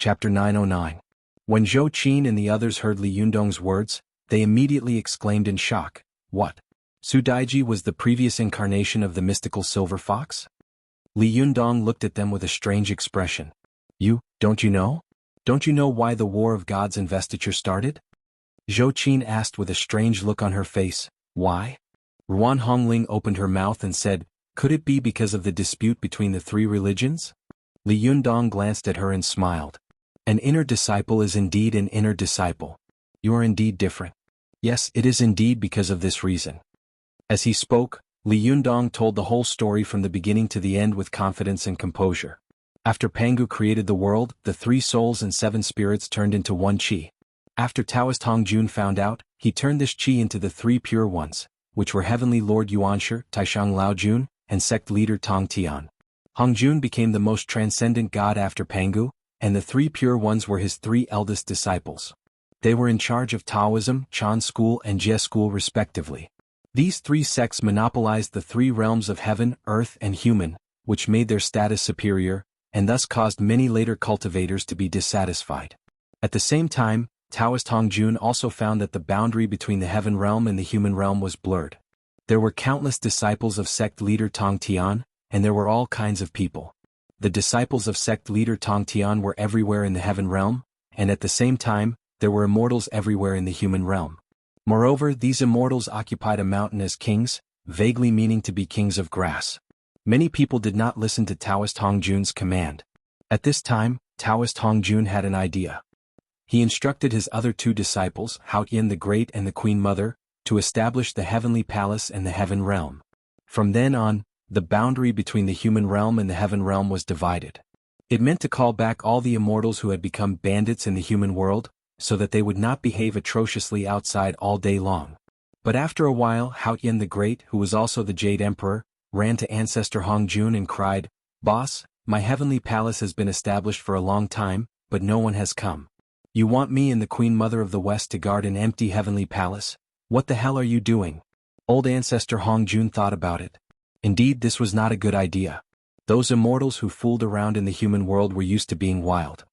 Chapter 909. When Zhou Qin and the others heard Li Yundong's words, they immediately exclaimed in shock, "What? Su Daiji was the previous incarnation of the mystical silver fox?" Li Yundong looked at them with a strange expression. Don't you know? Don't you know why the War of Gods investiture started?" Zhou Qin asked with a strange look on her face. "Why?" Ruan Hongling opened her mouth and said, "Could it be because of the dispute between the three religions?" Li Yundong glanced at her and smiled. "An inner disciple is indeed an inner disciple. You are indeed different. Yes, it is indeed because of this reason." As he spoke, Li Yundong told the whole story from the beginning to the end with confidence and composure. After Pangu created the world, the 3 souls and 7 spirits turned into 1 qi. After Taoist Hongjun found out, he turned this qi into the 3 pure ones, which were Heavenly Lord Yuanshi, Taishang Laojun, and sect leader Tong Tian. Hongjun became the most transcendent god after Pangu, and the 3 pure ones were his 3 eldest disciples. They were in charge of Taoism, Chan school and Jie school respectively. These 3 sects monopolized the 3 realms of heaven, earth and human, which made their status superior, and thus caused many later cultivators to be dissatisfied. At the same time, Taoist Hongjun also found that the boundary between the heaven realm and the human realm was blurred. There were countless disciples of sect leader Tong Tian, and there were all kinds of people. The disciples of sect leader Tong Tian were everywhere in the heaven realm, and at the same time, there were immortals everywhere in the human realm. Moreover, these immortals occupied a mountain as kings, vaguely meaning to be kings of grass. Many people did not listen to Taoist Hongjun's command. At this time, Taoist Hongjun had an idea. He instructed his other 2 disciples, Haoyan the Great and the Queen Mother, to establish the heavenly palace and the heaven realm. From then on, the boundary between the human realm and the heaven realm was divided. It meant to call back all the immortals who had become bandits in the human world, so that they would not behave atrociously outside all day long. But after a while, Haoyan the Great, who was also the Jade Emperor, ran to Ancestor Hongjun and cried, "Boss, my heavenly palace has been established for a long time, but no one has come. You want me and the Queen Mother of the West to guard an empty heavenly palace? What the hell are you doing?" Old Ancestor Hongjun thought about it. Indeed, this was not a good idea. Those immortals who fooled around in the human world were used to being wild.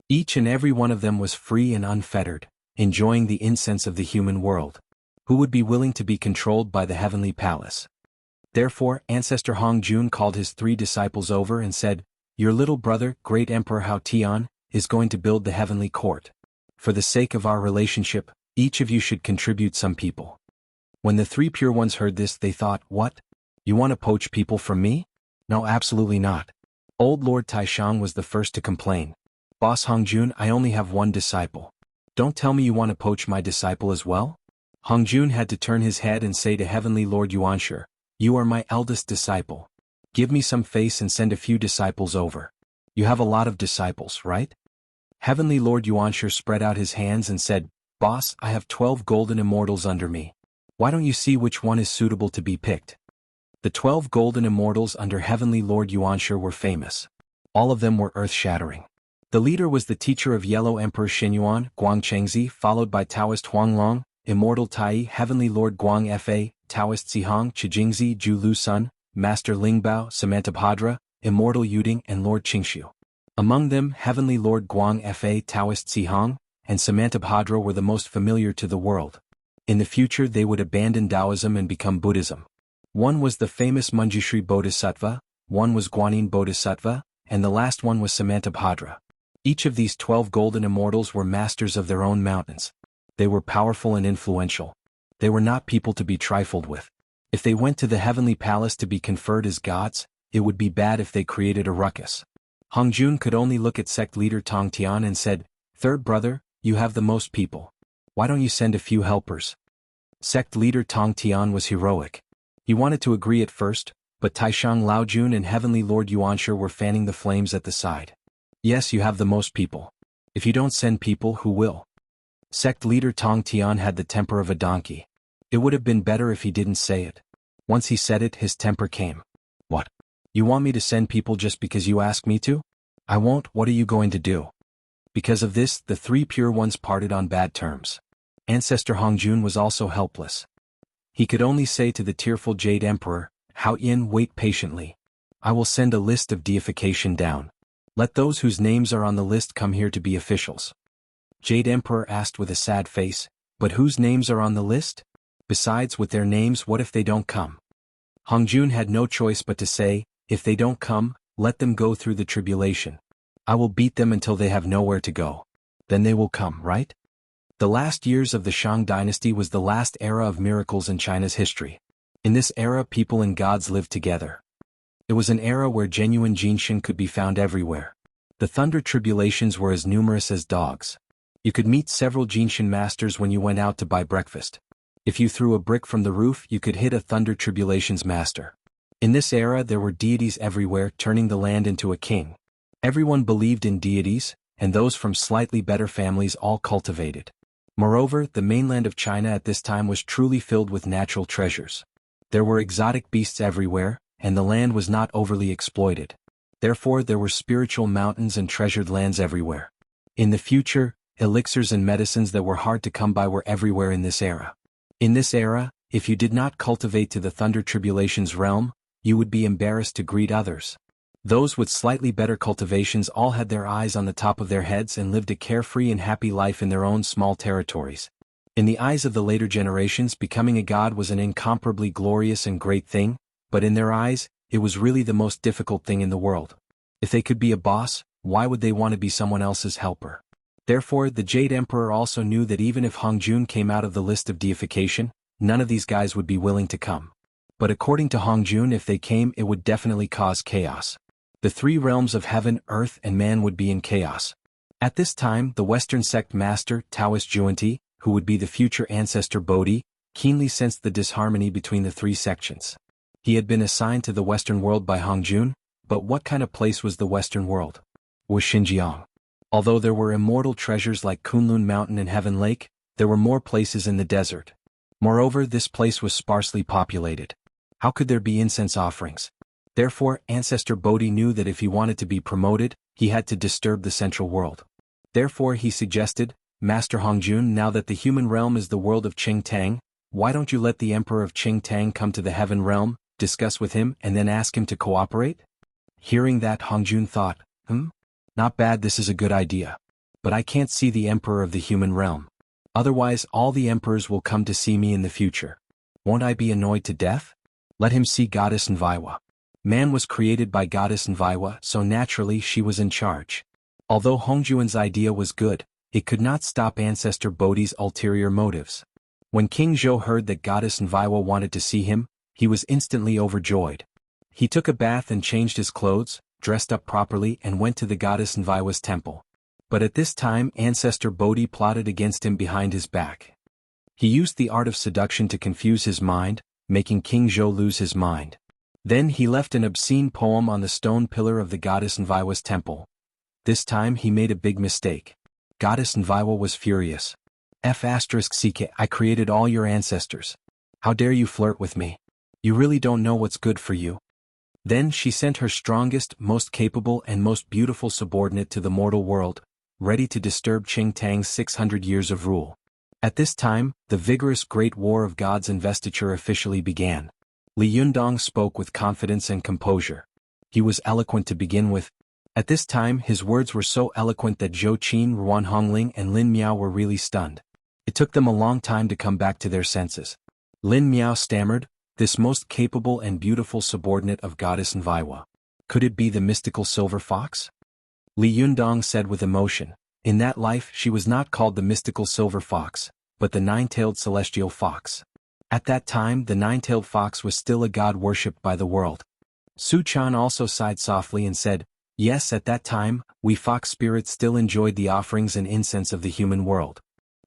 Each and every one of them was free and unfettered, enjoying the incense of the human world. Who would be willing to be controlled by the heavenly palace? Therefore, Ancestor Hongjun called his 3 disciples over and said, "Your little brother, Great Emperor Hao Tian, is going to build the heavenly court. For the sake of our relationship, each of you should contribute some people." When the 3 pure ones heard this, they thought, "What? You want to poach people from me?" "No, absolutely not." Old Lord Taishang was the first to complain. "Boss Hongjun, I only have 1 disciple. Don't tell me you want to poach my disciple as well?" Hongjun had to turn his head and say to Heavenly Lord Yuanshi, "You are my eldest disciple. Give me some face and send a few disciples over. You have a lot of disciples, right?" Heavenly Lord Yuanshi spread out his hands and said, "Boss, I have 12 golden immortals under me. Why don't you see which one is suitable to be picked?" The 12 golden immortals under Heavenly Lord Yuanshi were famous. All of them were earth-shattering. The leader was the teacher of Yellow Emperor Xinyuan, Guang Chengzi, followed by Taoist Huanglong, Immortal Tai, Heavenly Lord Guang Fa, Taoist Zihong, Chijingzi, Ju Lu Sun, Master Lingbao, Samantabhadra, Immortal Yuding and Lord Qingshu. Among them, Heavenly Lord Guang Fa, Taoist Zihong, and Samantabhadra were the most familiar to the world. In the future they would abandon Taoism and become Buddhism. One was the famous Manjushri Bodhisattva, one was Guanyin Bodhisattva, and the last one was Samantabhadra. Each of these 12 golden immortals were masters of their own mountains. They were powerful and influential. They were not people to be trifled with. If they went to the heavenly palace to be conferred as gods, it would be bad if they created a ruckus. Hongjun could only look at sect leader Tong Tian and said, "Third brother, you have the most people. Why don't you send a few helpers?" Sect leader Tong Tian was heroic. He wanted to agree at first, but Taishang Laojun and Heavenly Lord Yuanshi were fanning the flames at the side. "Yes, you have the most people. If you don't send people, who will?" Sect leader Tong Tian had the temper of a donkey. It would have been better if he didn't say it. Once he said it, his temper came. "What? You want me to send people just because you ask me to? I won't. What are you going to do?" Because of this, the 3 pure ones parted on bad terms. Ancestor Hongjun was also helpless. He could only say to the tearful Jade Emperor, "Haoyan, wait patiently. I will send a list of deification down." Let those whose names are on the list come here to be officials. Jade Emperor asked with a sad face, but whose names are on the list? Besides, with their names, what if they don't come? Hongjun had no choice but to say, if they don't come, let them go through the tribulation. I will beat them until they have nowhere to go. Then they will come, right? The last years of the Shang dynasty was the last era of miracles in China's history. In this era, people and gods lived together. It was an era where genuine Jinshin could be found everywhere. The thunder tribulations were as numerous as dogs. You could meet several Jinshin masters when you went out to buy breakfast. If you threw a brick from the roof, you could hit a thunder tribulations master. In this era, there were deities everywhere, turning the land into a king. Everyone believed in deities, and those from slightly better families all cultivated. Moreover, the mainland of China at this time was truly filled with natural treasures. There were exotic beasts everywhere, and the land was not overly exploited. Therefore, there were spiritual mountains and treasured lands everywhere. In the future, elixirs and medicines that were hard to come by were everywhere in this era. In this era, if you did not cultivate to the thunder tribulations realm, you would be embarrassed to greet others. Those with slightly better cultivations all had their eyes on the top of their heads and lived a carefree and happy life in their own small territories. In the eyes of the later generations, becoming a god was an incomparably glorious and great thing, but in their eyes, it was really the most difficult thing in the world. If they could be a boss, why would they want to be someone else's helper? Therefore, the Jade Emperor also knew that even if Hongjun came out of the list of deification, none of these guys would be willing to come. But according to Hongjun, if they came, it would definitely cause chaos. The three realms of heaven, earth, and man would be in chaos. At this time, the Western sect master, Taoist Juanti, who would be the future ancestor Bodhi, keenly sensed the disharmony between the three sections. He had been assigned to the Western world by Hongjun, but what kind of place was the Western world? Was Xinjiang. Although there were immortal treasures like Kunlun Mountain and Heaven Lake, there were more places in the desert. Moreover, this place was sparsely populated. How could there be incense offerings? Therefore, Ancestor Bodhi knew that if he wanted to be promoted, he had to disturb the central world. Therefore, he suggested, Master Hongjun, now that the human realm is the world of Qing Tang, why don't you let the Emperor of Qing Tang come to the heaven realm, discuss with him, and then ask him to cooperate? Hearing that, Hongjun thought, not bad, this is a good idea. But I can't see the Emperor of the human realm. Otherwise, all the emperors will come to see me in the future. Won't I be annoyed to death? Let him see Goddess Nviwa. Man was created by Goddess Nviwa, so naturally she was in charge. Although Hongjun's idea was good, it could not stop Ancestor Bodhi's ulterior motives. When King Zhou heard that Goddess Nviwa wanted to see him, he was instantly overjoyed. He took a bath and changed his clothes, dressed up properly, and went to the Goddess Nviwa's temple. But at this time, Ancestor Bodhi plotted against him behind his back. He used the art of seduction to confuse his mind, making King Zhou lose his mind. Then he left an obscene poem on the stone pillar of the Goddess Nviwa's temple. This time he made a big mistake. Goddess Nviwa was furious. *CK, I created all your ancestors. How dare you flirt with me? You really don't know what's good for you. Then she sent her strongest, most capable, and most beautiful subordinate to the mortal world, ready to disturb Qing Tang's 600 years of rule. At this time, the vigorous Great War of God's investiture officially began. Li Yundong spoke with confidence and composure. He was eloquent to begin with. At this time, his words were so eloquent that Zhou Qin, Ruan Hongling, and Lin Miao were really stunned. It took them a long time to come back to their senses. Lin Miao stammered, this most capable and beautiful subordinate of Goddess Nviwa. Could it be the mystical silver fox? Li Yundong said with emotion, in that life she was not called the mystical silver fox, but the nine-tailed celestial fox. At that time, the nine-tailed fox was still a god worshipped by the world. Su Chan also sighed softly and said, yes, at that time, we fox spirits still enjoyed the offerings and incense of the human world.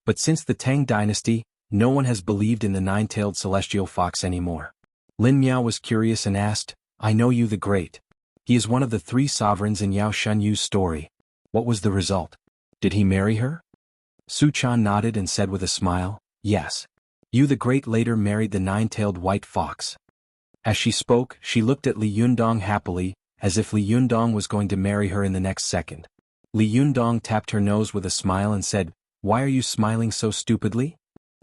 But since the Tang dynasty, no one has believed in the nine-tailed celestial fox anymore. Lin Miao was curious and asked, I know Yu the Great. He is one of the three sovereigns in Yao Shan Yu's story. What was the result? Did he marry her? Su Chan nodded and said with a smile, yes. Yu the Great later married the nine-tailed white fox. As she spoke, she looked at Li Yundong happily, as if Li Yundong was going to marry her in the next second. Li Yundong tapped her nose with a smile and said, why are you smiling so stupidly?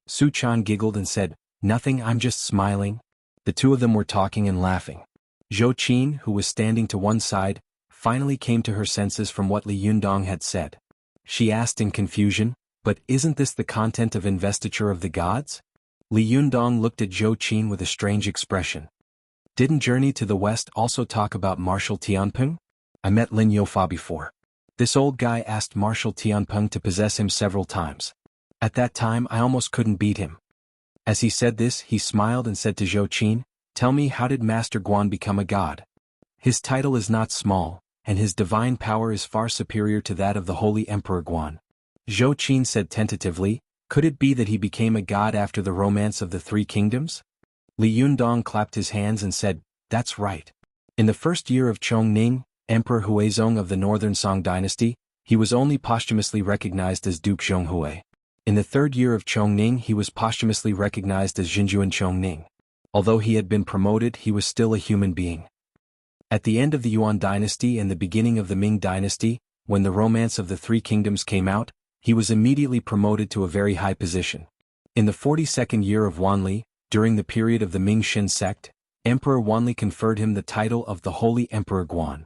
Su Chan giggled and said, nothing, I'm just smiling. The two of them were talking and laughing. Zhou Qin, who was standing to one side, finally came to her senses from what Li Yundong had said. She asked in confusion, "But isn't this the content of Investiture of the Gods?" Li Yundong looked at Zhou Qin with a strange expression. "Didn't Journey to the West also talk about Marshal Tianpeng? I met Lin Youfa before. This old guy asked Marshal Tianpeng to possess him several times. At that time I almost couldn't beat him." As he said this, he smiled and said to Zhou Qin, "Tell me, how did Master Guan become a god? His title is not small, and his divine power is far superior to that of the Holy Emperor Guan." Zhou Qin said tentatively, "Could it be that he became a god after the romance of the Three Kingdoms?" Li Yundong clapped his hands and said, "That's right. In the first year of Chongning, Emperor Huizong of the Northern Song dynasty, he was only posthumously recognized as Duke Zhonghui. In the third year of Chongning he was posthumously recognized as Jinjuan Chongning. Although he had been promoted, he was still a human being. At the end of the Yuan dynasty and the beginning of the Ming dynasty, when the Romance of the Three Kingdoms came out, he was immediately promoted to a very high position. In the 42nd year of Wanli, during the period of the Ming Xin sect, Emperor Wanli conferred him the title of the Holy Emperor Guan.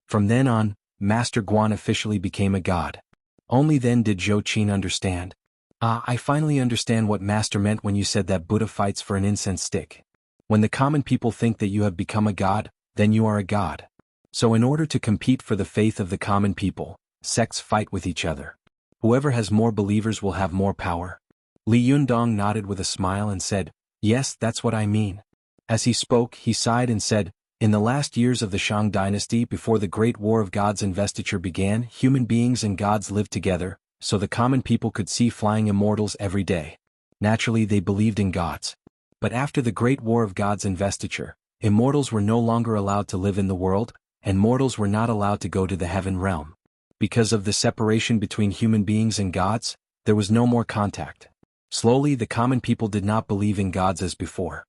From then on, Master Guan officially became a god. Only then did Zhou Qin understand. "Ah, I finally understand what Master meant when you said that Buddha fights for an incense stick. When the common people think that you have become a god, then you are a god. So in order to compete for the faith of the common people, sects fight with each other. Whoever has more believers will have more power." Li Yundong nodded with a smile and said, "Yes, that's what I mean." As he spoke, he sighed and said, "In the last years of the Shang dynasty, before the Great War of Gods investiture began, human beings and gods lived together, so the common people could see flying immortals every day. Naturally they believed in gods. But after the Great War of Gods investiture, immortals were no longer allowed to live in the world, and mortals were not allowed to go to the heaven realm. Because of the separation between human beings and gods, there was no more contact. Slowly the common people did not believe in gods as before."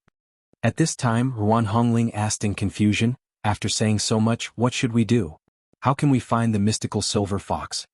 At this time Ruan Hongling asked in confusion, "After saying so much, what should we do? How can we find the mystical silver fox?"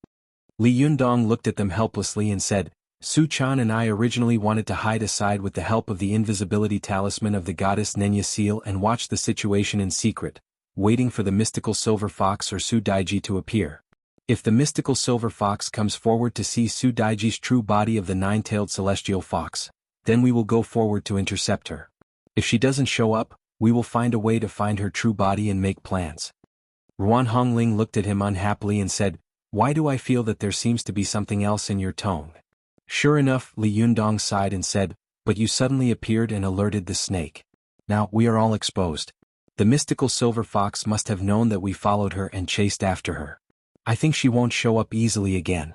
Li Yundong looked at them helplessly and said, "Su Chan and I originally wanted to hide aside with the help of the invisibility talisman of the goddess Nenya Seal and watch the situation in secret, waiting for the mystical silver fox or Su Daiji to appear. If the mystical silver fox comes forward to see Su Daiji's true body of the nine-tailed celestial fox, then we will go forward to intercept her. If she doesn't show up, we will find a way to find her true body and make plans." Ruan Hongling looked at him unhappily and said, "Why do I feel that there seems to be something else in your tone?" Sure enough, Li Yundong sighed and said, "But you suddenly appeared and alerted the snake. Now we are all exposed. The mystical silver fox must have known that we followed her and chased after her. I think she won't show up easily again."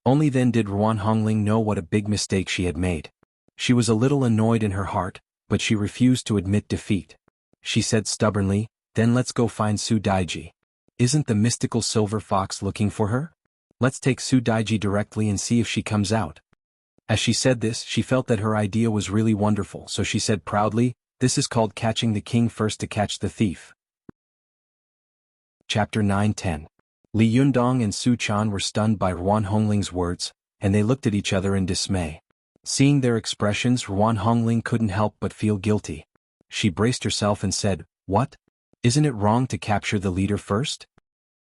Only then did Ruan Hongling know what a big mistake she had made. She was a little annoyed in her heart, but she refused to admit defeat. She said stubbornly, "Then let's go find Su Daiji. Isn't the mystical silver fox looking for her? Let's take Su Daiji directly and see if she comes out." As she said this, she felt that her idea was really wonderful, so she said proudly, "This is called catching the king first to catch the thief." Chapter 9-10. Li Yundong and Su Chan were stunned by Ruan Hongling's words, and they looked at each other in dismay. Seeing their expressions, Ruan Hongling couldn't help but feel guilty. She braced herself and said, "What? Isn't it wrong to capture the leader first?"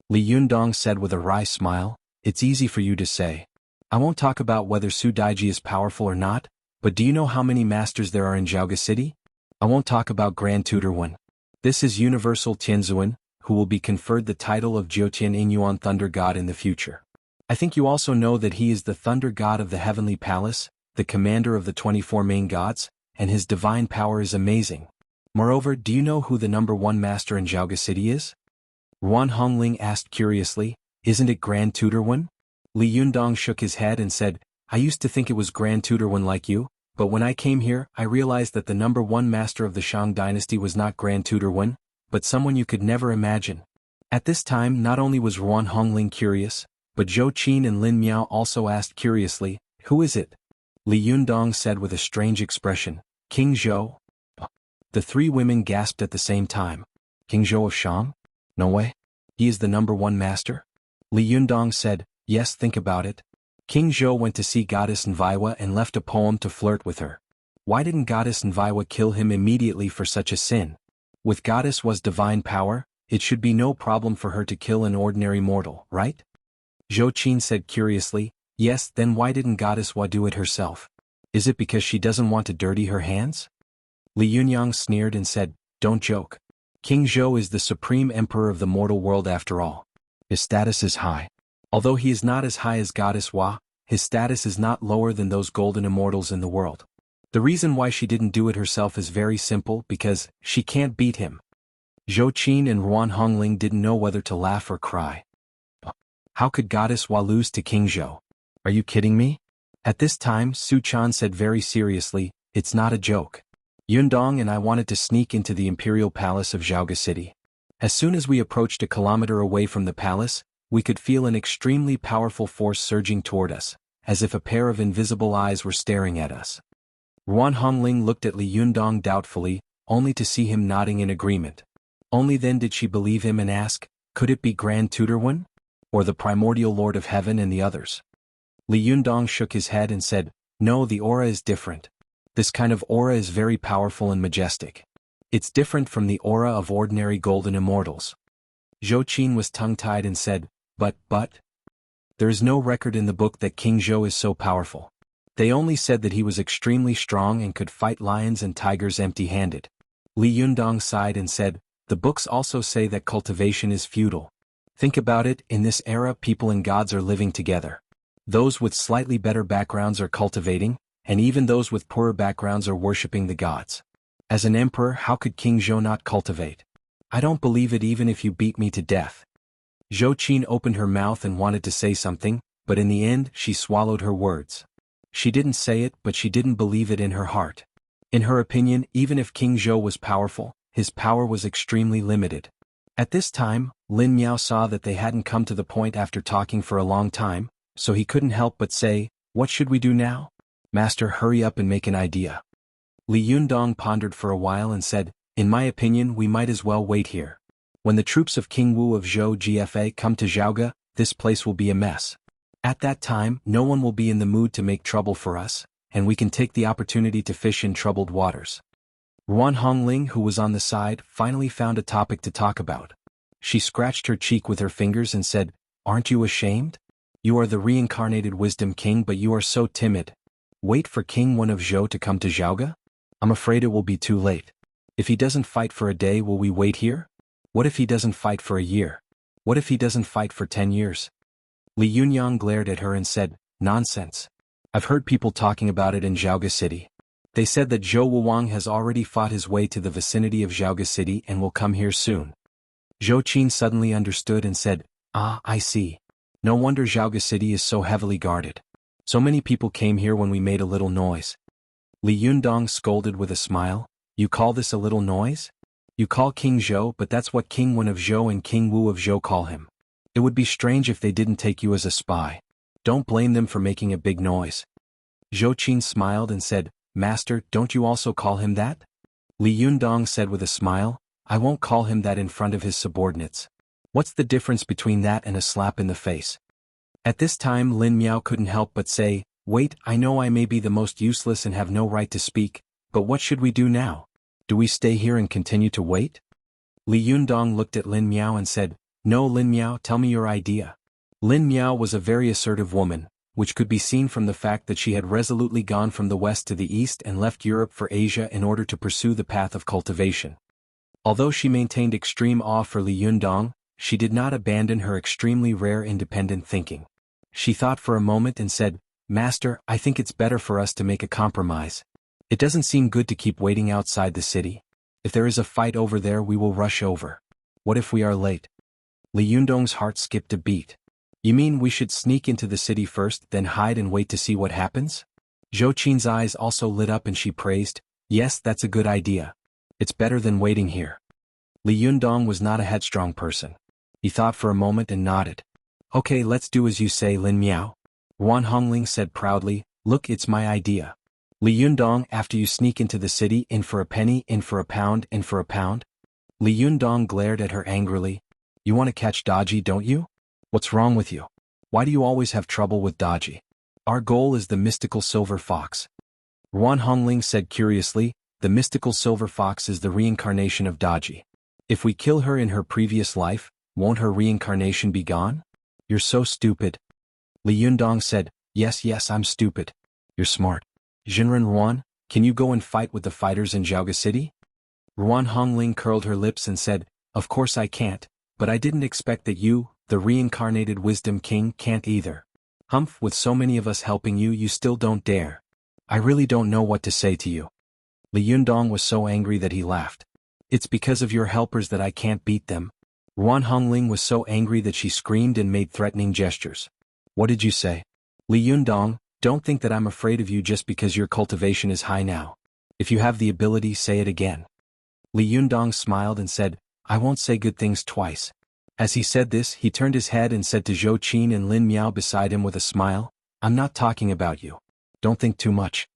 Li Yundong said with a wry smile, "It's easy for you to say. I won't talk about whether Su Daiji is powerful or not, but do you know how many masters there are in Zhaoga City? I won't talk about Grand Tutor Wen. This is Universal Tianzuan, who will be conferred the title of Jiutian Inyuan Thunder God in the future. I think you also know that he is the Thunder God of the Heavenly Palace, the commander of the 24 main gods, and his divine power is amazing. Moreover, do you know who the #1 master in Zhaoga City is?" Ruan Hongling asked curiously, "Isn't it Grand Tutor Wen?" Li Yundong shook his head and said, "I used to think it was Grand Tutor Wen like you, but when I came here, I realized that the #1 master of the Shang dynasty was not Grand Tutor Wen, but someone you could never imagine." At this time not only was Ruan Hongling curious, but Zhou Qin and Lin Miao also asked curiously, "Who is it?" Li Yundong said with a strange expression, "King Zhou." The three women gasped at the same time. "King Zhou of Shang? No way. He is the #1 master?" Li Yundong said, "Yes, think about it. King Zhou went to see Goddess Nviwa and left a poem to flirt with her. Why didn't Goddess Nviwa kill him immediately for such a sin? With Goddess was divine power, it should be no problem for her to kill an ordinary mortal, right? Zhou Qin said curiously, yes, then why didn't Goddess Hua do it herself? Is it because she doesn't want to dirty her hands? Li Yunyang sneered and said, don't joke. King Zhou is the supreme emperor of the mortal world after all. His status is high. Although he is not as high as Goddess Hua, his status is not lower than those golden immortals in the world. The reason why she didn't do it herself is very simple, because she can't beat him. Zhou Qin and Ruan Hongling didn't know whether to laugh or cry. How could Goddess Hua lose to King Zhou? Are you kidding me? At this time, Su Chan said very seriously, it's not a joke. Yundong and I wanted to sneak into the imperial palace of Zhaoga City. As soon as we approached a kilometer away from the palace, we could feel an extremely powerful force surging toward us, as if a pair of invisible eyes were staring at us. Ruan Hongling looked at Li Yundong doubtfully, only to see him nodding in agreement. Only then did she believe him and ask, could it be Grand Tutor Wen? Or the primordial Lord of Heaven and the others? Li Yundong shook his head and said, no, the aura is different. This kind of aura is very powerful and majestic. It's different from the aura of ordinary golden immortals. Zhou Qin was tongue-tied and said, but, there is no record in the book that King Zhou is so powerful. They only said that he was extremely strong and could fight lions and tigers empty-handed. Li Yundong sighed and said, the books also say that cultivation is futile. Think about it, in this era people and gods are living together. Those with slightly better backgrounds are cultivating, and even those with poorer backgrounds are worshipping the gods. As an emperor, how could King Zhou not cultivate? I don't believe it even if you beat me to death. Zhou Qin opened her mouth and wanted to say something, but in the end she swallowed her words. She didn't say it, but she didn't believe it in her heart. In her opinion, even if King Zhou was powerful, his power was extremely limited. At this time, Lin Miao saw that they hadn't come to the point after talking for a long time, so he couldn't help but say, what should we do now? Master, hurry up and make an idea. Li Yundong pondered for a while and said, in my opinion we might as well wait here. When the troops of King Wu of Zhou GFA come to Zhaoga, this place will be a mess. At that time, no one will be in the mood to make trouble for us, and we can take the opportunity to fish in troubled waters. Ruan Hongling, who was on the side, finally found a topic to talk about. She scratched her cheek with her fingers and said, aren't you ashamed? You are the reincarnated Wisdom King, but you are so timid. Wait for King Wen of Zhou to come to Zhaoga? I'm afraid it will be too late. If he doesn't fight for a day, will we wait here? What if he doesn't fight for a year? What if he doesn't fight for 10 years? Li Yunyang glared at her and said, nonsense. I've heard people talking about it in Zhaoga City. They said that Zhou Wuwang has already fought his way to the vicinity of Zhaoga City and will come here soon. Zhou Qin suddenly understood and said, ah, I see. No wonder Zhaoga City is so heavily guarded. So many people came here when we made a little noise. Li Yundong scolded with a smile, you call this a little noise? You call King Zhou, but that's what King Wen of Zhou and King Wu of Zhou call him. It would be strange if they didn't take you as a spy. Don't blame them for making a big noise. Zhou Qin smiled and said, Master, don't you also call him that? Li Yundong said with a smile, I won't call him that in front of his subordinates. What's the difference between that and a slap in the face? At this time Lin Miao couldn't help but say, wait, I know I may be the most useless and have no right to speak, but what should we do now? Do we stay here and continue to wait? Li Yundong looked at Lin Miao and said, no, Lin Miao, tell me your idea. Lin Miao was a very assertive woman, which could be seen from the fact that she had resolutely gone from the west to the east and left Europe for Asia in order to pursue the path of cultivation. Although she maintained extreme awe for Li Yundong, she did not abandon her extremely rare independent thinking. She thought for a moment and said, Master, I think it's better for us to make a compromise. It doesn't seem good to keep waiting outside the city. If there is a fight over there, we will rush over. What if we are late? Li Yundong's heart skipped a beat. You mean we should sneak into the city first, then hide and wait to see what happens? Zhou Qin's eyes also lit up and she praised, yes, that's a good idea. It's better than waiting here. Li Yundong was not a headstrong person. He thought for a moment and nodded. Okay, let's do as you say, Lin Miao. Ruan Hongling said proudly, look, it's my idea. Li Yundong, after you sneak into the city, in for a penny, in for a pound, in for a pound? Li Yundong glared at her angrily. You want to catch Daji, don't you? What's wrong with you? Why do you always have trouble with Daji? Our goal is the mystical silver fox. Ruan Hongling said curiously, the mystical silver fox is the reincarnation of Daji. If we kill her in her previous life, won't her reincarnation be gone? You're so stupid. Li Yundong said, Yes, I'm stupid. You're smart. Jinren Ruan, can you go and fight with the fighters in Zhaoga City? Ruan Hongling curled her lips and said, Of course I can't, but I didn't expect that you, the reincarnated Wisdom King, can't either. Humph, with so many of us helping you, you still don't dare. I really don't know what to say to you. Li Yundong was so angry that he laughed. It's because of your helpers that I can't beat them. Ruan Hongling was so angry that she screamed and made threatening gestures. What did you say? Li Yundong, don't think that I'm afraid of you just because your cultivation is high now. If you have the ability, say it again. Li Yundong smiled and said, I won't say good things twice. As he said this, he turned his head and said to Zhou Qin and Lin Miao beside him with a smile, I'm not talking about you. Don't think too much.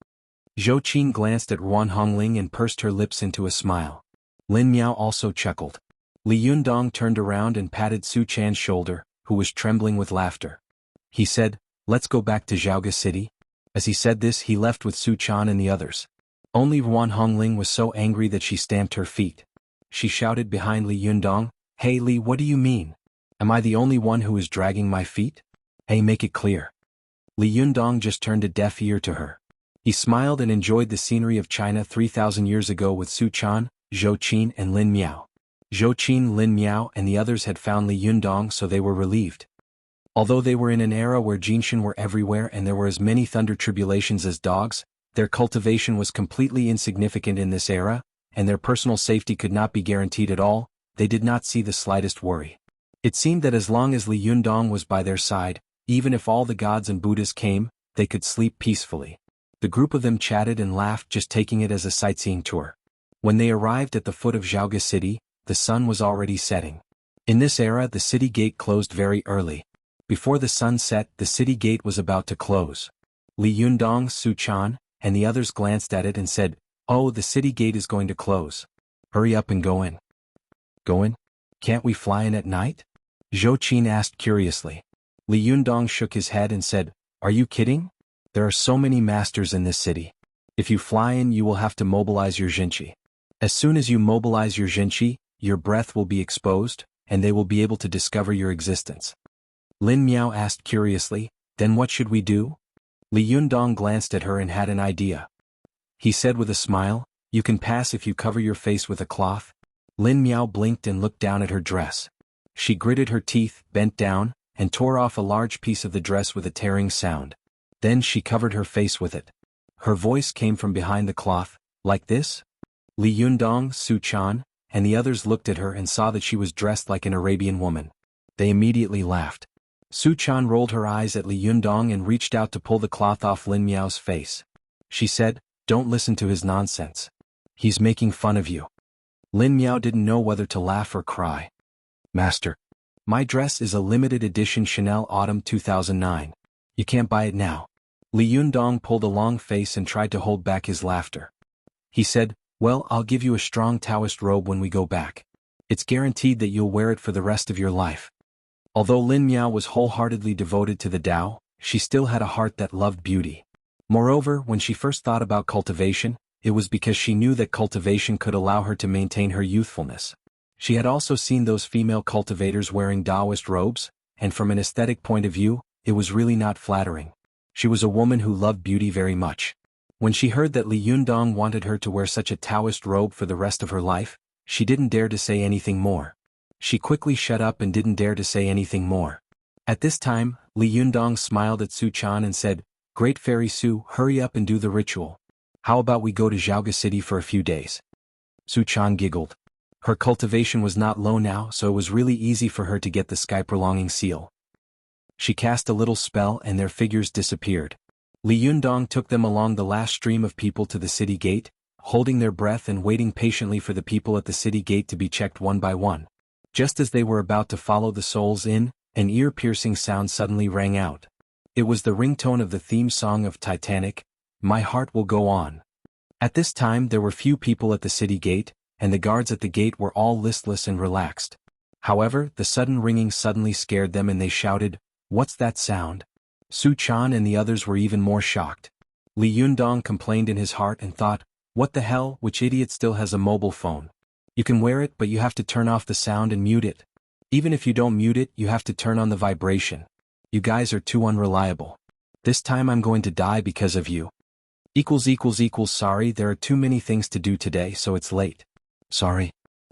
Zhou Qin glanced at Ruan Hongling and pursed her lips into a smile. Lin Miao also chuckled. Li Yundong turned around and patted Su Chan's shoulder, who was trembling with laughter. He said, Let's go back to Zhaoga City. As he said this, he left with Su Chan and the others. Only Ruan Hongling was so angry that she stamped her feet. She shouted behind Li Yundong, Hey Li, what do you mean? Am I the only one who is dragging my feet? Hey, make it clear. Li Yundong just turned a deaf ear to her. He smiled and enjoyed the scenery of China 3,000 years ago with Su Chan, Zhou Qin and Lin Miao. Zhou Qin, Lin Miao and the others had found Li Yundong, so they were relieved. Although they were in an era where Jinshin were everywhere and there were as many thunder tribulations as dogs, their cultivation was completely insignificant in this era, and their personal safety could not be guaranteed at all. They did not see the slightest worry. It seemed that as long as Li Yundong was by their side, even if all the gods and Buddhas came, they could sleep peacefully. The group of them chatted and laughed, just taking it as a sightseeing tour. When they arrived at the foot of Zhaoga City, the sun was already setting. In this era, the city gate closed very early. Before the sun set, the city gate was about to close. Li Yundong, Su Chan, and the others glanced at it and said, Oh, the city gate is going to close. Hurry up and go in. Go in? Can't we fly in at night? Zhou Qin asked curiously. Li Yundong shook his head and said, Are you kidding? There are so many masters in this city. If you fly in, you will have to mobilize your Jinchi. As soon as you mobilize your Jinchi, your breath will be exposed, and they will be able to discover your existence. Lin Miao asked curiously, Then what should we do? Li Yundong glanced at her and had an idea. He said with a smile, You can pass if you cover your face with a cloth. Lin Miao blinked and looked down at her dress. She gritted her teeth, bent down, and tore off a large piece of the dress with a tearing sound. Then she covered her face with it. Her voice came from behind the cloth, Like this? Li Yundong, Su Chan, and the others looked at her and saw that she was dressed like an Arabian woman. They immediately laughed. Su Chan rolled her eyes at Li Yundong and reached out to pull the cloth off Lin Miao's face. She said, Don't listen to his nonsense. He's making fun of you. Lin Miao didn't know whether to laugh or cry. Master, my dress is a limited edition Chanel Autumn 2009. You can't buy it now. Li Yundong pulled a long face and tried to hold back his laughter. He said, Well, I'll give you a strong Taoist robe when we go back. It's guaranteed that you'll wear it for the rest of your life. Although Lin Miao was wholeheartedly devoted to the Tao, she still had a heart that loved beauty. Moreover, when she first thought about cultivation, it was because she knew that cultivation could allow her to maintain her youthfulness. She had also seen those female cultivators wearing Taoist robes, and from an aesthetic point of view, it was really not flattering. She was a woman who loved beauty very much. When she heard that Li Yundong wanted her to wear such a Taoist robe for the rest of her life, she didn't dare to say anything more. She quickly shut up and didn't dare to say anything more. At this time, Li Yundong smiled at Su Chan and said, Great Fairy Su, hurry up and do the ritual. How about we go to Zhaoga City for a few days? Su Chan giggled. Her cultivation was not low now, so it was really easy for her to get the sky-prolonging seal. She cast a little spell and their figures disappeared. Li Yundong took them along the last stream of people to the city gate, holding their breath and waiting patiently for the people at the city gate to be checked one by one. Just as they were about to follow the souls in, an ear-piercing sound suddenly rang out. It was the ringtone of the theme song of Titanic, My Heart Will Go On. At this time there were few people at the city gate, and the guards at the gate were all listless and relaxed. However, the sudden ringing suddenly scared them and they shouted, What's that sound? Su Chan and the others were even more shocked. Li Yundong complained in his heart and thought, What the hell, which idiot still has a mobile phone? You can wear it, but you have to turn off the sound and mute it. Even if you don't mute it, you have to turn on the vibration. You guys are too unreliable. This time I'm going to die because of you. Sorry, there are too many things to do today, so it's late. Sorry.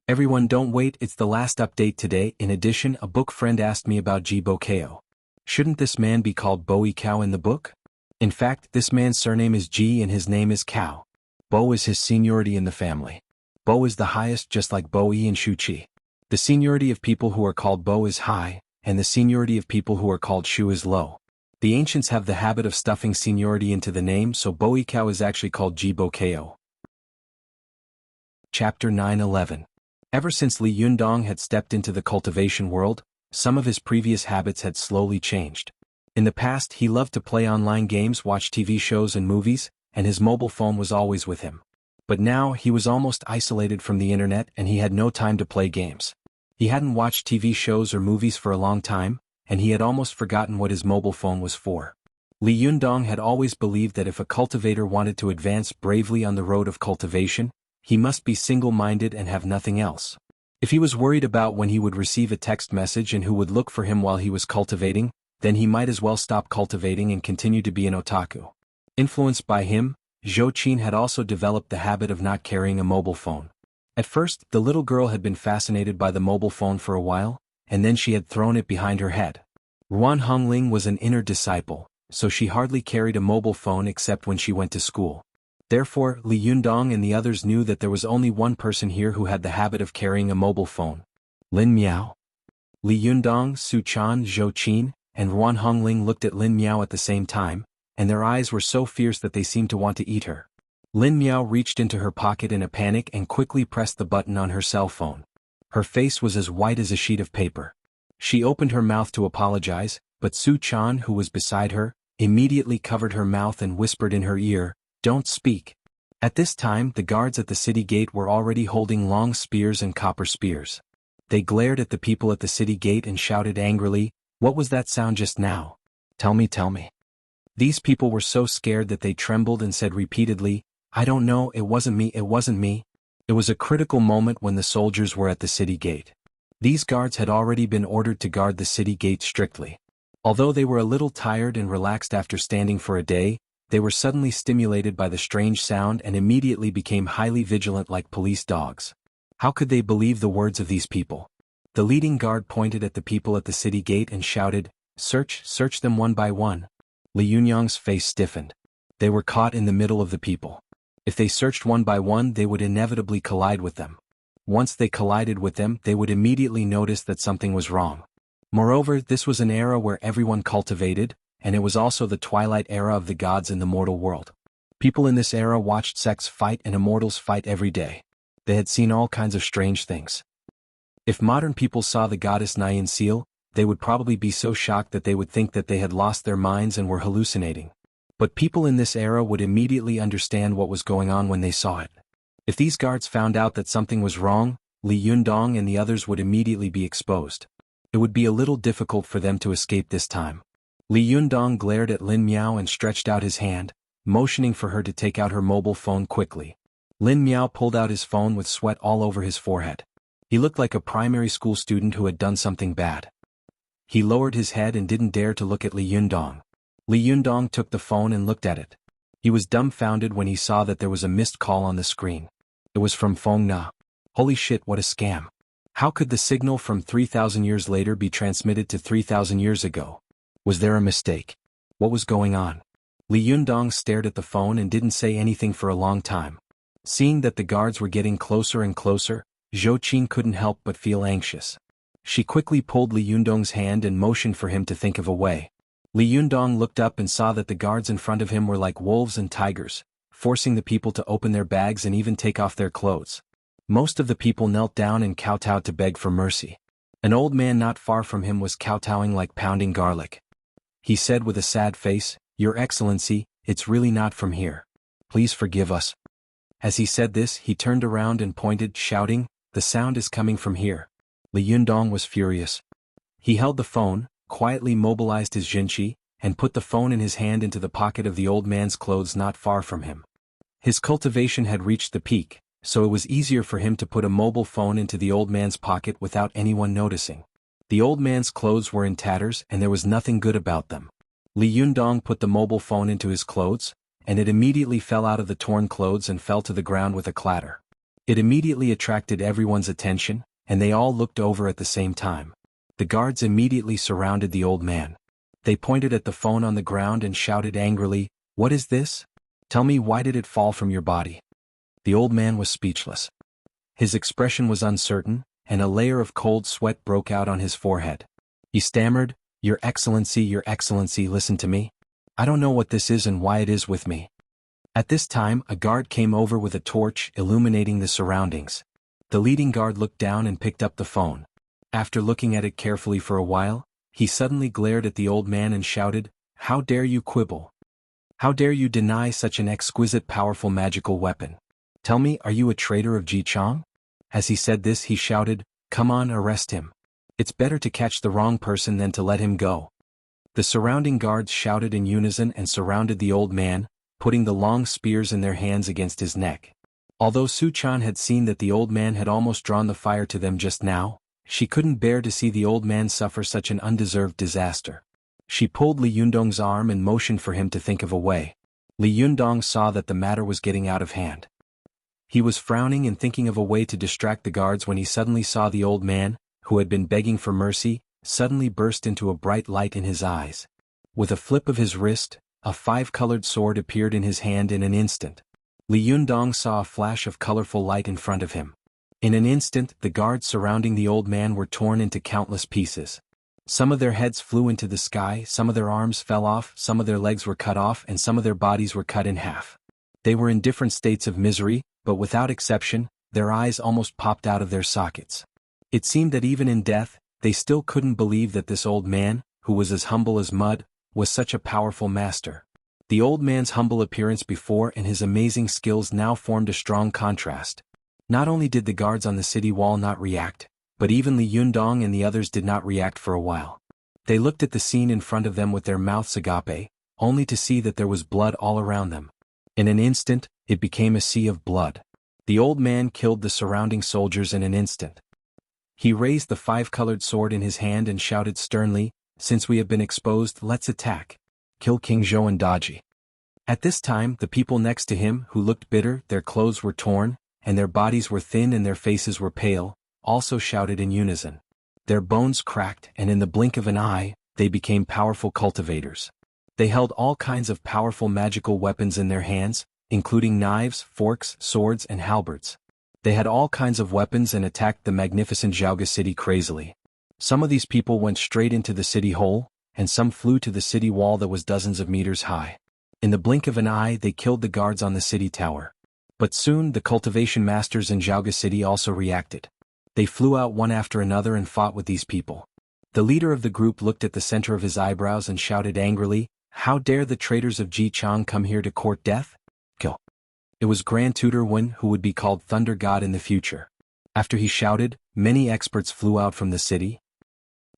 Everyone don't wait, it's the last update today. In addition, a book friend asked me about Jibokeo. Shouldn't this man be called Bowie Cow in the book? In fact, this man's surname is Ji and his name is Cow. Bo is his seniority in the family. Bo is the highest, just like Bowie and Shuchi. The seniority of people who are called Bo is high, and the seniority of people who are called Shu is low. The ancients have the habit of stuffing seniority into the name, so Bowie Cow is actually called Jibokeo. Chapter 9-11. Ever since Li Yundong had stepped into the cultivation world, some of his previous habits had slowly changed. In the past, he loved to play online games, watch TV shows and movies, and his mobile phone was always with him. But now, he was almost isolated from the internet and he had no time to play games. He hadn't watched TV shows or movies for a long time, and he had almost forgotten what his mobile phone was for. Li Yundong had always believed that if a cultivator wanted to advance bravely on the road of cultivation, he must be single-minded and have nothing else. If he was worried about when he would receive a text message and who would look for him while he was cultivating, then he might as well stop cultivating and continue to be an otaku. Influenced by him, Zhou Qin had also developed the habit of not carrying a mobile phone. At first, the little girl had been fascinated by the mobile phone for a while, and then she had thrown it behind her head. Ruan Hongling was an inner disciple, so she hardly carried a mobile phone except when she went to school. Therefore, Li Yundong and the others knew that there was only one person here who had the habit of carrying a mobile phone. Lin Miao. Li Yundong, Su Chan, Zhou Qin, and Ruan Hongling looked at Lin Miao at the same time, and their eyes were so fierce that they seemed to want to eat her. Lin Miao reached into her pocket in a panic and quickly pressed the button on her cell phone. Her face was as white as a sheet of paper. She opened her mouth to apologize, but Su Chan, who was beside her, immediately covered her mouth and whispered in her ear, "Don't speak." At this time, the guards at the city gate were already holding long spears and copper spears. They glared at the people at the city gate and shouted angrily, "What was that sound just now? Tell me, tell me." These people were so scared that they trembled and said repeatedly, "I don't know, it wasn't me, it wasn't me." It was a critical moment when the soldiers were at the city gate. These guards had already been ordered to guard the city gate strictly. Although they were a little tired and relaxed after standing for a day, they were suddenly stimulated by the strange sound and immediately became highly vigilant like police dogs. How could they believe the words of these people? The leading guard pointed at the people at the city gate and shouted, "Search, search them one by one." Li Yunyang's face stiffened. They were caught in the middle of the people. If they searched one by one, they would inevitably collide with them. Once they collided with them, they would immediately notice that something was wrong. Moreover, this was an era where everyone cultivated, and it was also the twilight era of the gods in the mortal world. People in this era watched sects fight and immortals fight every day. They had seen all kinds of strange things. If modern people saw the goddess Nyan Seal, they would probably be so shocked that they would think that they had lost their minds and were hallucinating. But people in this era would immediately understand what was going on when they saw it. If these guards found out that something was wrong, Li Yundong and the others would immediately be exposed. It would be a little difficult for them to escape this time. Li Yundong glared at Lin Miao and stretched out his hand, motioning for her to take out her mobile phone quickly. Lin Miao pulled out his phone with sweat all over his forehead. He looked like a primary school student who had done something bad. He lowered his head and didn't dare to look at Li Yundong. Li Yundong took the phone and looked at it. He was dumbfounded when he saw that there was a missed call on the screen. It was from Feng Na. Holy shit, what a scam. How could the signal from 3,000 years later be transmitted to 3,000 years ago? Was there a mistake? What was going on? Li Yundong stared at the phone and didn't say anything for a long time. Seeing that the guards were getting closer and closer, Zhou Qin couldn't help but feel anxious. She quickly pulled Li Yundong's hand and motioned for him to think of a way. Li Yundong looked up and saw that the guards in front of him were like wolves and tigers, forcing the people to open their bags and even take off their clothes. Most of the people knelt down and kowtowed to beg for mercy. An old man not far from him was kowtowing like pounding garlic. He said with a sad face, "Your Excellency, it's really not from here. Please forgive us." As he said this, he turned around and pointed, shouting, "The sound is coming from here." Li Yundong was furious. He held the phone, quietly mobilized his jinchi, and put the phone in his hand into the pocket of the old man's clothes not far from him. His cultivation had reached the peak, so it was easier for him to put a mobile phone into the old man's pocket without anyone noticing. The old man's clothes were in tatters and there was nothing good about them. Li Yundong put the mobile phone into his clothes, and it immediately fell out of the torn clothes and fell to the ground with a clatter. It immediately attracted everyone's attention, and they all looked over at the same time. The guards immediately surrounded the old man. They pointed at the phone on the ground and shouted angrily, "What is this? Tell me, why did it fall from your body?" The old man was speechless. His expression was uncertain, and a layer of cold sweat broke out on his forehead. He stammered, Your Excellency, listen to me. I don't know what this is and why it is with me." At this time, a guard came over with a torch illuminating the surroundings. The leading guard looked down and picked up the phone. After looking at it carefully for a while, he suddenly glared at the old man and shouted, "How dare you quibble? How dare you deny such an exquisite powerful magical weapon? Tell me, are you a traitor of Jichang?" As he said this he shouted, "Come on, arrest him. It's better to catch the wrong person than to let him go." The surrounding guards shouted in unison and surrounded the old man, putting the long spears in their hands against his neck. Although Su Chan had seen that the old man had almost drawn the fire to them just now, she couldn't bear to see the old man suffer such an undeserved disaster. She pulled Li Yundong's arm and motioned for him to think of a way. Li Yundong saw that the matter was getting out of hand. He was frowning and thinking of a way to distract the guards when he suddenly saw the old man, who had been begging for mercy, suddenly burst into a bright light in his eyes. With a flip of his wrist, a five-colored sword appeared in his hand in an instant. Li Yundong saw a flash of colorful light in front of him. In an instant, the guards surrounding the old man were torn into countless pieces. Some of their heads flew into the sky, some of their arms fell off, some of their legs were cut off, and some of their bodies were cut in half. They were in different states of misery, but without exception, their eyes almost popped out of their sockets. It seemed that even in death, they still couldn't believe that this old man, who was as humble as mud, was such a powerful master. The old man's humble appearance before and his amazing skills now formed a strong contrast. Not only did the guards on the city wall not react, but even Li Yundong and the others did not react for a while. They looked at the scene in front of them with their mouths agape, only to see that there was blood all around them. In an instant, it became a sea of blood. The old man killed the surrounding soldiers in an instant. He raised the five-colored sword in his hand and shouted sternly, "Since we have been exposed, let's attack. Kill King Zhou and Daji." At this time, the people next to him, who looked bitter, their clothes were torn, and their bodies were thin and their faces were pale, also shouted in unison. Their bones cracked, and in the blink of an eye, they became powerful cultivators. They held all kinds of powerful magical weapons in their hands, including knives, forks, swords, and halberds. They had all kinds of weapons and attacked the magnificent Zhaoga city crazily. Some of these people went straight into the city hall, and some flew to the city wall that was dozens of meters high. In the blink of an eye they killed the guards on the city tower. But soon the cultivation masters in Zhaoga city also reacted. They flew out one after another and fought with these people. The leader of the group looked at the center of his eyebrows and shouted angrily, "How dare the traitors of Jichang come here to court death? Kill." It was Grand Tutor Wen who would be called Thunder God in the future. After he shouted, many experts flew out from the city.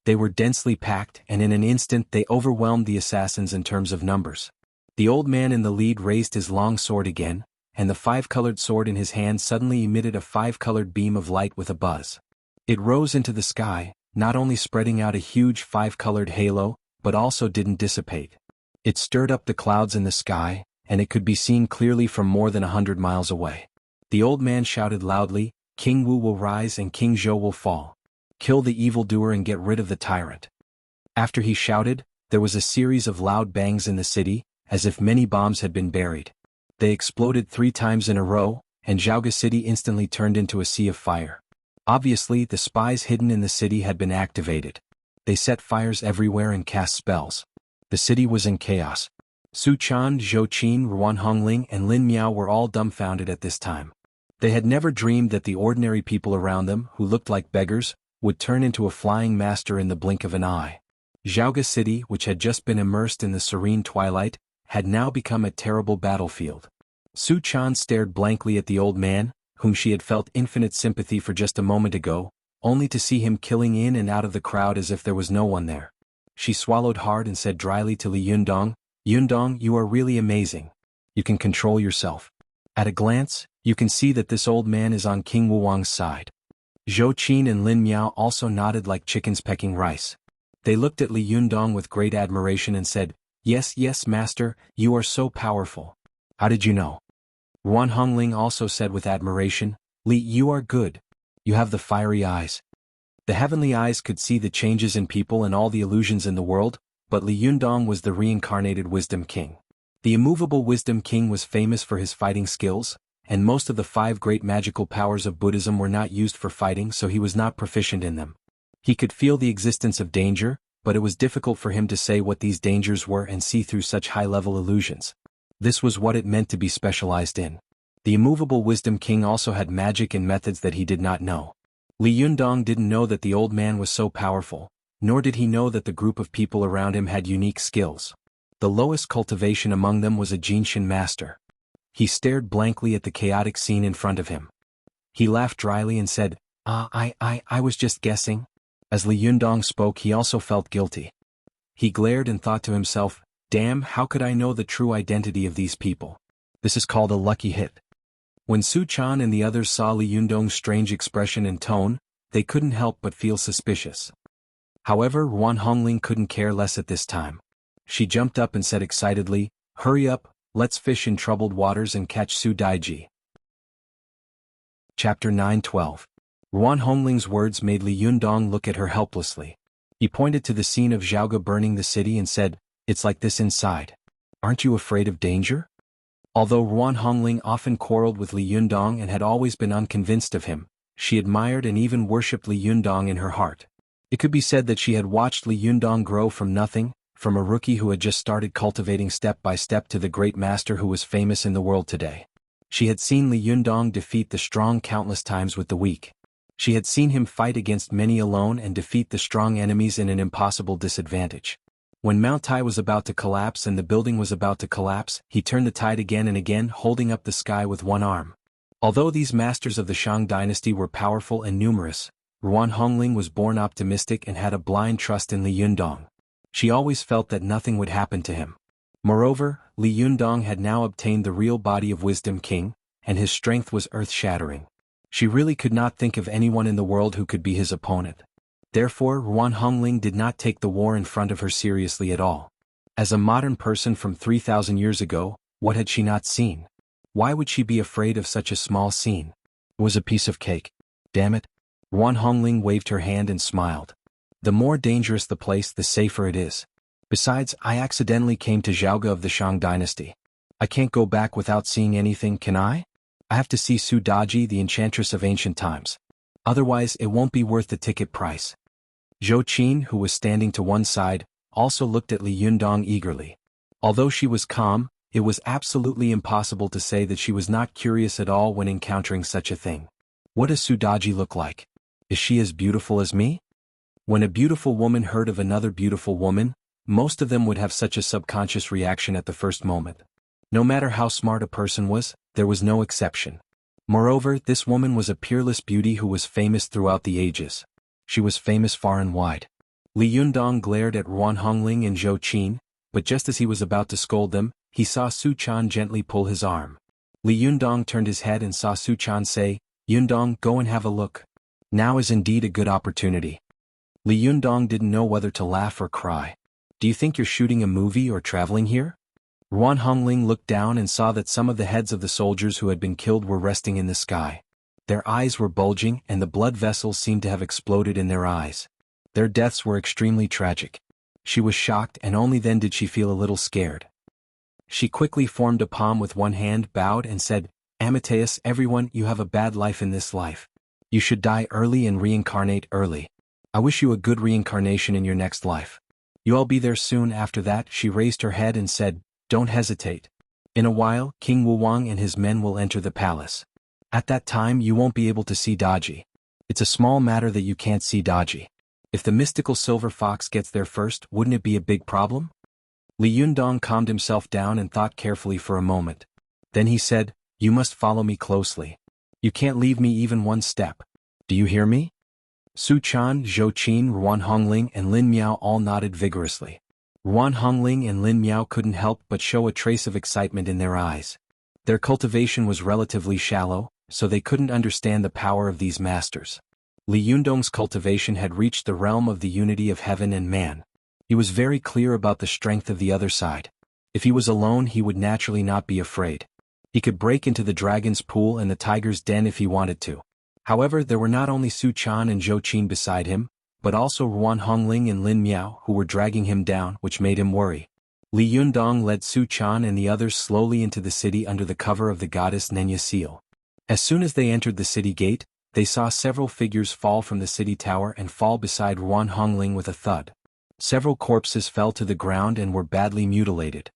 They were densely packed, and in an instant they overwhelmed the assassins in terms of numbers. The old man in the lead raised his long sword again, and the five-colored sword in his hand suddenly emitted a five-colored beam of light with a buzz. It rose into the sky, not only spreading out a huge five-colored halo, but also didn't dissipate. It stirred up the clouds in the sky, and it could be seen clearly from more than 100 miles away. The old man shouted loudly, "King Wu will rise and King Zhou will fall. Kill the evildoer and get rid of the tyrant." After he shouted, there was a series of loud bangs in the city, as if many bombs had been buried. They exploded 3 times in a row, and Zhaoga city instantly turned into a sea of fire. Obviously, the spies hidden in the city had been activated. They set fires everywhere and cast spells. The city was in chaos. Su Chan, Zhou Qin, Ruan Hongling, and Lin Miao were all dumbfounded at this time. They had never dreamed that the ordinary people around them, who looked like beggars, would turn into a flying master in the blink of an eye. Zhaoga city, which had just been immersed in the serene twilight, had now become a terrible battlefield. Su Chan stared blankly at the old man, whom she had felt infinite sympathy for just a moment ago, only to see him killing in and out of the crowd as if there was no one there. She swallowed hard and said dryly to Li Yundong, "Yundong, you are really amazing. You can control yourself." At a glance, You can see that this old man is on King Wuwang's side. Zhou Qin and Lin Miao also nodded like chickens pecking rice. They looked at Li Yundong with great admiration and said, "Yes, yes, master, you are so powerful. How did you know?" Ruan Hongling also said with admiration, "Li, you are good. You have the fiery eyes." The heavenly eyes could see the changes in people and all the illusions in the world, but Li Yundong was the reincarnated Wisdom King. The immovable Wisdom King was famous for his fighting skills, and most of the 5 great magical powers of Buddhism were not used for fighting, so he was not proficient in them. He could feel the existence of danger, but it was difficult for him to say what these dangers were and see through such high-level illusions. This was what it meant to be specialized in. The immovable Wisdom King also had magic and methods that he did not know. Li Yundong didn't know that the old man was so powerful, nor did he know that the group of people around him had unique skills. The lowest cultivation among them was a Jinshin master. He stared blankly at the chaotic scene in front of him. He laughed dryly and said, I was just guessing." As Li Yundong spoke, he also felt guilty. He glared and thought to himself, "Damn, how could I know the true identity of these people? This is called a lucky hit." When Su Chan and the others saw Li Yundong's strange expression and tone, they couldn't help but feel suspicious. However, Ruan Hongling couldn't care less at this time. She jumped up and said excitedly, "Hurry up, let's fish in troubled waters and catch Su Daiji." Chapter 9:12. Ruan Hongling's words made Li Yundong look at her helplessly. He pointed to the scene of Zhaoga burning the city and said, "It's like this inside. Aren't you afraid of danger?" Although Ruan Hongling often quarreled with Li Yundong and had always been unconvinced of him, she admired and even worshipped Li Yundong in her heart. It could be said that she had watched Li Yundong grow from nothing, from a rookie who had just started cultivating step by step to the great master who was famous in the world today. She had seen Li Yundong defeat the strong countless times with the weak. She had seen him fight against many alone and defeat the strong enemies in an impossible disadvantage. When Mount Tai was about to collapse and the building was about to collapse, he turned the tide again and again, holding up the sky with one arm. Although these masters of the Shang dynasty were powerful and numerous, Ruan Hongling was born optimistic and had a blind trust in Li Yundong. She always felt that nothing would happen to him. Moreover, Li Yundong had now obtained the real body of Wisdom King, and his strength was earth-shattering. She really could not think of anyone in the world who could be his opponent. Therefore, Ruan Hongling did not take the war in front of her seriously at all. As a modern person from 3,000 years ago, what had she not seen? Why would she be afraid of such a small scene? It was a piece of cake. Damn it. Ruan Hongling waved her hand and smiled. The more dangerous the place, the safer it is. Besides, I accidentally came to Zhaoga of the Shang dynasty. I can't go back without seeing anything, can I? I have to see Su Daiji, the enchantress of ancient times. Otherwise, it won't be worth the ticket price. Zhou Qin, who was standing to one side, also looked at Li Yundong eagerly. Although she was calm, it was absolutely impossible to say that she was not curious at all when encountering such a thing. What does Su Daiji look like? Is she as beautiful as me? When a beautiful woman heard of another beautiful woman, most of them would have such a subconscious reaction at the first moment. No matter how smart a person was, there was no exception. Moreover, this woman was a peerless beauty who was famous throughout the ages. She was famous far and wide. Li Yundong glared at Ruan Hongling and Zhou Qin, but just as he was about to scold them, he saw Su Chan gently pull his arm. Li Yundong turned his head and saw Su Chan say, "Yundong, go and have a look. Now is indeed a good opportunity." Li Yundong didn't know whether to laugh or cry. "Do you think you're shooting a movie or traveling here?" Ruan Hongling looked down and saw that some of the heads of the soldiers who had been killed were resting in the sky. Their eyes were bulging and the blood vessels seemed to have exploded in their eyes. Their deaths were extremely tragic. She was shocked, and only then did she feel a little scared. She quickly formed a palm with one hand, bowed and said, "Amateus, everyone, you have a bad life in this life. You should die early and reincarnate early. I wish you a good reincarnation in your next life. You all be there soon." After that, she raised her head and said, "Don't hesitate. In a while, King Wuwang and his men will enter the palace. At that time you won't be able to see Daiji. It's a small matter that you can't see Daiji. If the mystical silver fox gets there first, wouldn't it be a big problem?" Li Yundong calmed himself down and thought carefully for a moment. Then he said, "You must follow me closely. You can't leave me even one step. Do you hear me?" Su Chan, Zhou Qin, Ruan Hongling and Lin Miao all nodded vigorously. Ruan Hongling and Lin Miao couldn't help but show a trace of excitement in their eyes. Their cultivation was relatively shallow, so they couldn't understand the power of these masters. Li Yundong's cultivation had reached the realm of the unity of heaven and man. He was very clear about the strength of the other side. If he was alone, he would naturally not be afraid. He could break into the dragon's pool and the tiger's den if he wanted to. However, there were not only Su Chan and Zhou Qin beside him, but also Ruan Hongling and Lin Miao who were dragging him down, which made him worry. Li Yundong led Su Chan and the others slowly into the city under the cover of the goddess Nenya Seal. As soon as they entered the city gate, they saw several figures fall from the city tower and fall beside Ruan Hongling with a thud. Several corpses fell to the ground and were badly mutilated.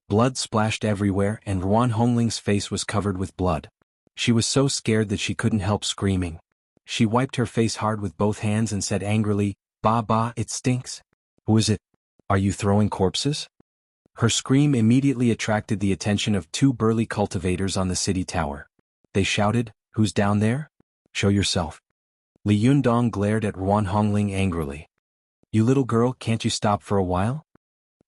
Blood splashed everywhere and Ruan Hongling's face was covered with blood. She was so scared that she couldn't help screaming. She wiped her face hard with both hands and said angrily, "Ba ba, it stinks. Who is it? Are you throwing corpses?" Her scream immediately attracted the attention of two burly cultivators on the city tower. They shouted, "Who's down there? Show yourself." Li Yundong glared at Ruan Hongling angrily. "You little girl, can't you stop for a while?"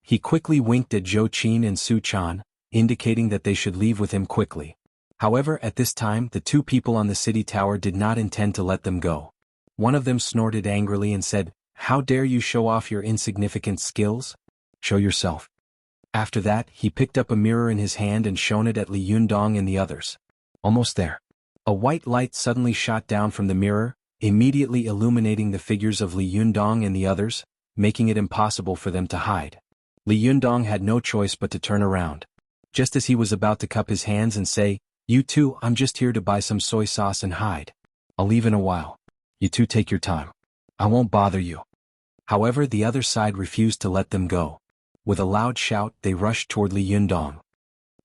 He quickly winked at Zhou Qin and Su Chan, indicating that they should leave with him quickly. However, at this time the two people on the city tower did not intend to let them go. One of them snorted angrily and said, "How dare you show off your insignificant skills? Show yourself." After that, he picked up a mirror in his hand and shone it at Li Yundong and the others. Almost there. A white light suddenly shot down from the mirror, immediately illuminating the figures of Li Yundong and the others, making it impossible for them to hide. Li Yundong had no choice but to turn around. Just as he was about to cup his hands and say, "You two, I'm just here to buy some soy sauce and hide. I'll leave in a while. You two take your time. I won't bother you." However, the other side refused to let them go. With a loud shout, they rushed toward Li Yundong.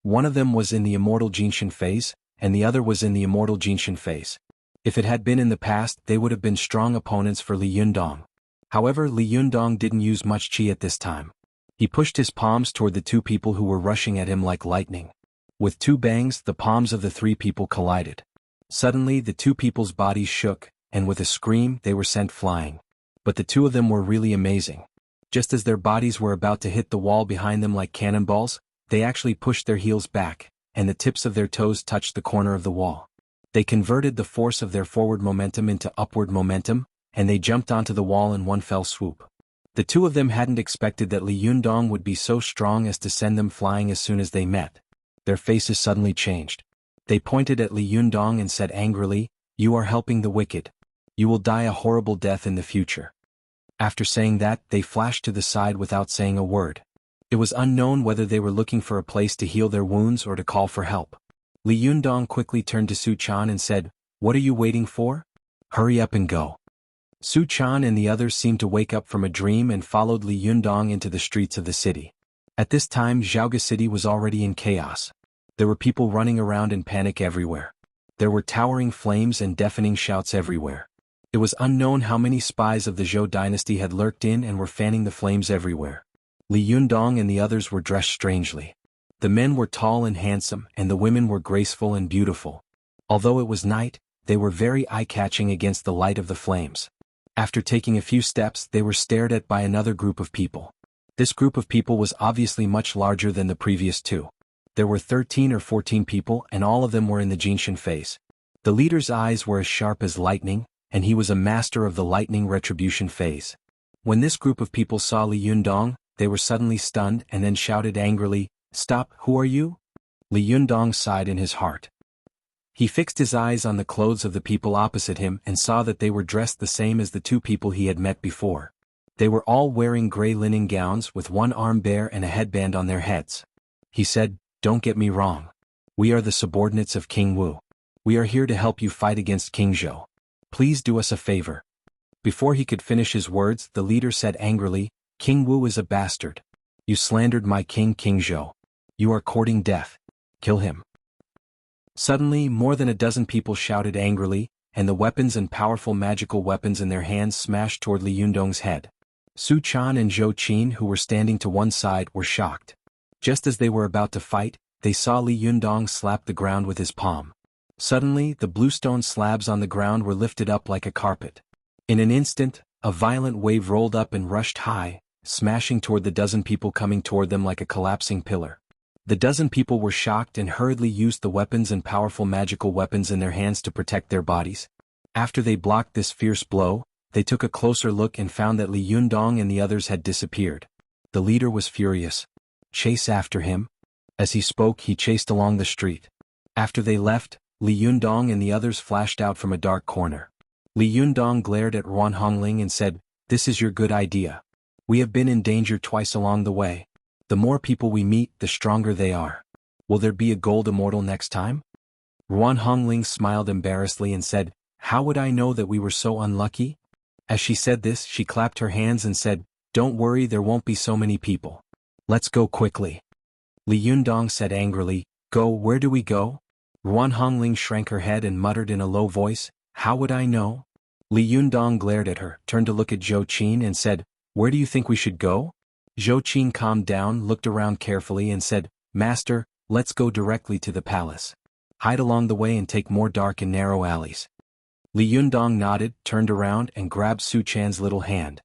One of them was in the immortal Jinshin phase, and the other was in the immortal Jinshin phase. If it had been in the past, they would have been strong opponents for Li Yundong. However, Li Yundong didn't use much chi at this time. He pushed his palms toward the two people who were rushing at him like lightning. With two bangs, the palms of the three people collided. Suddenly, the two people's bodies shook, and with a scream, they were sent flying. But the two of them were really amazing. Just as their bodies were about to hit the wall behind them like cannonballs, they actually pushed their heels back, and the tips of their toes touched the corner of the wall. They converted the force of their forward momentum into upward momentum, and they jumped onto the wall in one fell swoop. The two of them hadn't expected that Li Yundong would be so strong as to send them flying as soon as they met. Their faces suddenly changed. They pointed at Li Yundong and said angrily, "You are helping the wicked. You will die a horrible death in the future." After saying that, they flashed to the side without saying a word. It was unknown whether they were looking for a place to heal their wounds or to call for help. Li Yundong quickly turned to Su Chan and said, "What are you waiting for? Hurry up and go." Su Chan and the others seemed to wake up from a dream and followed Li Yundong into the streets of the city. At this time, Zhaoge City was already in chaos. There were people running around in panic everywhere. There were towering flames and deafening shouts everywhere. It was unknown how many spies of the Zhou dynasty had lurked in and were fanning the flames everywhere. Li Yundong and the others were dressed strangely. The men were tall and handsome, and the women were graceful and beautiful. Although it was night, they were very eye-catching against the light of the flames. After taking a few steps, they were stared at by another group of people. This group of people was obviously much larger than the previous two. There were 13 or 14 people, and all of them were in the Jinshin phase. The leader's eyes were as sharp as lightning, and he was a master of the lightning retribution phase. When this group of people saw Li Yundong, they were suddenly stunned and then shouted angrily, "Stop, who are you?" Li Yundong sighed in his heart. He fixed his eyes on the clothes of the people opposite him and saw that they were dressed the same as the two people he had met before. They were all wearing gray linen gowns with one arm bare and a headband on their heads. He said, "Don't get me wrong. We are the subordinates of King Wu. We are here to help you fight against King Zhou. Please do us a favor." Before he could finish his words, the leader said angrily, "King Wu is a bastard. You slandered my king, King Zhou. You are courting death. Kill him." Suddenly, more than a dozen people shouted angrily, and the weapons and powerful magical weapons in their hands smashed toward Li Yundong's head. Su Chan and Zhou Qin, who were standing to one side, were shocked. Just as they were about to fight, they saw Li Yundong slap the ground with his palm. Suddenly, the bluestone slabs on the ground were lifted up like a carpet. In an instant, a violent wave rolled up and rushed high, smashing toward the dozen people coming toward them like a collapsing pillar. The dozen people were shocked and hurriedly used the weapons and powerful magical weapons in their hands to protect their bodies. After they blocked this fierce blow, they took a closer look and found that Li Yundong and the others had disappeared. The leader was furious. "Chase after him." As he spoke, he chased along the street. After they left, Li Yundong and the others flashed out from a dark corner. Li Yundong glared at Ruan Hongling and said, "This is your good idea. We have been in danger twice along the way. The more people we meet, the stronger they are. Will there be a gold immortal next time?" Ruan Hongling smiled embarrassedly and said, "How would I know that we were so unlucky?" As she said this, she clapped her hands and said, "Don't worry, there won't be so many people. Let's go quickly." Li Yundong said angrily, "Go, where do we go?" Ruan Hongling shrank her head and muttered in a low voice, "How would I know?" Li Yundong glared at her, turned to look at Zhou Qin and said, "Where do you think we should go?" Zhou Qin calmed down, looked around carefully and said, "Master, let's go directly to the palace. Hide along the way and take more dark and narrow alleys." Li Yundong nodded, turned around and grabbed Su Chan's little hand.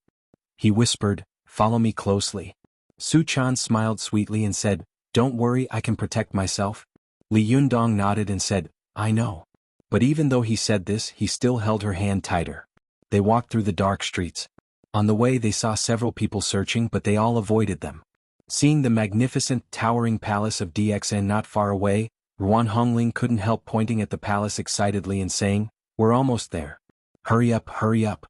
He whispered, "Follow me closely." Su Chan smiled sweetly and said, "Don't worry, I can protect myself." Li Yundong nodded and said, "I know." But even though he said this, he still held her hand tighter. They walked through the dark streets. On the way they saw several people searching, but they all avoided them. Seeing the magnificent, towering palace of DXN not far away, Ruan Hongling couldn't help pointing at the palace excitedly and saying, "We're almost there. Hurry up, hurry up."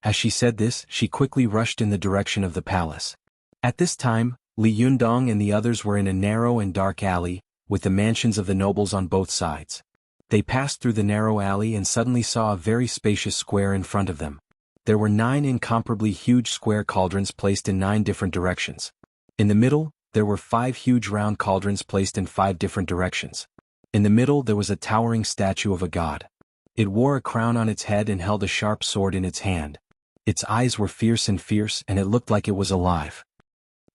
As she said this, she quickly rushed in the direction of the palace. At this time, Li Yundong and the others were in a narrow and dark alley, with the mansions of the nobles on both sides. They passed through the narrow alley and suddenly saw a very spacious square in front of them. There were 9 incomparably huge square cauldrons placed in 9 different directions. In the middle, there were 5 huge round cauldrons placed in 5 different directions. In the middle there was a towering statue of a god. It wore a crown on its head and held a sharp sword in its hand. Its eyes were fierce and it looked like it was alive.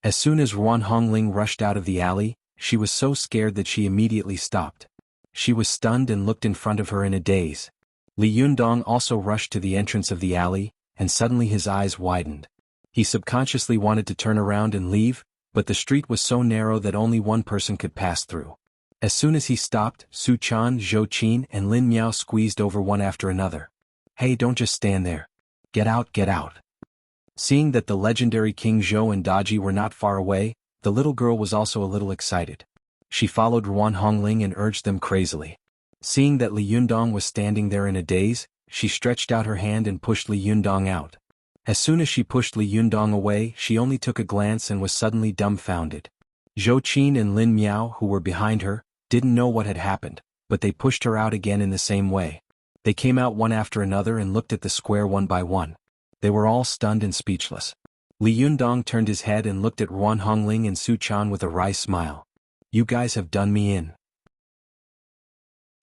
As soon as Ruan Hongling rushed out of the alley, she was so scared that she immediately stopped. She was stunned and looked in front of her in a daze. Li Yundong also rushed to the entrance of the alley, and suddenly his eyes widened. He subconsciously wanted to turn around and leave, but the street was so narrow that only one person could pass through. As soon as he stopped, Su Chan, Zhou Qin and Lin Miao squeezed over one after another. "Hey, don't just stand there. Get out, get out." Seeing that the legendary King Zhou and Daji were not far away, the little girl was also a little excited. She followed Ruan Hongling and urged them crazily. Seeing that Li Yundong was standing there in a daze, she stretched out her hand and pushed Li Yundong out. As soon as she pushed Li Yundong away, she only took a glance and was suddenly dumbfounded. Zhou Qin and Lin Miao, who were behind her, didn't know what had happened, but they pushed her out again in the same way. They came out one after another and looked at the square one by one. They were all stunned and speechless. Li Yundong turned his head and looked at Ruan Hongling and Su Chan with a wry smile. "You guys have done me in."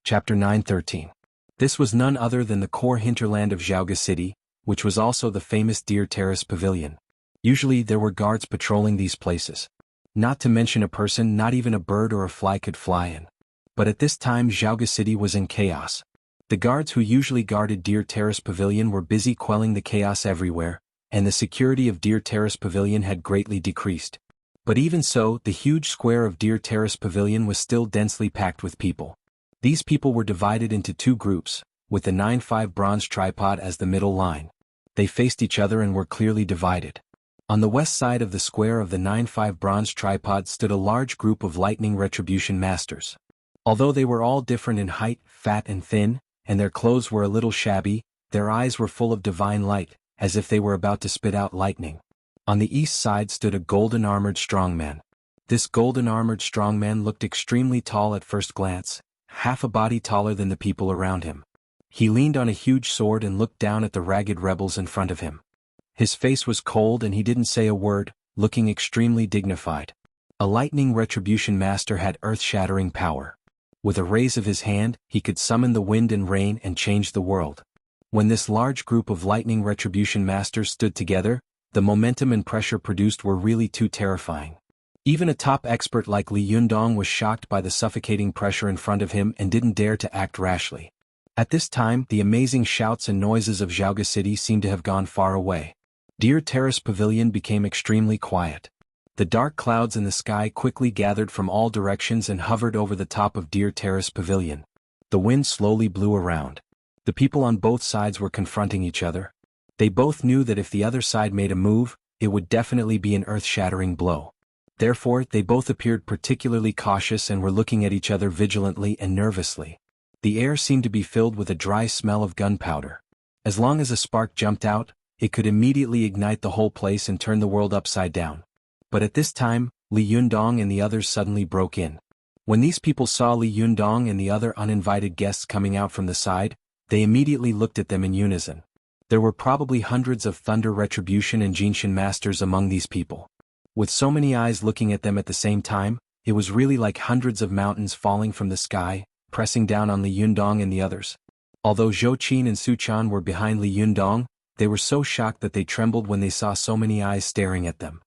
Chapter 9:13. This was none other than the core hinterland of Zhaoga City, which was also the famous Deer Terrace Pavilion. Usually there were guards patrolling these places. Not to mention a person, not even a bird or a fly could fly in. But at this time Zhaoga City was in chaos. The guards who usually guarded Deer Terrace Pavilion were busy quelling the chaos everywhere, and the security of Deer Terrace Pavilion had greatly decreased. But even so, the huge square of Deer Terrace Pavilion was still densely packed with people. These people were divided into 2 groups, with the 9-5 bronze tripod as the middle line. They faced each other and were clearly divided. On the west side of the square of the 9-5 bronze tripod stood a large group of lightning retribution masters. Although they were all different in height, fat and thin, and their clothes were a little shabby, their eyes were full of divine light, as if they were about to spit out lightning. On the east side stood a golden-armored strongman. This golden-armored strongman looked extremely tall at first glance, half a body taller than the people around him. He leaned on a huge sword and looked down at the ragged rebels in front of him. His face was cold and he didn't say a word, looking extremely dignified. A lightning retribution master had earth-shattering power. With a raise of his hand, he could summon the wind and rain and change the world. When this large group of lightning retribution masters stood together, the momentum and pressure produced were really too terrifying. Even a top expert like Li Yundong was shocked by the suffocating pressure in front of him and didn't dare to act rashly. At this time, the amazing shouts and noises of Zhaoga City seemed to have gone far away. Deer Terrace Pavilion became extremely quiet. The dark clouds in the sky quickly gathered from all directions and hovered over the top of Deer Terrace Pavilion. The wind slowly blew around. The people on both sides were confronting each other. They both knew that if the other side made a move, it would definitely be an earth-shattering blow. Therefore, they both appeared particularly cautious and were looking at each other vigilantly and nervously. The air seemed to be filled with a dry smell of gunpowder. As long as a spark jumped out, it could immediately ignite the whole place and turn the world upside down. But at this time, Li Yundong and the others suddenly broke in. When these people saw Li Yundong and the other uninvited guests coming out from the side, they immediately looked at them in unison. There were probably hundreds of Thunder Retribution and Jinshin masters among these people. With so many eyes looking at them at the same time, it was really like hundreds of mountains falling from the sky, pressing down on Li Yundong and the others. Although Zhou Qin and Su Chan were behind Li Yundong, they were so shocked that they trembled when they saw so many eyes staring at them.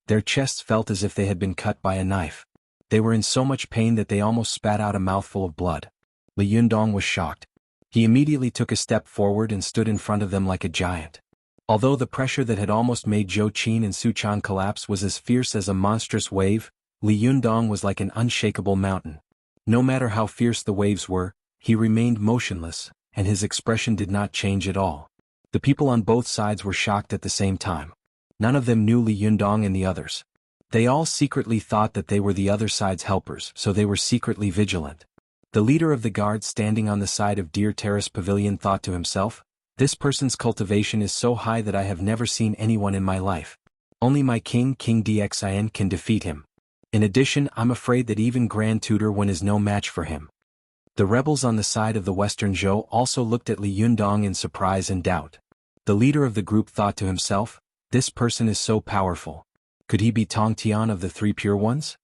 Their chests felt as if they had been cut by a knife. They were in so much pain that they almost spat out a mouthful of blood. Li Yundong was shocked. He immediately took a step forward and stood in front of them like a giant. Although the pressure that had almost made Zhou Qin and Su Chan collapse was as fierce as a monstrous wave, Li Yundong was like an unshakable mountain. No matter how fierce the waves were, he remained motionless, and his expression did not change at all. The people on both sides were shocked at the same time. None of them knew Li Yundong and the others. They all secretly thought that they were the other side's helpers, so they were secretly vigilant. The leader of the guard standing on the side of Deer Terrace Pavilion thought to himself, "This person's cultivation is so high that I have never seen anyone in my life. Only my king Dxin can defeat him. In addition, I'm afraid that even Grand Tutor Wen is no match for him." The rebels on the side of the Western Zhou also looked at Li Yundong in surprise and doubt. The leader of the group thought to himself, "This person is so powerful. Could he be Tong Tian of the Three Pure Ones?"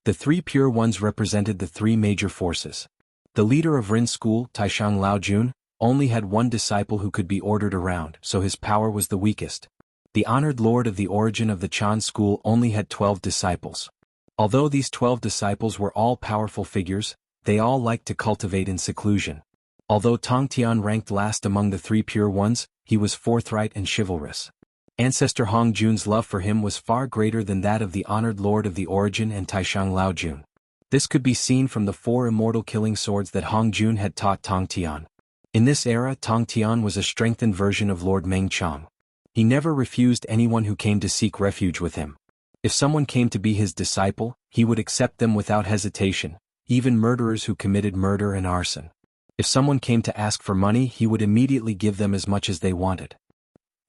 The Three Pure Ones represented the three major forces. The leader of Rin School, Taishang Laojun, only had one disciple who could be ordered around, so his power was the weakest. The honored lord of the origin of the Chan School only had 12 disciples. Although these 12 disciples were all powerful figures, they all liked to cultivate in seclusion. Although Tong Tian ranked last among the Three Pure Ones, he was forthright and chivalrous. Ancestor Hong Jun's love for him was far greater than that of the honored lord of the origin and Taishang Laojun. This could be seen from the 4 immortal killing swords that Hong Jun had taught Tong Tian. In this era, Tong Tian was a strengthened version of Lord Meng Chong. He never refused anyone who came to seek refuge with him. If someone came to be his disciple, he would accept them without hesitation, even murderers who committed murder and arson. If someone came to ask for money, he would immediately give them as much as they wanted.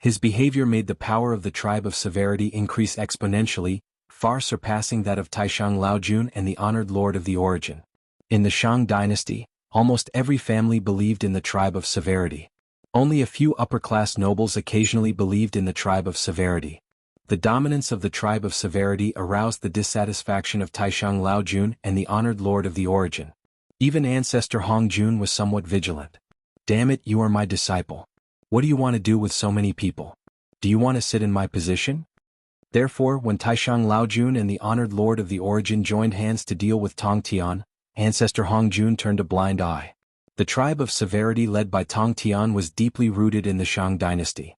His behavior made the power of the tribe of Severity increase exponentially, far surpassing that of Taishang Laojun and the honored lord of the origin. In the Shang dynasty, almost every family believed in the tribe of Severity. Only a few upper-class nobles occasionally believed in the tribe of Severity. The dominance of the tribe of Severity aroused the dissatisfaction of Taishang Laojun and the honored lord of the origin. Even ancestor Hong Jun was somewhat vigilant. "Damn it, you are my disciple. What do you want to do with so many people? Do you want to sit in my position?" Therefore, when Taishang Laojun and the honored lord of the origin joined hands to deal with Tong Tian, ancestor Hong Jun turned a blind eye. The tribe of Severity led by Tong Tian was deeply rooted in the Shang dynasty.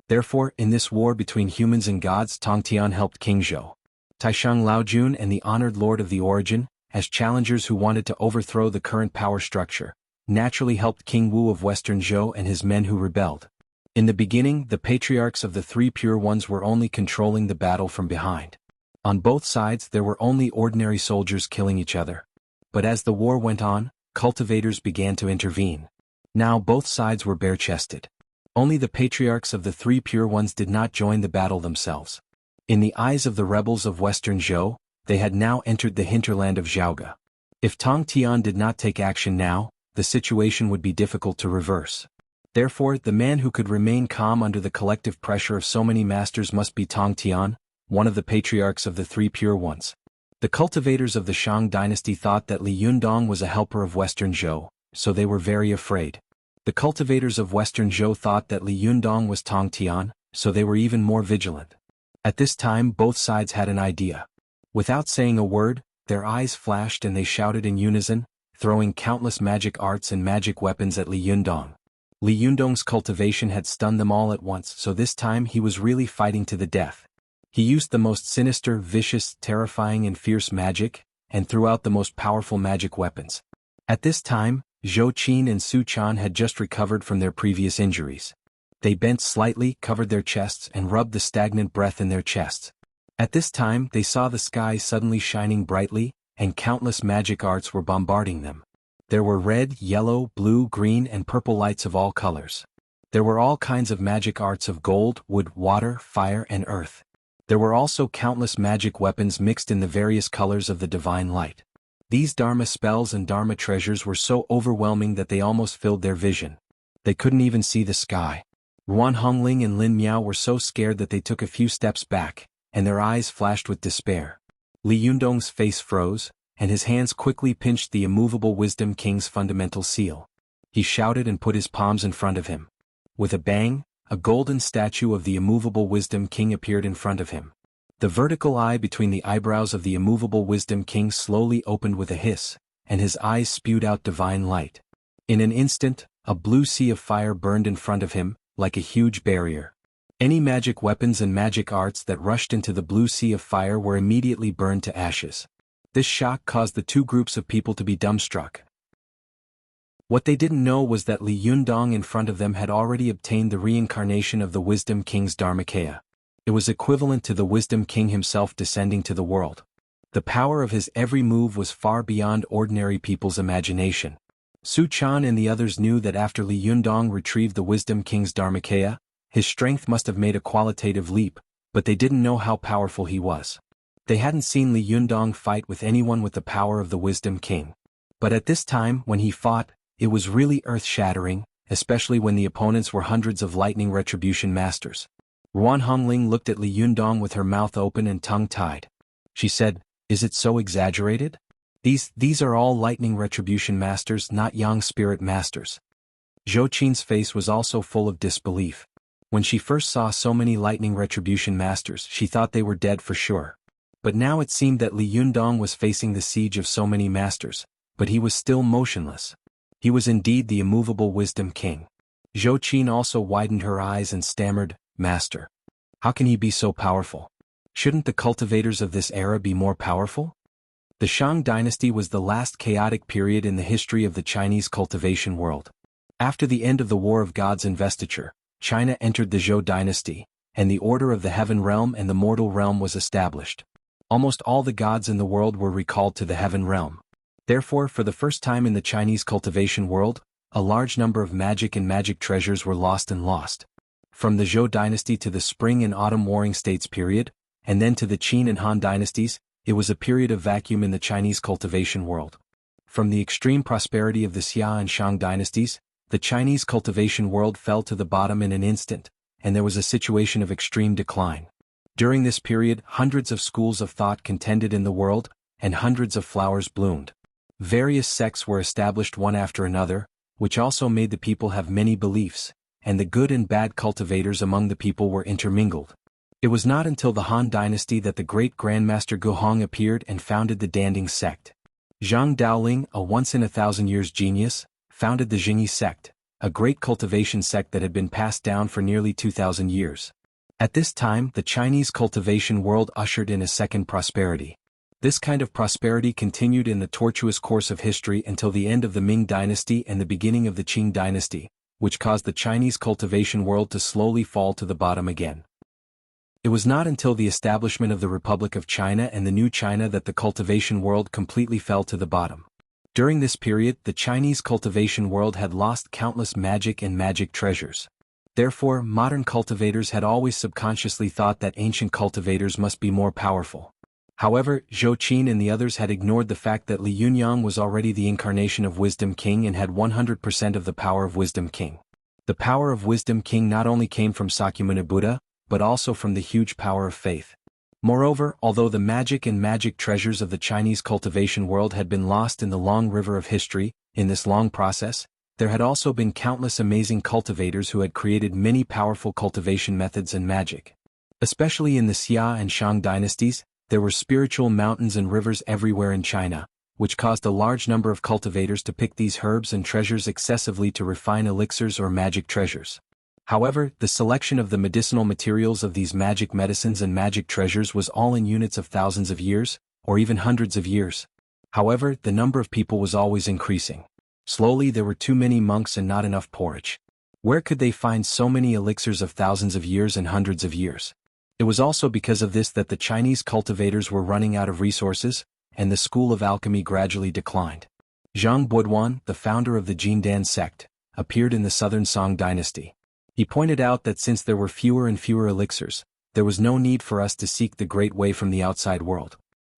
Therefore, in this war between humans and gods, Tong Tian helped King Zhou. Taishang Laojun and the honored lord of the origin, as challengers who wanted to overthrow the current power structure, naturally helped King Wu of Western Zhou and his men who rebelled. In the beginning, the patriarchs of the Three Pure Ones were only controlling the battle from behind. On both sides there were only ordinary soldiers killing each other. But as the war went on, cultivators began to intervene. Now both sides were bare-chested. Only the patriarchs of the Three Pure Ones did not join the battle themselves. In the eyes of the rebels of Western Zhou, they had now entered the hinterland of Zhaoga. If Tong Tian did not take action now, the situation would be difficult to reverse. Therefore, the man who could remain calm under the collective pressure of so many masters must be Tong Tian, one of the patriarchs of the Three Pure Ones. The cultivators of the Shang dynasty thought that Li Yundong was a helper of Western Zhou, so they were very afraid. The cultivators of Western Zhou thought that Li Yundong was Tong Tian, so they were even more vigilant. At this time both sides had an idea. Without saying a word, their eyes flashed and they shouted in unison, throwing countless magic arts and magic weapons at Li Yundong. Li Yundong's cultivation had stunned them all at once, so this time he was really fighting to the death. He used the most sinister, vicious, terrifying and fierce magic, and threw out the most powerful magic weapons. At this time, Zhou Qin and Su Chan had just recovered from their previous injuries. They bent slightly, covered their chests and rubbed the stagnant breath in their chests. At this time they saw the sky suddenly shining brightly, and countless magic arts were bombarding them. There were red, yellow, blue, green and purple lights of all colors. There were all kinds of magic arts of gold, wood, water, fire and earth. There were also countless magic weapons mixed in the various colors of the divine light. These Dharma spells and Dharma treasures were so overwhelming that they almost filled their vision. They couldn't even see the sky. Ruan Hongling and Lin Miao were so scared that they took a few steps back, and their eyes flashed with despair. Li Yundong's face froze, and his hands quickly pinched the immovable Wisdom King's fundamental seal. He shouted and put his palms in front of him. With a bang, a golden statue of the immovable Wisdom King appeared in front of him. The vertical eye between the eyebrows of the immovable Wisdom King slowly opened with a hiss, and his eyes spewed out divine light. In an instant, a blue sea of fire burned in front of him, like a huge barrier. Any magic weapons and magic arts that rushed into the blue sea of fire were immediately burned to ashes. This shock caused the two groups of people to be dumbstruck. What they didn't know was that Li Yundong in front of them had already obtained the reincarnation of the Wisdom King's Dharmakaya. It was equivalent to the Wisdom King himself descending to the world. The power of his every move was far beyond ordinary people's imagination. Su Chan and the others knew that after Li Yundong retrieved the Wisdom King's Dharmakaya, his strength must have made a qualitative leap, but they didn't know how powerful he was. They hadn't seen Li Yundong fight with anyone with the power of the Wisdom King. But at this time, when he fought, it was really earth-shattering, especially when the opponents were hundreds of lightning retribution masters. Ruan Hongling looked at Li Yundong with her mouth open and tongue-tied. She said, "Is it so exaggerated? These are all lightning retribution masters, not yang spirit masters." Zhou Qin's face was also full of disbelief. When she first saw so many lightning retribution masters, she thought they were dead for sure. But now it seemed that Li Yundong was facing the siege of so many masters, but he was still motionless. He was indeed the immovable Wisdom King. Zhou Qin also widened her eyes and stammered, "Master, how can he be so powerful? Shouldn't the cultivators of this era be more powerful?" The Shang dynasty was the last chaotic period in the history of the Chinese cultivation world. After the end of the War of Gods investiture, China entered the Zhou dynasty, and the order of the heaven realm and the mortal realm was established. Almost all the gods in the world were recalled to the heaven realm. Therefore, for the first time in the Chinese cultivation world, a large number of magic and magic treasures were lost. From the Zhou dynasty to the Spring and Autumn Warring States period, and then to the Qin and Han dynasties, it was a period of vacuum in the Chinese cultivation world. From the extreme prosperity of the Xia and Shang dynasties, the Chinese cultivation world fell to the bottom in an instant, and there was a situation of extreme decline. During this period, hundreds of schools of thought contended in the world, and hundreds of flowers bloomed. Various sects were established one after another, which also made the people have many beliefs, and the good and bad cultivators among the people were intermingled. It was not until the Han dynasty that the great Grandmaster Guhong appeared and founded the Danding sect. Zhang Daoling, a once-in-a-thousand-years genius, founded the Jingyi sect, a great cultivation sect that had been passed down for nearly 2,000 years. At this time, the Chinese cultivation world ushered in a second prosperity. This kind of prosperity continued in the tortuous course of history until the end of the Ming dynasty and the beginning of the Qing dynasty, which caused the Chinese cultivation world to slowly fall to the bottom again. It was not until the establishment of the Republic of China and the New China that the cultivation world completely fell to the bottom. During this period, the Chinese cultivation world had lost countless magic and magic treasures. Therefore, modern cultivators had always subconsciously thought that ancient cultivators must be more powerful. However, Zhou Qin and the others had ignored the fact that Li Yundong was already the incarnation of Wisdom King and had 100% of the power of Wisdom King. The power of Wisdom King not only came from Sakyamuni Buddha, but also from the huge power of faith. Moreover, although the magic and magic treasures of the Chinese cultivation world had been lost in the long river of history, in this long process, there had also been countless amazing cultivators who had created many powerful cultivation methods and magic. Especially in the Xia and Shang dynasties, there were spiritual mountains and rivers everywhere in China, which caused a large number of cultivators to pick these herbs and treasures excessively to refine elixirs or magic treasures. However, the selection of the medicinal materials of these magic medicines and magic treasures was all in units of thousands of years, or even hundreds of years. However, the number of people was always increasing. Slowly there were too many monks and not enough porridge. Where could they find so many elixirs of thousands of years and hundreds of years? It was also because of this that the Chinese cultivators were running out of resources, and the school of alchemy gradually declined. Zhang Buduan, the founder of the Jindan sect, appeared in the southern Song dynasty. He pointed out that since there were fewer and fewer elixirs, there was no need for us to seek the great way from the outside world.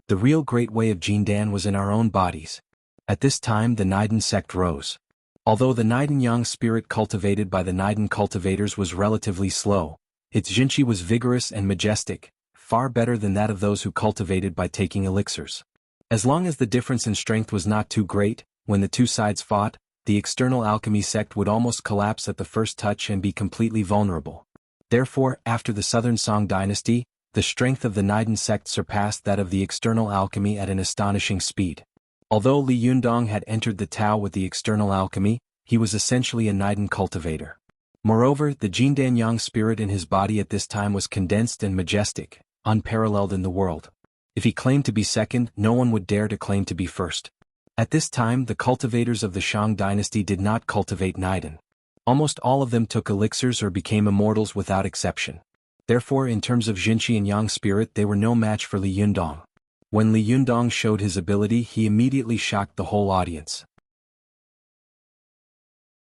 The real great way of Jindan was in our own bodies. At this time the Niden sect rose. Although the Niden yang spirit cultivated by the Niden cultivators was relatively slow, its Jinqi was vigorous and majestic, far better than that of those who cultivated by taking elixirs. As long as the difference in strength was not too great, when the two sides fought, the external alchemy sect would almost collapse at the first touch and be completely vulnerable. Therefore, after the southern Song dynasty, the strength of the Niden sect surpassed that of the external alchemy at an astonishing speed. Although Li Yundong had entered the Tao with the external alchemy, he was essentially a Niden cultivator. Moreover, the Jindan yang spirit in his body at this time was condensed and majestic, unparalleled in the world. If he claimed to be second, no one would dare to claim to be first. At this time the cultivators of the Shang dynasty did not cultivate Niden. Almost all of them took elixirs or became immortals without exception. Therefore, in terms of Jinqi and Yang spirit, they were no match for Li Yundong. When Li Yundong showed his ability, he immediately shocked the whole audience.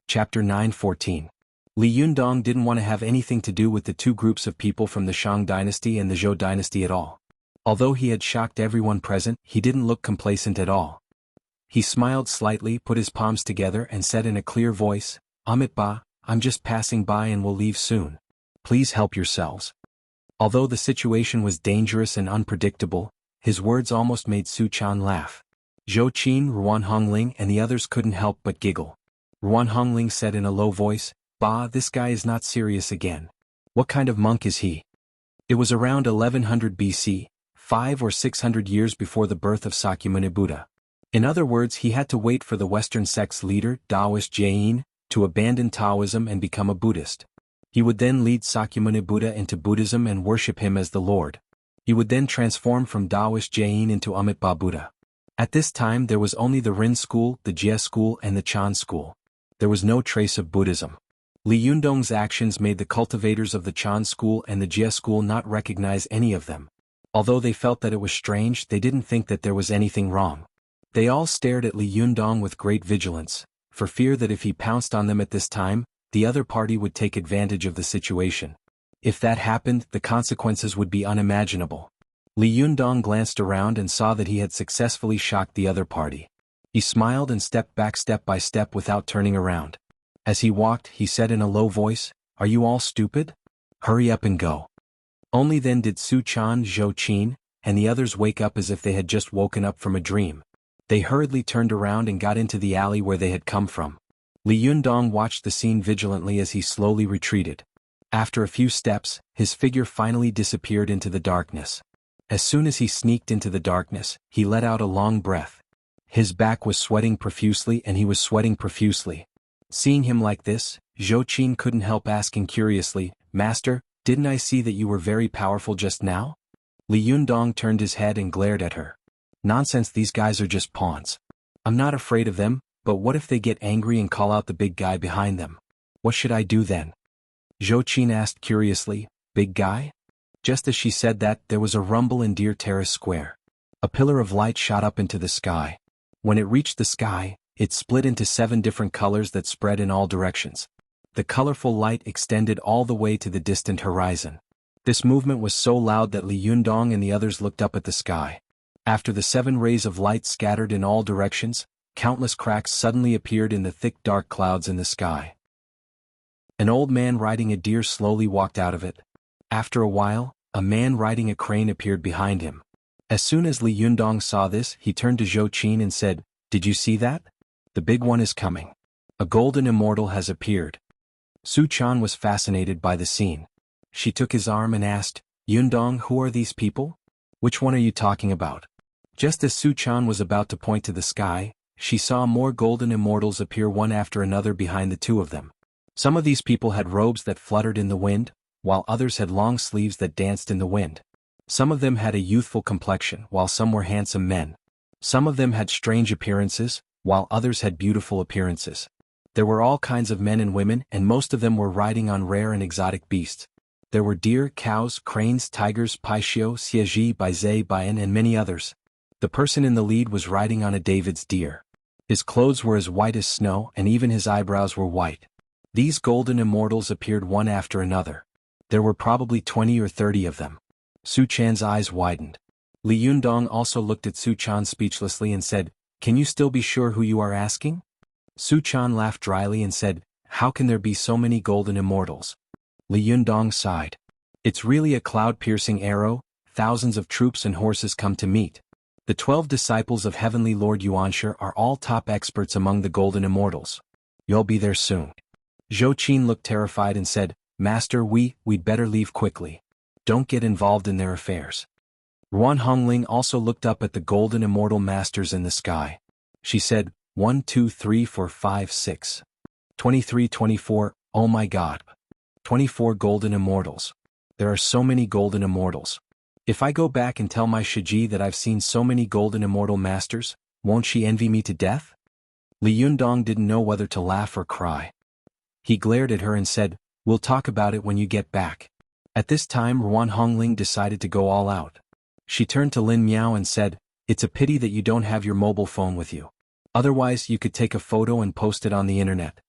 Chapter 9:14. Li Yundong didn't want to have anything to do with the two groups of people from the Shang dynasty and the Zhou dynasty at all. Although he had shocked everyone present, he didn't look complacent at all. He smiled slightly, put his palms together and said in a clear voice, "Amitabha, I'm just passing by and will leave soon. Please help yourselves." Although the situation was dangerous and unpredictable, his words almost made Su Chan laugh. Zhou Qin, Ruan Hongling and the others couldn't help but giggle. Ruan Hongling said in a low voice, "Bah, this guy is not serious again. What kind of monk is he?" It was around 1100 BC, 500 or 600 years before the birth of Sakyamuni Buddha. In other words, he had to wait for the Western sect's leader, Taoist Jain, to abandon Taoism and become a Buddhist. He would then lead Sakyamuni Buddha into Buddhism and worship him as the Lord. He would then transform from Taoist Jain into Amitabha Buddha. At this time there was only the Rin school, the Jie school and the Chan school. There was no trace of Buddhism. Li Yundong's actions made the cultivators of the Chan school and the Jie school not recognize any of them. Although they felt that it was strange, they didn't think that there was anything wrong. They all stared at Li Yundong with great vigilance, for fear that if he pounced on them at this time, the other party would take advantage of the situation. If that happened, the consequences would be unimaginable. Li Yundong glanced around and saw that he had successfully shocked the other party. He smiled and stepped back step by step without turning around. As he walked, he said in a low voice, "Are you all stupid? Hurry up and go." Only then did Su Chan, Zhou Qin, and the others wake up as if they had just woken up from a dream. They hurriedly turned around and got into the alley where they had come from. Li Yundong watched the scene vigilantly as he slowly retreated. After a few steps, his figure finally disappeared into the darkness. As soon as he sneaked into the darkness, he let out a long breath. His back was sweating profusely and he was sweating profusely. Seeing him like this, Zhou Qin couldn't help asking curiously, "Master, didn't I see that you were very powerful just now?" Li Yundong turned his head and glared at her. "Nonsense, these guys are just pawns. I'm not afraid of them, but what if they get angry and call out the big guy behind them? What should I do then?" Zhou Qin asked curiously, "Big guy?" Just as she said that, there was a rumble in Deer Terrace Square. A pillar of light shot up into the sky. When it reached the sky, it split into 7 different colors that spread in all directions. The colorful light extended all the way to the distant horizon. This movement was so loud that Li Yundong and the others looked up at the sky. After the 7 rays of light scattered in all directions, countless cracks suddenly appeared in the thick dark clouds in the sky. An old man riding a deer slowly walked out of it. After a while, a man riding a crane appeared behind him. As soon as Li Yundong saw this, he turned to Zhou Qin and said, "Did you see that? The big one is coming. A golden immortal has appeared." Su Chan was fascinated by the scene. She took his arm and asked, "Yundong, who are these people? Which one are you talking about?" Just as Su Chan was about to point to the sky, she saw more golden immortals appear one after another behind the two of them. Some of these people had robes that fluttered in the wind, while others had long sleeves that danced in the wind. Some of them had a youthful complexion, while some were handsome men. Some of them had strange appearances, while others had beautiful appearances. There were all kinds of men and women, and most of them were riding on rare and exotic beasts. There were deer, cows, cranes, tigers, paishio, siegi, baizé, bayan, and many others. The person in the lead was riding on a David's deer. His clothes were as white as snow, and even his eyebrows were white. These golden immortals appeared one after another. There were probably 20 or 30 of them. Su Chan's eyes widened. Li Yundong also looked at Su Chan speechlessly and said, "Can you still be sure who you are asking?" Su Chan laughed dryly and said, "How can there be so many golden immortals?" Li Yundong sighed. "It's really a cloud-piercing arrow, thousands of troops and horses come to meet. The 12 disciples of Heavenly Lord Yuanshi are all top experts among the golden immortals. You'll be there soon." Zhou Qin looked terrified and said, "Master, we'd better leave quickly. Don't get involved in their affairs." Ruan Hongling also looked up at the golden immortal masters in the sky. She said, 1, 2, 3, 4, 5, 6. 23, 24, oh my God. 24 golden immortals. There are so many golden immortals. If I go back and tell my Shiji that I've seen so many golden immortal masters, won't she envy me to death? Li Yundong didn't know whether to laugh or cry. He glared at her and said, "We'll talk about it when you get back." At this time Ruan Hongling decided to go all out. She turned to Lin Miao and said, "It's a pity that you don't have your mobile phone with you. Otherwise you could take a photo and post it on the internet."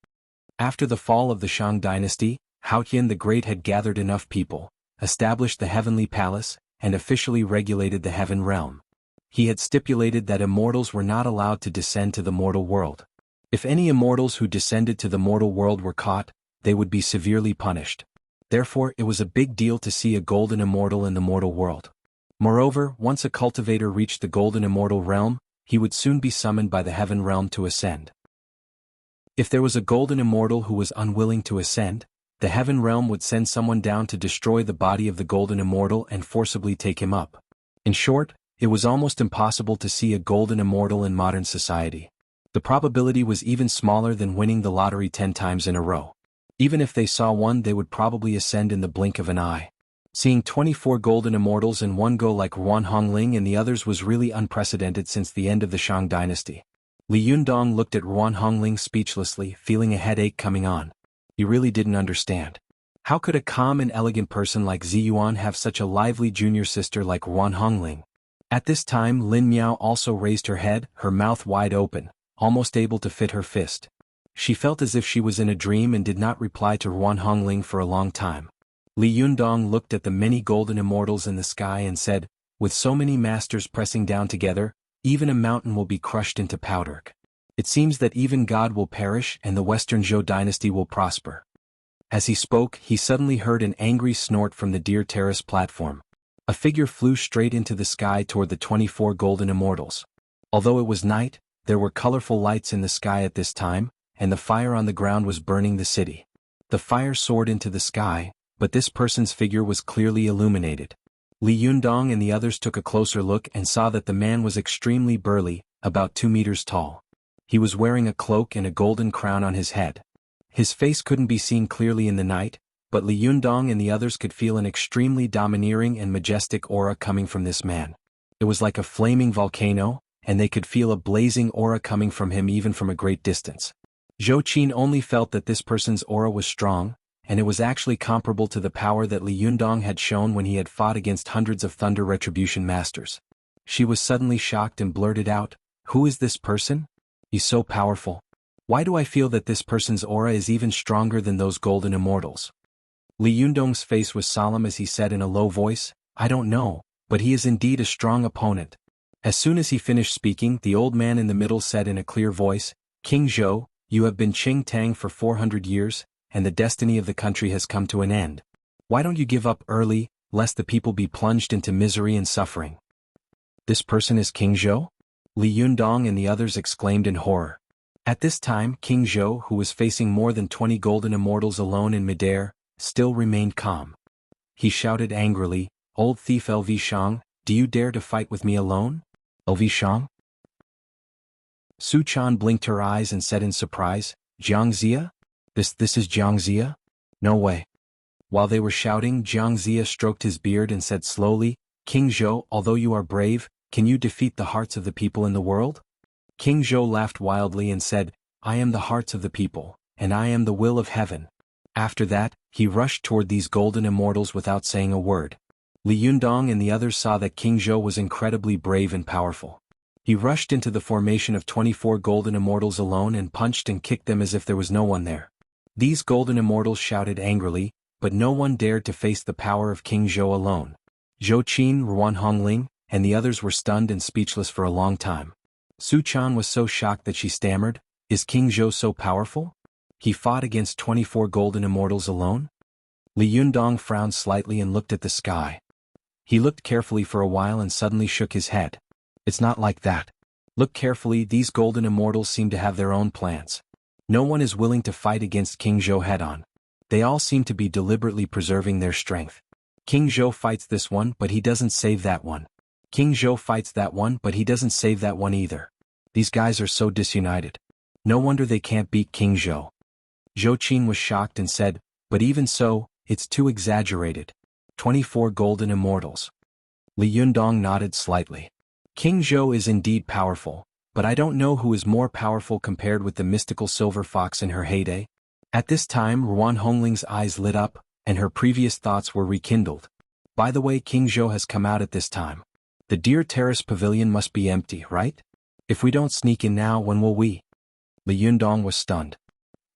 After the fall of the Shang dynasty, Haotian the Great had gathered enough people, established the Heavenly Palace, and officially regulated the Heaven Realm. He had stipulated that immortals were not allowed to descend to the mortal world. If any immortals who descended to the mortal world were caught, they would be severely punished. Therefore it was a big deal to see a golden immortal in the mortal world. Moreover, once a cultivator reached the golden immortal realm, he would soon be summoned by the Heaven Realm to ascend. If there was a golden immortal who was unwilling to ascend, the Heaven Realm would send someone down to destroy the body of the golden immortal and forcibly take him up. In short, it was almost impossible to see a golden immortal in modern society. The probability was even smaller than winning the lottery 10 times in a row. Even if they saw one, they would probably ascend in the blink of an eye. Seeing 24 golden immortals in one go like Ruan Hongling and the others was really unprecedented since the end of the Shang dynasty. Li Yundong looked at Ruan Hongling speechlessly, feeling a headache coming on. He really didn't understand. How could a calm and elegant person like Zi Yuan have such a lively junior sister like Ruan Hongling? At this time Lin Miao also raised her head, her mouth wide open, almost able to fit her fist. She felt as if she was in a dream and did not reply to Ruan Hongling for a long time. Li Yundong looked at the many golden immortals in the sky and said, "With so many masters pressing down together, even a mountain will be crushed into powder. It seems that even God will perish and the Western Zhou dynasty will prosper." As he spoke, he suddenly heard an angry snort from the Deer Terrace platform. A figure flew straight into the sky toward the 24 golden immortals. Although it was night, there were colorful lights in the sky at this time, and the fire on the ground was burning the city. The fire soared into the sky, but this person's figure was clearly illuminated. Li Yundong and the others took a closer look and saw that the man was extremely burly, about 2 meters tall. He was wearing a cloak and a golden crown on his head. His face couldn't be seen clearly in the night, but Li Yundong and the others could feel an extremely domineering and majestic aura coming from this man. It was like a flaming volcano, and they could feel a blazing aura coming from him even from a great distance. Zhou Qin only felt that this person's aura was strong, and it was actually comparable to the power that Li Yundong had shown when he had fought against hundreds of Thunder Retribution Masters. She was suddenly shocked and blurted out, "Who is this person? He's so powerful. Why do I feel that this person's aura is even stronger than those golden immortals?" Li Yundong's face was solemn as he said in a low voice, "I don't know, but he is indeed a strong opponent." As soon as he finished speaking, the old man in the middle said in a clear voice, "King Zhou, you have been Qing Tang for 400 years, and the destiny of the country has come to an end. Why don't you give up early, lest the people be plunged into misery and suffering?" "This person is King Zhou?" Li Yundong and the others exclaimed in horror. At this time King Zhou, who was facing more than 20 golden immortals alone in midair, still remained calm. He shouted angrily, "Old thief LV Shang, do you dare to fight with me alone? LV Shang?" Su Chan blinked her eyes and said in surprise, "Jiang Xia?" This is Jiang Zia? No way. While they were shouting, Jiang Zia stroked his beard and said slowly, King Zhou, although you are brave, can you defeat the hearts of the people in the world? King Zhou laughed wildly and said, I am the hearts of the people, and I am the will of heaven. After that, he rushed toward these golden immortals without saying a word. Li Yundong and the others saw that King Zhou was incredibly brave and powerful. He rushed into the formation of 24 golden immortals alone and punched and kicked them as if there was no one there. These golden immortals shouted angrily, but no one dared to face the power of King Zhou alone. Zhou Qin, Ruan Hongling, and the others were stunned and speechless for a long time. Su Chan was so shocked that she stammered, Is King Zhou so powerful? He fought against 24 golden immortals alone? Li Yundong frowned slightly and looked at the sky. He looked carefully for a while and suddenly shook his head. It's not like that. Look carefully, these golden immortals seem to have their own plans. No one is willing to fight against King Zhou head-on. They all seem to be deliberately preserving their strength. King Zhou fights this one but he doesn't save that one. King Zhou fights that one but he doesn't save that one either. These guys are so disunited. No wonder they can't beat King Zhou. Zhou Qin was shocked and said, But even so, it's too exaggerated. 24 golden immortals. Li Yundong nodded slightly. King Zhou is indeed powerful, but I don't know who is more powerful compared with the mystical silver fox in her heyday. At this time Ruan Hongling's eyes lit up, and her previous thoughts were rekindled. By the way, King Zhou has come out at this time. The Deer Terrace Pavilion must be empty, right? If we don't sneak in now, when will we? Li Yundong was stunned.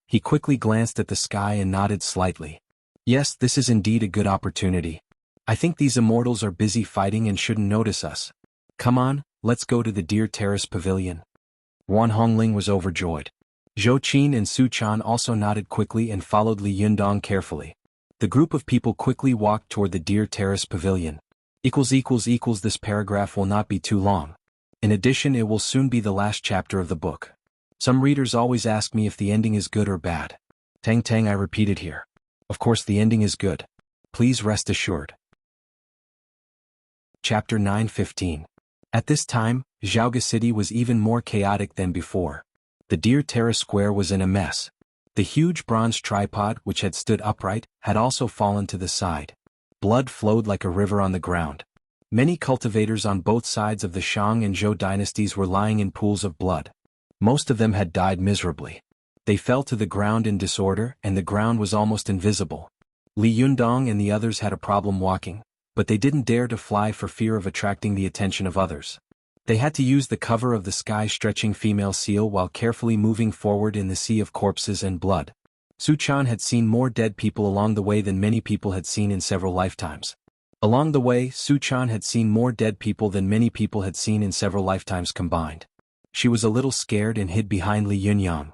He quickly glanced at the sky and nodded slightly. Yes, this is indeed a good opportunity. I think these immortals are busy fighting and shouldn't notice us. Come on, let's go to the Deer Terrace Pavilion. Ruan Hongling was overjoyed. Zhou Qin and Su Chan also nodded quickly and followed Li Yundong carefully. The group of people quickly walked toward the Deer Terrace Pavilion. This paragraph will not be too long. In addition, it will soon be the last chapter of the book. Some readers always ask me if the ending is good or bad. Tang, I repeat it here. Of course the ending is good. Please rest assured. Chapter 9:15. At this time, Zhaoga City was even more chaotic than before. The Deer Terrace Square was in a mess. The huge bronze tripod which had stood upright had also fallen to the side. Blood flowed like a river on the ground. Many cultivators on both sides of the Shang and Zhou dynasties were lying in pools of blood. Most of them had died miserably. They fell to the ground in disorder and the ground was almost invisible. Li Yundong and the others had a problem walking, but they didn't dare to fly for fear of attracting the attention of others. They had to use the cover of the sky-stretching female seal while carefully moving forward in the sea of corpses and blood. Su Chan had seen more dead people along the way than many people had seen in several lifetimes. Along the way, Su Chan had seen more dead people than many people had seen in several lifetimes combined. She was a little scared and hid behind Li Yunyang.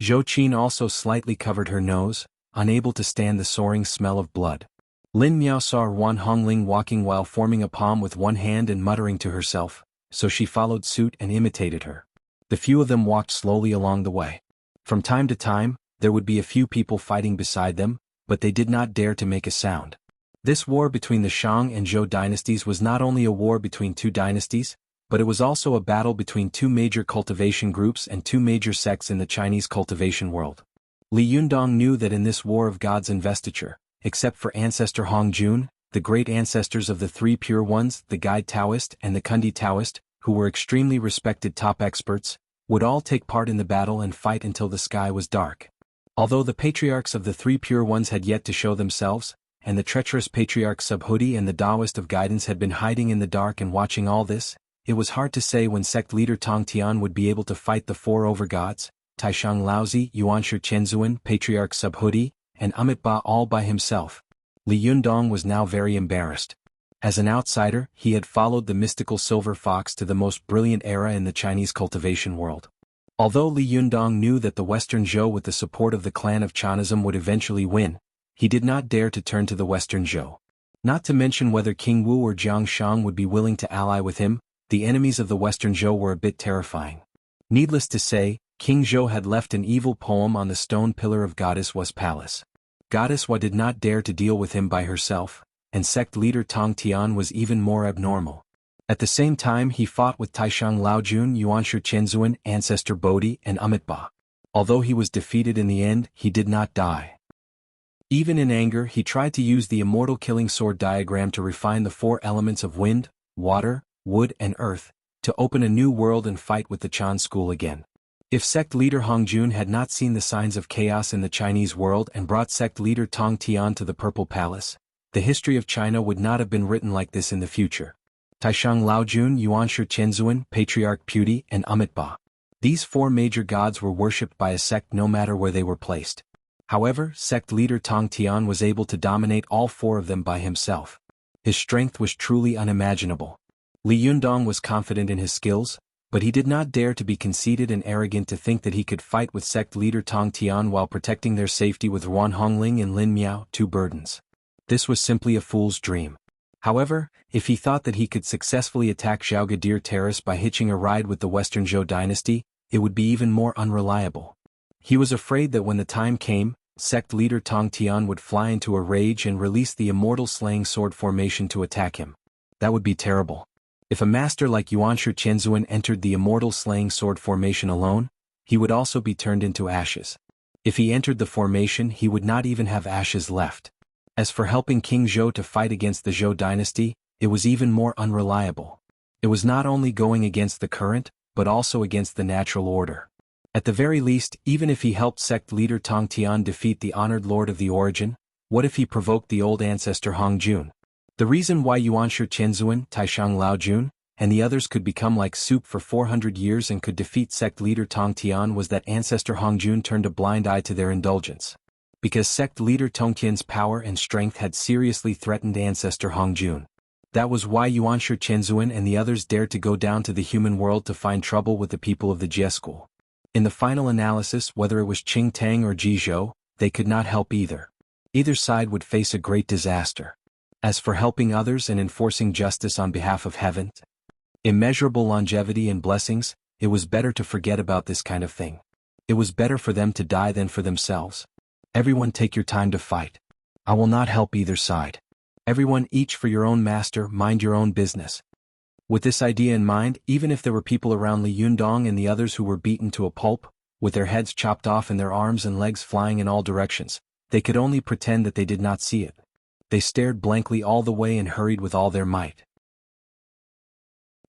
Zhou Qin also slightly covered her nose, unable to stand the soaring smell of blood. Lin Miao saw Ruan Hongling walking while forming a palm with one hand and muttering to herself, so she followed suit and imitated her. The few of them walked slowly along the way. From time to time, there would be a few people fighting beside them, but they did not dare to make a sound. This war between the Shang and Zhou dynasties was not only a war between two dynasties, but it was also a battle between two major cultivation groups and two major sects in the Chinese cultivation world. Li Yundong knew that in this war of God's investiture, except for ancestor Hongjun, the great ancestors of the three pure ones, the Guide Taoist and the Kundi Taoist, who were extremely respected top experts, would all take part in the battle and fight until the sky was dark. Although the patriarchs of the three pure ones had yet to show themselves, and the treacherous patriarch Subhuti and the Taoist of guidance had been hiding in the dark and watching all this, it was hard to say when sect leader Tong Tian would be able to fight the four overgods, Taishang Laozi, Yuanshi Chenzuan, Patriarch Subhuti, and Amit Ba all by himself. Li Yundong was now very embarrassed. As an outsider, he had followed the mystical silver fox to the most brilliant era in the Chinese cultivation world. Although Li Yundong knew that the Western Zhou with the support of the clan of Chanism would eventually win, he did not dare to turn to the Western Zhou. Not to mention whether King Wu or Jiang Shang would be willing to ally with him, the enemies of the Western Zhou were a bit terrifying. Needless to say, King Zhou had left an evil poem on the stone pillar of Goddess Wa's palace. Goddess Wa did not dare to deal with him by herself, and sect leader Tong Tian was even more abnormal. At the same time he fought with Taishang Laojun, Yuanshi Chenzuan, Ancestor Bodhi and Amit Ba. Although he was defeated in the end, he did not die. Even in anger, he tried to use the immortal killing sword diagram to refine the four elements of wind, water, wood and earth, to open a new world and fight with the Chan school again. If sect leader Hongjun had not seen the signs of chaos in the Chinese world and brought sect leader Tong Tian to the Purple Palace, the history of China would not have been written like this in the future. Taishang Laojun, Yuanshi Qianzuan, Patriarch Puti, and Amitba. These four major gods were worshipped by a sect no matter where they were placed. However, sect leader Tong Tian was able to dominate all four of them by himself. His strength was truly unimaginable. Li Yundong was confident in his skills, but he did not dare to be conceited and arrogant to think that he could fight with sect leader Tong Tian while protecting their safety with Ruan Hongling and Lin Miao, two burdens. This was simply a fool's dream. However, if he thought that he could successfully attack Zhaogadir Terrace by hitching a ride with the Western Zhou dynasty, it would be even more unreliable. He was afraid that when the time came, sect leader Tong Tian would fly into a rage and release the immortal slaying sword formation to attack him. That would be terrible. If a master like Yuanshi Qianzuan entered the immortal slaying sword formation alone, he would also be turned into ashes. If he entered the formation, he would not even have ashes left. As for helping King Zhou to fight against the Zhou dynasty, it was even more unreliable. It was not only going against the current, but also against the natural order. At the very least, even if he helped sect leader Tong Tian defeat the honored lord of the origin, what if he provoked the old ancestor Hongjun? The reason why Yuanshi Qianzuan, Taishang Laojun, and the others could become like soup for 400 years and could defeat sect leader Tong Tian was that ancestor Hongjun turned a blind eye to their indulgence. Because sect leader Tong Tian's power and strength had seriously threatened ancestor Hongjun. That was why Yuanshi Qianzuan and the others dared to go down to the human world to find trouble with the people of the Jie school. In the final analysis, whether it was Qing Tang or Ji Zhou, they could not help either. Either side would face a great disaster. As for helping others and enforcing justice on behalf of heaven, immeasurable longevity and blessings, it was better to forget about this kind of thing. It was better for them to die than for themselves. Everyone take your time to fight. I will not help either side. Everyone each for your own master, mind your own business. With this idea in mind, even if there were people around Li Yundong and the others who were beaten to a pulp, with their heads chopped off and their arms and legs flying in all directions, they could only pretend that they did not see it. They stared blankly all the way and hurried with all their might.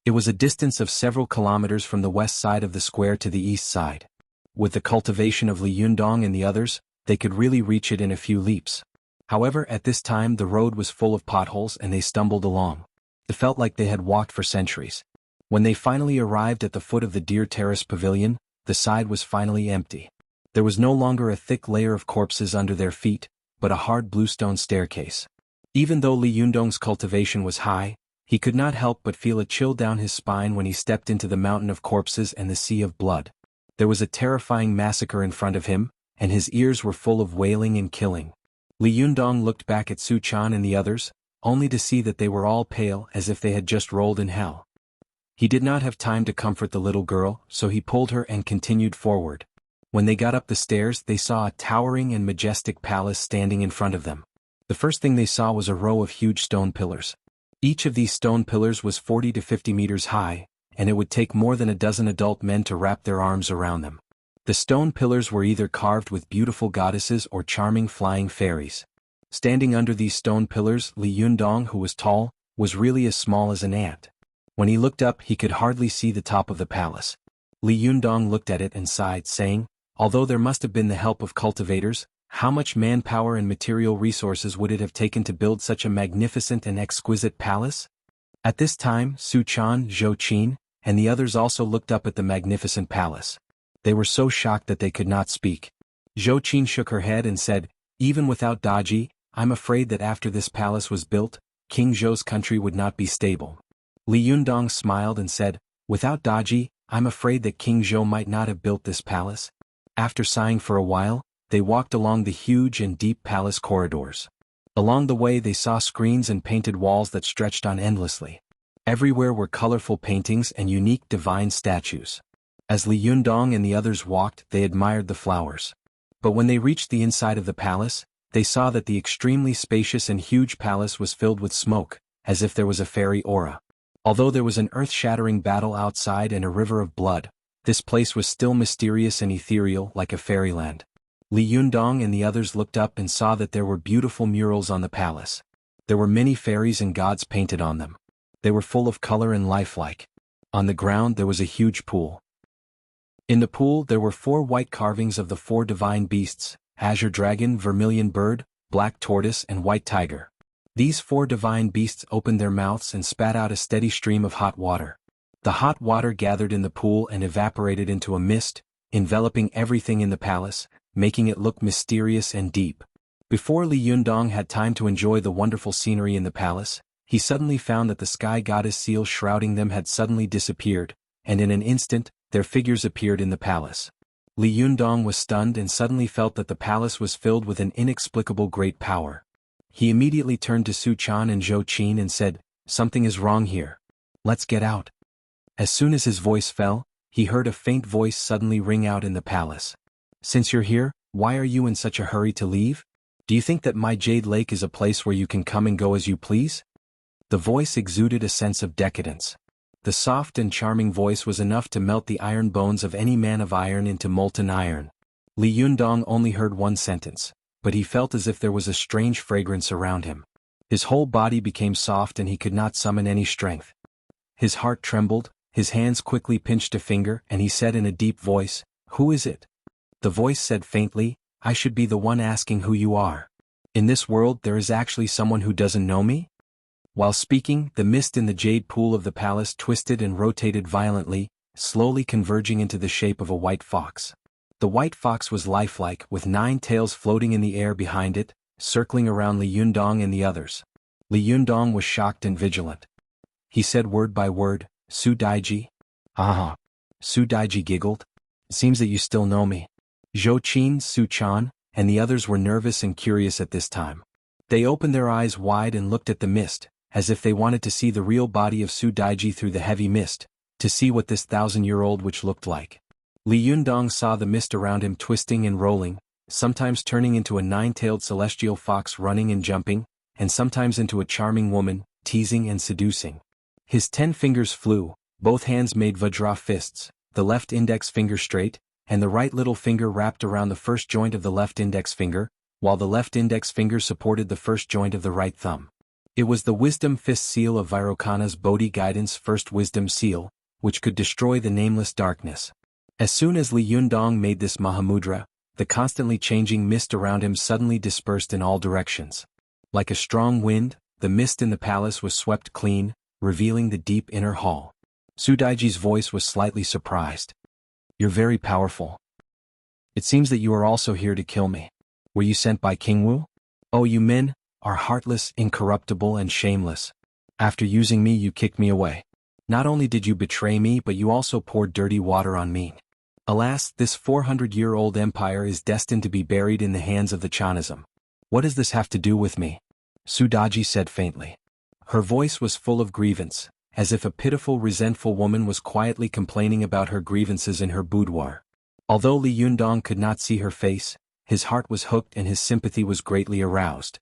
It was a distance of several kilometers from the west side of the square to the east side. With the cultivation of Li Yundong and the others, they could really reach it in a few leaps. However, at this time the road was full of potholes and they stumbled along. It felt like they had walked for centuries. When they finally arrived at the foot of the Deer Terrace Pavilion, the side was finally empty. There was no longer a thick layer of corpses under their feet, but a hard bluestone staircase. Even though Li Yundong's cultivation was high, he could not help but feel a chill down his spine when he stepped into the mountain of corpses and the sea of blood. There was a terrifying massacre in front of him, and his ears were full of wailing and killing. Li Yundong looked back at Su Chan and the others, only to see that they were all pale as if they had just rolled in hell. He did not have time to comfort the little girl, so he pulled her and continued forward. When they got up the stairs, they saw a towering and majestic palace standing in front of them. The first thing they saw was a row of huge stone pillars. Each of these stone pillars was 40 to 50 meters high, and it would take more than a dozen adult men to wrap their arms around them. The stone pillars were either carved with beautiful goddesses or charming flying fairies. Standing under these stone pillars, Li Yundong, who was tall, was really as small as an ant. When he looked up, he could hardly see the top of the palace. Li Yundong looked at it and sighed, saying, although there must have been the help of cultivators, how much manpower and material resources would it have taken to build such a magnificent and exquisite palace? At this time, Su Chan, Zhou Qin, and the others also looked up at the magnificent palace. They were so shocked that they could not speak. Zhou Qin shook her head and said, even without Daji, I'm afraid that after this palace was built, King Zhou's country would not be stable. Li Yundong smiled and said, without Daji, I'm afraid that King Zhou might not have built this palace. After sighing for a while, they walked along the huge and deep palace corridors. Along the way they saw screens and painted walls that stretched on endlessly. Everywhere were colorful paintings and unique divine statues. As Li Yundong and the others walked, they admired the flowers. But when they reached the inside of the palace, they saw that the extremely spacious and huge palace was filled with smoke, as if there was a fairy aura. Although there was an earth-shattering battle outside and a river of blood, This place was still mysterious and ethereal like a fairyland. Li Yundong and the others looked up and saw that there were beautiful murals on the palace. There were many fairies and gods painted on them. They were full of color and lifelike. On the ground there was a huge pool. In the pool there were 4 white carvings of the 4 divine beasts: azure dragon, vermilion bird, black tortoise and white tiger. These 4 divine beasts opened their mouths and spat out a steady stream of hot water. The hot water gathered in the pool and evaporated into a mist, enveloping everything in the palace, making it look mysterious and deep. Before Li Yundong had time to enjoy the wonderful scenery in the palace, he suddenly found that the sky goddess seal shrouding them had suddenly disappeared, and in an instant, their figures appeared in the palace. Li Yundong was stunned and suddenly felt that the palace was filled with an inexplicable great power. He immediately turned to Su Chan and Zhou Qin and said, "Something is wrong here. Let's get out." As soon as his voice fell, he heard a faint voice suddenly ring out in the palace. "Since you're here, why are you in such a hurry to leave? Do you think that my Jade Lake is a place where you can come and go as you please?" The voice exuded a sense of decadence. The soft and charming voice was enough to melt the iron bones of any man of iron into molten iron. Li Yundong only heard one sentence, but he felt as if there was a strange fragrance around him. His whole body became soft and he could not summon any strength. His heart trembled, his hands quickly pinched a finger and he said in a deep voice, "Who is it?" The voice said faintly, "I should be the one asking who you are. In this world there is actually someone who doesn't know me?" While speaking, the mist in the jade pool of the palace twisted and rotated violently, slowly converging into the shape of a white fox. The white fox was lifelike, with 9 tails floating in the air behind it, circling around Li Yundong and the others. Li Yundong was shocked and vigilant. He said word by word, "Su Daiji?" "Ah." Su Daiji giggled. "It seems that you still know me." Zhou Qin, Su Chan, and the others were nervous and curious at this time. They opened their eyes wide and looked at the mist, as if they wanted to see the real body of Su Daiji through the heavy mist, to see what this 1,000-year-old witch looked like. Li Yundong saw the mist around him twisting and rolling, sometimes turning into a 9-tailed celestial fox running and jumping, and sometimes into a charming woman, teasing and seducing. His 10 fingers flew, both hands made Vajra fists, the left index finger straight, and the right little finger wrapped around the first joint of the left index finger, while the left index finger supported the first joint of the right thumb. It was the Wisdom Fist seal of Vairocana's Bodhi Guidance First Wisdom Seal, which could destroy the nameless darkness. As soon as Li Yundong made this Mahamudra, the constantly changing mist around him suddenly dispersed in all directions. Like a strong wind, the mist in the palace was swept clean, revealing the deep inner hall. Su Daiji's voice was slightly surprised. "You're very powerful. It seems that you are also here to kill me. Were you sent by King Wu? Oh, you men are heartless, incorruptible and shameless. After using me you kicked me away. Not only did you betray me but you also poured dirty water on me. Alas, this 400-year-old empire is destined to be buried in the hands of the Chanism. What does this have to do with me?" Su Daiji said faintly. Her voice was full of grievance, as if a pitiful, resentful woman was quietly complaining about her grievances in her boudoir. Although Li Yundong could not see her face, his heart was hooked and his sympathy was greatly aroused.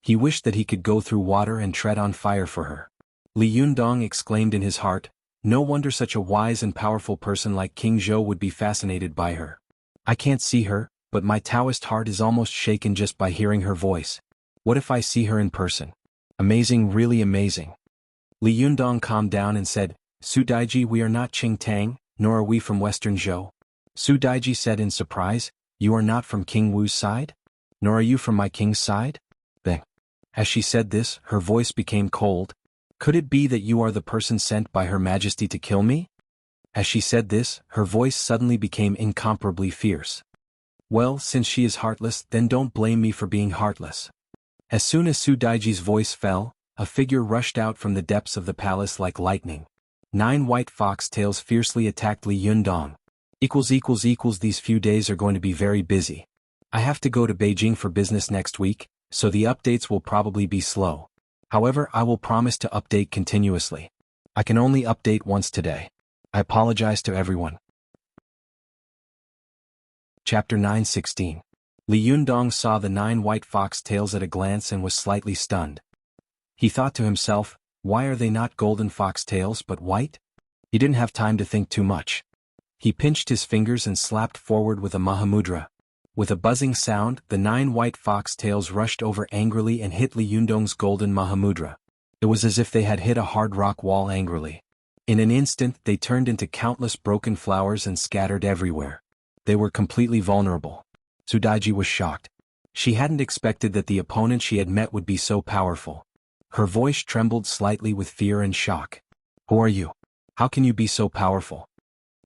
He wished that he could go through water and tread on fire for her. Li Yundong exclaimed in his heart, "No wonder such a wise and powerful person like King Zhou would be fascinated by her. I can't see her, but my Taoist heart is almost shaken just by hearing her voice. What if I see her in person? Amazing, really amazing." Li Yundong calmed down and said, "Su Daiji, we are not Qing Tang, nor are we from Western Zhou." Su Daiji said in surprise, "You are not from King Wu's side? Nor are you from my king's side?" Bang. As she said this, her voice became cold. "Could it be that you are the person sent by Her Majesty to kill me?" As she said this, her voice suddenly became incomparably fierce. "Well, since she is heartless, then don't blame me for being heartless." As soon as Su Daiji's voice fell, a figure rushed out from the depths of the palace like lightning. 9 white fox tails fiercely attacked Li Yundong. These few days are going to be very busy. I have to go to Beijing for business next week, so the updates will probably be slow. However, I will promise to update continuously. I can only update once today. I apologize to everyone. Chapter 9:16. Li Yundong saw the 9 white fox tails at a glance and was slightly stunned. He thought to himself, why are they not golden fox tails but white? He didn't have time to think too much. He pinched his fingers and slapped forward with a Mahamudra. With a buzzing sound, the 9 white fox tails rushed over angrily and hit Li Yundong's golden Mahamudra. It was as if they had hit a hard rock wall angrily. In an instant they turned into countless broken flowers and scattered everywhere. They were completely vulnerable. Sudaiji was shocked. She hadn't expected that the opponent she had met would be so powerful. Her voice trembled slightly with fear and shock. "Who are you? How can you be so powerful?"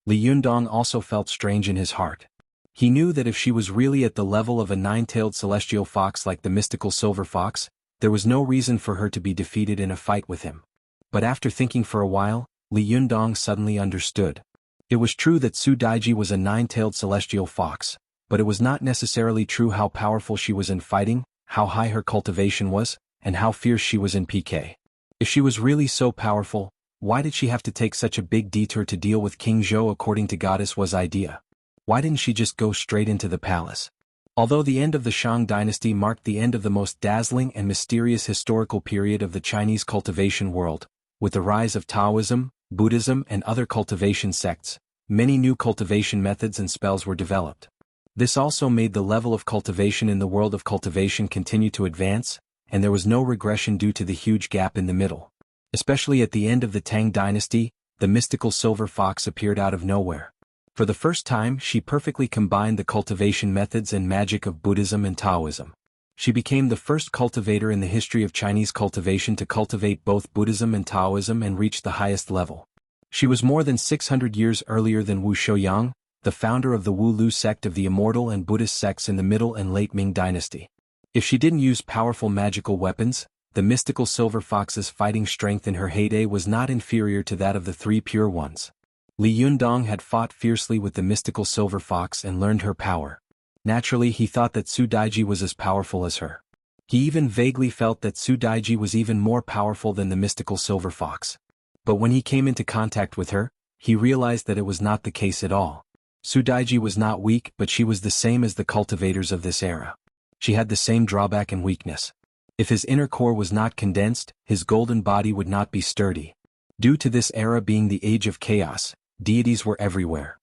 Li Yundong also felt strange in his heart. He knew that if she was really at the level of a 9-tailed celestial fox like the mystical silver fox, there was no reason for her to be defeated in a fight with him. But after thinking for a while, Li Yundong suddenly understood. It was true that Sudaiji was a 9-tailed celestial fox, but it was not necessarily true how powerful she was in fighting, how high her cultivation was, and how fierce she was in PK. If she was really so powerful, why did she have to take such a big detour to deal with King Zhou according to Goddess Was idea? Why didn't she just go straight into the palace? Although the end of the Shang dynasty marked the end of the most dazzling and mysterious historical period of the Chinese cultivation world, with the rise of Taoism, Buddhism and other cultivation sects, many new cultivation methods and spells were developed. This also made the level of cultivation in the world of cultivation continue to advance, and there was no regression due to the huge gap in the middle. Especially at the end of the Tang dynasty, the mystical silver fox appeared out of nowhere. For the first time she perfectly combined the cultivation methods and magic of Buddhism and Taoism. She became the first cultivator in the history of Chinese cultivation to cultivate both Buddhism and Taoism and reach the highest level. She was more than 600 years earlier than Wu Shouyang, the founder of the Wu Lu sect of the immortal and Buddhist sects in the Middle and Late Ming dynasty. If she didn't use powerful magical weapons, the mystical silver fox's fighting strength in her heyday was not inferior to that of the 3 pure ones. Li Yundong had fought fiercely with the mystical silver fox and learned her power. Naturally he thought that Sudaiji was as powerful as her. He even vaguely felt that Sudaiji was even more powerful than the mystical silver fox. But when he came into contact with her, he realized that it was not the case at all. Sudaiji was not weak, but she was the same as the cultivators of this era. She had the same drawback and weakness. If his inner core was not condensed, his golden body would not be sturdy. Due to this era being the age of chaos, deities were everywhere.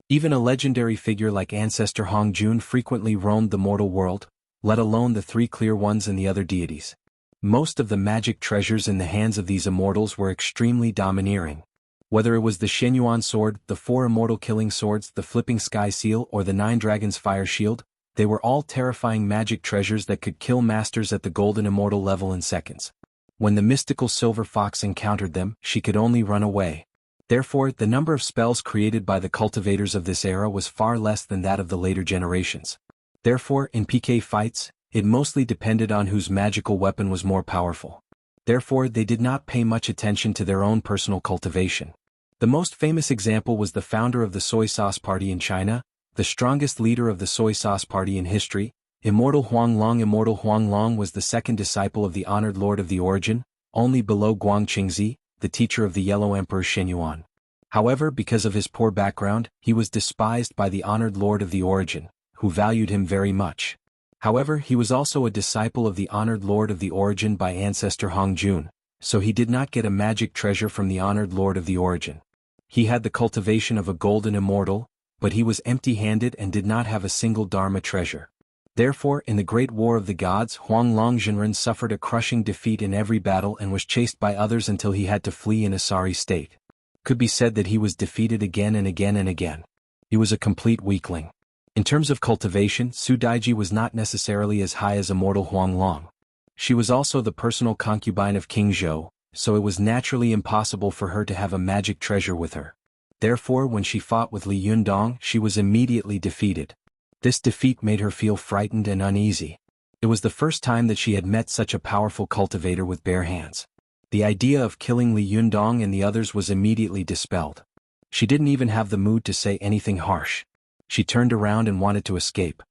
Even a legendary figure like Ancestor Hongjun frequently roamed the mortal world, let alone the 3 clear ones and the other deities. Most of the magic treasures in the hands of these immortals were extremely domineering. Whether it was the Shenyuan sword, the 4 immortal killing swords, the flipping sky seal or the 9 dragons fire shield, they were all terrifying magic treasures that could kill masters at the golden immortal level in seconds. When the mystical silver fox encountered them, she could only run away. Therefore, the number of spells created by the cultivators of this era was far less than that of the later generations. Therefore, in PK fights, it mostly depended on whose magical weapon was more powerful. Therefore, they did not pay much attention to their own personal cultivation. The most famous example was the founder of the soy sauce party in China, the strongest leader of the soy sauce party in history, Immortal Huanglong. Immortal Huanglong was the second disciple of the honored Lord of the Origin, only below Guang Qingzi, the teacher of the Yellow Emperor Shenyuan. However, because of his poor background, he was despised by the honored Lord of the Origin, who valued him very much. However, he was also a disciple of the honored Lord of the Origin by Ancestor Hongjun, so he did not get a magic treasure from the honored Lord of the Origin. He had the cultivation of a golden immortal, but he was empty-handed and did not have a single Dharma treasure. Therefore, in the Great War of the Gods, Huanglong Zhenren suffered a crushing defeat in every battle and was chased by others until he had to flee in a sorry state. Could be said that he was defeated again and again and again. He was a complete weakling. In terms of cultivation, Sudaiji was not necessarily as high as immortal Huanglong. She was also the personal concubine of King Zhou, so it was naturally impossible for her to have a magic treasure with her. Therefore, when she fought with Li Yundong, she was immediately defeated. This defeat made her feel frightened and uneasy. It was the first time that she had met such a powerful cultivator with bare hands. The idea of killing Li Yundong and the others was immediately dispelled. She didn't even have the mood to say anything harsh. She turned around and wanted to escape.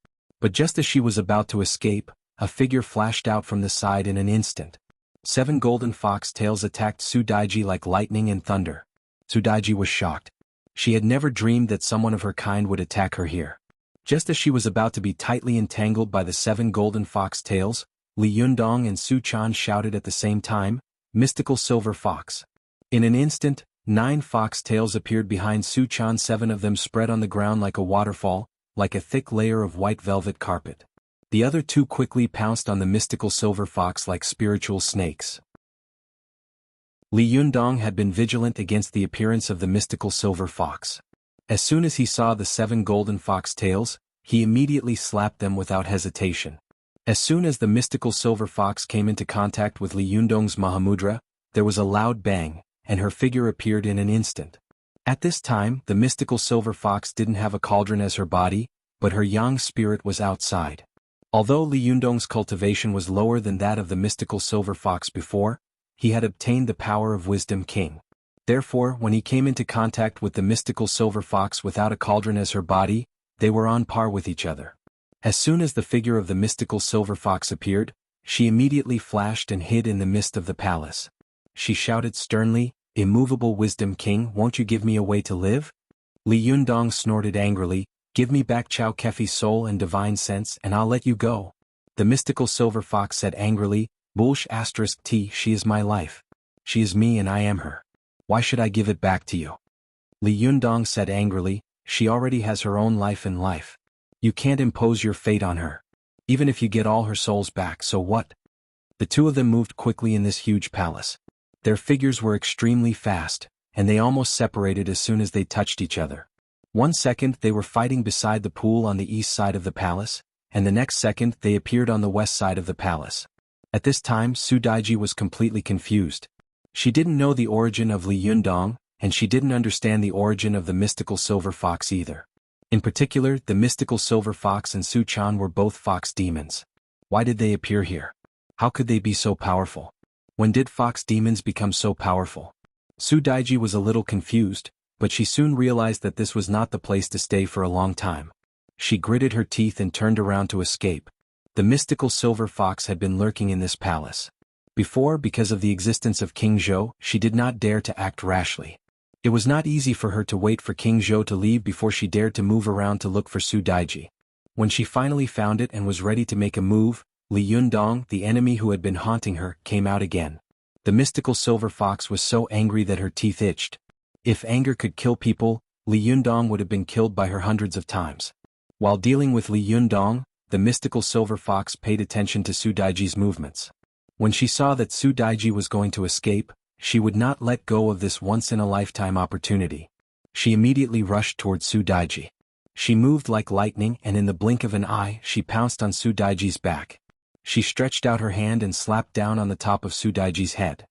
But just as she was about to escape, a figure flashed out from the side in an instant. 7 golden fox tails attacked Sudaiji like lightning and thunder. Sudaiji was shocked. She had never dreamed that someone of her kind would attack her here. Just as she was about to be tightly entangled by the 7 golden fox tails, Li Yundong and Su Chan shouted at the same time, "Mystical silver fox." In an instant, 9 fox tails appeared behind Su Chan. 7 of them spread on the ground like a waterfall, like a thick layer of white velvet carpet. The other 2 quickly pounced on the mystical silver fox like spiritual snakes. Li Yundong had been vigilant against the appearance of the mystical silver fox. As soon as he saw the 7 golden fox tails, he immediately slapped them without hesitation. As soon as the mystical silver fox came into contact with Li Yundong's Mahamudra, there was a loud bang, and her figure appeared in an instant. At this time, the mystical silver fox didn't have a cauldron as her body, but her yang spirit was outside. Although Li Yundong's cultivation was lower than that of the mystical silver fox before, he had obtained the power of Wisdom King. Therefore, when he came into contact with the mystical silver fox without a cauldron as her body, they were on par with each other. As soon as the figure of the mystical silver fox appeared, she immediately flashed and hid in the mist of the palace. She shouted sternly, "Immovable Wisdom King, won't you give me a way to live?" Li Yundong snorted angrily, "Give me back Chao Kefi's soul and divine sense and I'll let you go." The mystical silver fox said angrily, "Bullsh *T, she is my life. She is me and I am her. Why should I give it back to you?" Li Yundong said angrily, "She already has her own life and life. You can't impose your fate on her. Even if you get all her souls back, so what?" The 2 of them moved quickly in this huge palace. Their figures were extremely fast, and they almost separated as soon as they touched each other. 1 second they were fighting beside the pool on the east side of the palace, and the next second they appeared on the west side of the palace. At this time Su Daiji was completely confused. She didn't know the origin of Li Yundong, and she didn't understand the origin of the mystical silver fox either. In particular, the mystical silver fox and Su Chan were both fox demons. Why did they appear here? How could they be so powerful? When did fox demons become so powerful? Su Daiji was a little confused, but she soon realized that this was not the place to stay for a long time. She gritted her teeth and turned around to escape. The mystical silver fox had been lurking in this palace. Before, because of the existence of King Zhou, she did not dare to act rashly. It was not easy for her to wait for King Zhou to leave before she dared to move around to look for Su Daiji. When she finally found it and was ready to make a move, Li Yundong, the enemy who had been haunting her, came out again. The mystical silver fox was so angry that her teeth itched. If anger could kill people, Li Yundong would have been killed by her hundreds of times. While dealing with Li Yundong, the mystical silver fox paid attention to Su Daiji's movements. When she saw that Su Daiji was going to escape, she would not let go of this once-in-a-lifetime opportunity. She immediately rushed towards Su Daiji. She moved like lightning and in the blink of an eye she pounced on Su Daiji's back. She stretched out her hand and slapped down on the top of Su Daiji's head.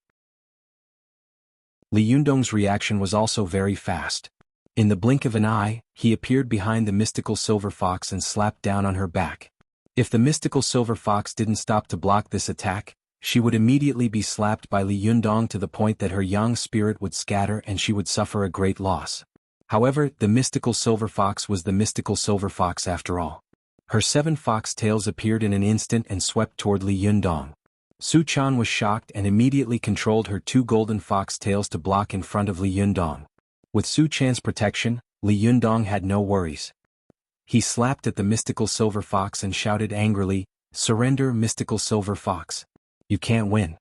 Li Yundong's reaction was also very fast. In the blink of an eye, he appeared behind the mystical silver fox and slapped down on her back. If the mystical silver fox didn't stop to block this attack, she would immediately be slapped by Li Yundong to the point that her yang spirit would scatter and she would suffer a great loss. However, the mystical silver fox was the mystical silver fox after all. Her 7 fox tails appeared in an instant and swept toward Li Yundong. Su Chan was shocked and immediately controlled her 2 golden fox tails to block in front of Li Yundong. With Su Chan's protection, Li Yundong had no worries. He slapped at the mystical silver fox and shouted angrily, "Surrender, mystical silver fox. You can't win."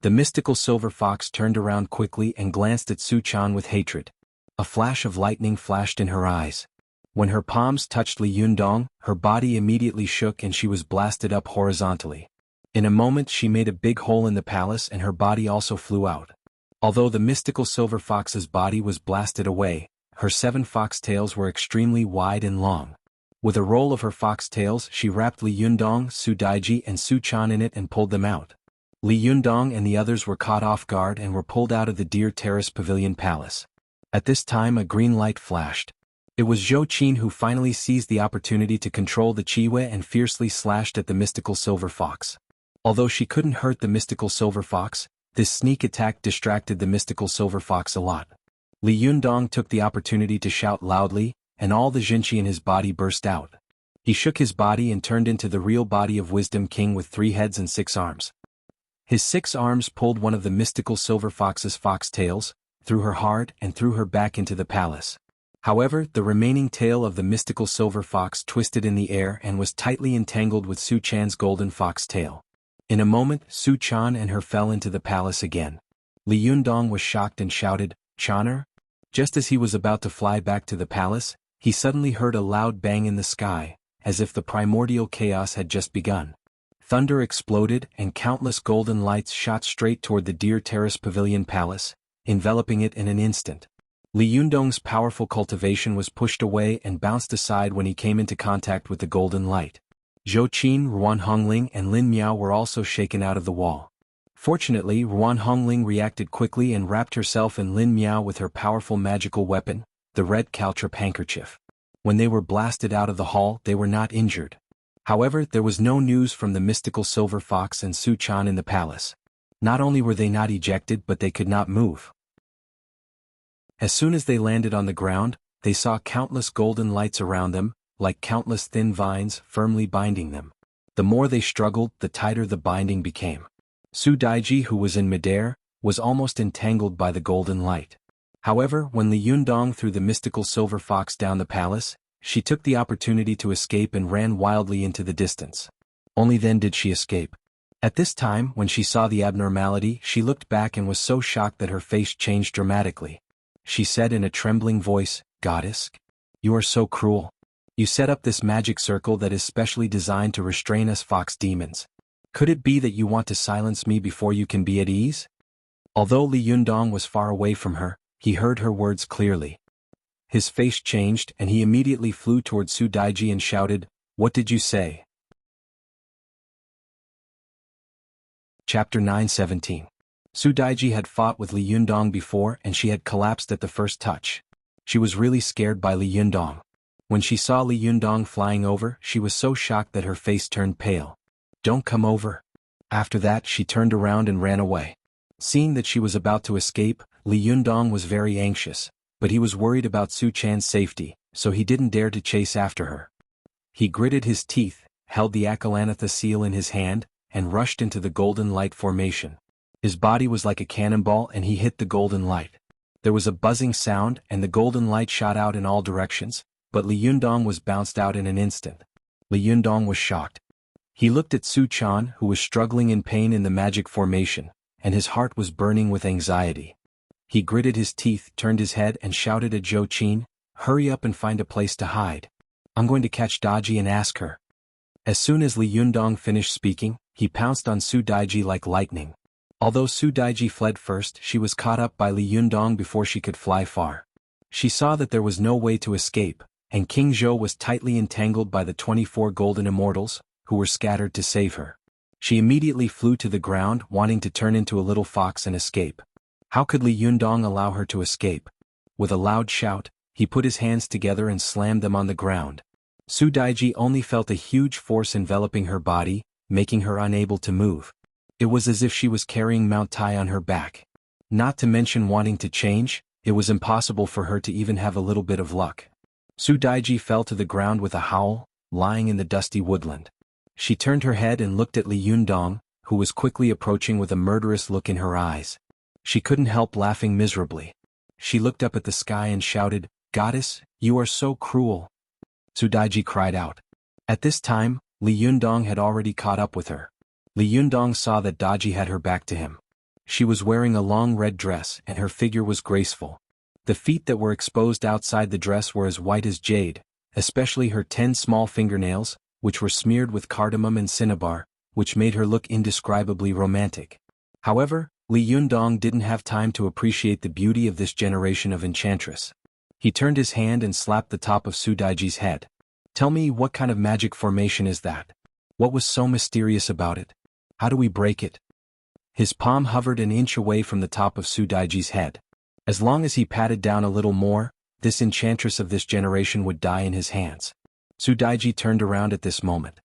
The mystical silver fox turned around quickly and glanced at Su Chan with hatred. A flash of lightning flashed in her eyes. When her palms touched Li Yundong, her body immediately shook and she was blasted up horizontally. In a moment she made a big hole in the palace and her body also flew out. Although the mystical silver fox's body was blasted away, her 7 fox tails were extremely wide and long. With a roll of her fox tails she wrapped Li Yundong, Su Daiji and Su Chan in it and pulled them out. Li Yundong and the others were caught off guard and were pulled out of the Deer Terrace Pavilion Palace. At this time a green light flashed. It was Zhou Qin who finally seized the opportunity to control the Chiwe and fiercely slashed at the mystical silver fox. Although she couldn't hurt the mystical silver fox, this sneak attack distracted the mystical silver fox a lot. Li Yundong took the opportunity to shout loudly, and all the Jinqi in his body burst out. He shook his body and turned into the real body of Wisdom King with 3 heads and 6 arms. His 6 arms pulled one of the mystical silver fox's fox tails, threw her hard and threw her back into the palace. However, the remaining tail of the mystical silver fox twisted in the air and was tightly entangled with Su Chan's golden fox tail. In a moment, Su Chan and her fell into the palace again. Li Yundong was shocked and shouted, Channer? Just as he was about to fly back to the palace, he suddenly heard a loud bang in the sky, as if the primordial chaos had just begun. Thunder exploded and countless golden lights shot straight toward the Deer Terrace Pavilion Palace, enveloping it in an instant. Li Yundong's powerful cultivation was pushed away and bounced aside when he came into contact with the golden light. Zhou Qin, Ruan Hongling and Lin Miao were also shaken out of the wall. Fortunately, Ruan Hongling reacted quickly and wrapped herself and Lin Miao with her powerful magical weapon, the red caltrip handkerchief. When they were blasted out of the hall, they were not injured. However, there was no news from the mystical silver fox and Su Chan in the palace. Not only were they not ejected, but they could not move. As soon as they landed on the ground, they saw countless golden lights around them, like countless thin vines firmly binding them. The more they struggled, the tighter the binding became. Su Daiji, who was in midair, was almost entangled by the golden light. However, when Li Yundong threw the mystical silver fox down the palace, she took the opportunity to escape and ran wildly into the distance. Only then did she escape. At this time, when she saw the abnormality, she looked back and was so shocked that her face changed dramatically. She said in a trembling voice, "Goddess? You are so cruel. You set up this magic circle that is specially designed to restrain us fox demons. Could it be that you want to silence me before you can be at ease?" Although Li Yundong was far away from her, he heard her words clearly. His face changed and he immediately flew toward Su Daiji and shouted, "What did you say?" Chapter 9:17. Su Daiji had fought with Li Yundong before and she had collapsed at the first touch. She was really scared by Li Yundong. When she saw Li Yundong flying over, she was so shocked that her face turned pale. "Don't come over." After that, she turned around and ran away. Seeing that she was about to escape, Li Yundong was very anxious, but he was worried about Su Chan's safety, so he didn't dare to chase after her. He gritted his teeth, held the Akalanatha seal in his hand, and rushed into the golden light formation. His body was like a cannonball and he hit the golden light. There was a buzzing sound and the golden light shot out in all directions, but Li Yundong was bounced out in an instant. Li Yundong was shocked. He looked at Su Chan, who was struggling in pain in the magic formation, and his heart was burning with anxiety. He gritted his teeth, turned his head and shouted at Zhou Qin, "Hurry up and find a place to hide. I'm going to catch Daiji and ask her." As soon as Li Yundong finished speaking, he pounced on Su Daiji like lightning. Although Su Daiji fled first, she was caught up by Li Yundong before she could fly far. She saw that there was no way to escape, and King Zhou was tightly entangled by the 24 golden immortals, who were scattered to save her. She immediately flew to the ground, wanting to turn into a little fox and escape. How could Li Yundong allow her to escape? With a loud shout, he put his hands together and slammed them on the ground. Su Daiji only felt a huge force enveloping her body, making her unable to move. It was as if she was carrying Mount Tai on her back. Not to mention wanting to change, it was impossible for her to even have a little bit of luck. Su Daiji fell to the ground with a howl, lying in the dusty woodland. She turned her head and looked at Li Yundong, who was quickly approaching with a murderous look in her eyes. She couldn't help laughing miserably. She looked up at the sky and shouted, "Goddess, you are so cruel." Su Daiji cried out. At this time, Li Yundong had already caught up with her. Li Yundong saw that Daiji had her back to him. She was wearing a long red dress and her figure was graceful. The feet that were exposed outside the dress were as white as jade, especially her 10 small fingernails, which were smeared with cardamom and cinnabar, which made her look indescribably romantic. However, Li Yundong didn't have time to appreciate the beauty of this generation of enchantress. He turned his hand and slapped the top of Su Daiji's head. "Tell me, what kind of magic formation is that? What was so mysterious about it? How do we break it?" His palm hovered an inch away from the top of Su Daiji's head. As long as he patted down a little more, this enchantress of this generation would die in his hands. Su Daiji turned around at this moment.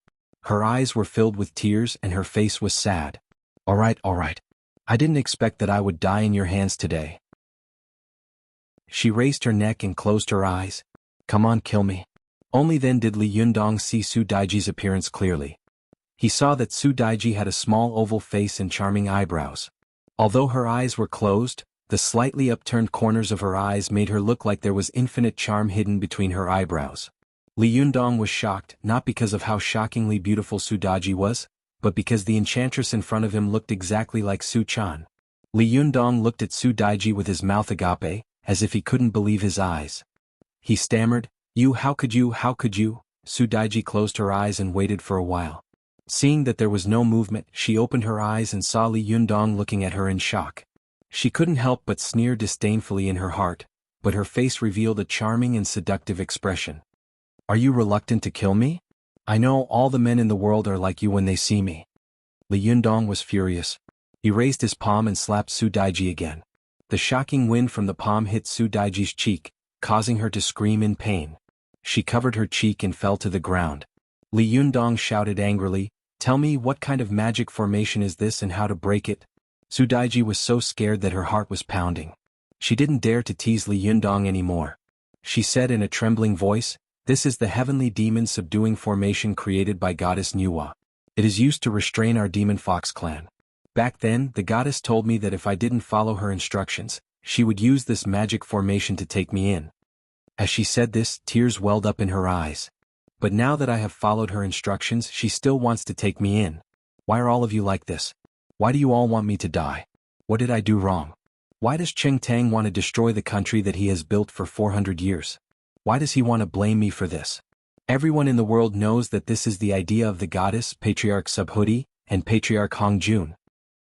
Her eyes were filled with tears and her face was sad. All right. I didn't expect that I would die in your hands today." She raised her neck and closed her eyes. "Come on, kill me." Only then did Li Yundong see Su Daiji's appearance clearly. He saw that Su Daiji had a small oval face and charming eyebrows. Although her eyes were closed, the slightly upturned corners of her eyes made her look like there was infinite charm hidden between her eyebrows. Li Yundong was shocked, not because of how shockingly beautiful Su Daiji was, but because the enchantress in front of him looked exactly like Su Chan. Li Yundong looked at Su Daiji with his mouth agape, as if he couldn't believe his eyes. He stammered, how could you? Su Daiji closed her eyes and waited for a while. Seeing that there was no movement, she opened her eyes and saw Li Yundong looking at her in shock. She couldn't help but sneer disdainfully in her heart, but her face revealed a charming and seductive expression. Are you reluctant to kill me? I know all the men in the world are like you when they see me. Li Yundong was furious. He raised his palm and slapped Su Daiji again. The shocking wind from the palm hit Su Daiji's cheek, causing her to scream in pain. She covered her cheek and fell to the ground. Li Yundong shouted angrily, tell me what kind of magic formation is this and how to break it? Su Daiji was so scared that her heart was pounding. She didn't dare to tease Li Yundong anymore. She said in a trembling voice, this is the heavenly demon subduing formation created by goddess Nuwa. It is used to restrain our demon fox clan. Back then, the goddess told me that if I didn't follow her instructions, she would use this magic formation to take me in. As she said this, tears welled up in her eyes. But now that I have followed her instructions, she still wants to take me in. Why are all of you like this? Why do you all want me to die? What did I do wrong? Why does Cheng Tang want to destroy the country that he has built for 400 years? Why does he want to blame me for this? Everyone in the world knows that this is the idea of the goddess, Patriarch Subhuti, and Patriarch Hongjun.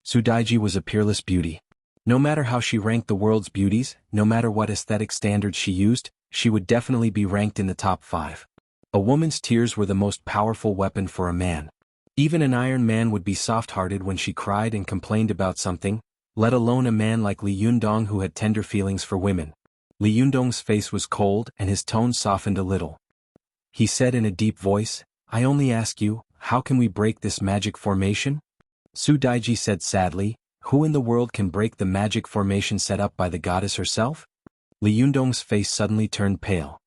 Su Daiji was a peerless beauty. No matter how she ranked the world's beauties, no matter what aesthetic standards she used, she would definitely be ranked in the top 5. A woman's tears were the most powerful weapon for a man. Even an iron man would be soft-hearted when she cried and complained about something, let alone a man like Li Yundong who had tender feelings for women. Li Yundong's face was cold and his tone softened a little. He said in a deep voice, I only ask you, how can we break this magic formation? Su Daiji said sadly, who in the world can break the magic formation set up by the goddess herself? Li Yundong's face suddenly turned pale.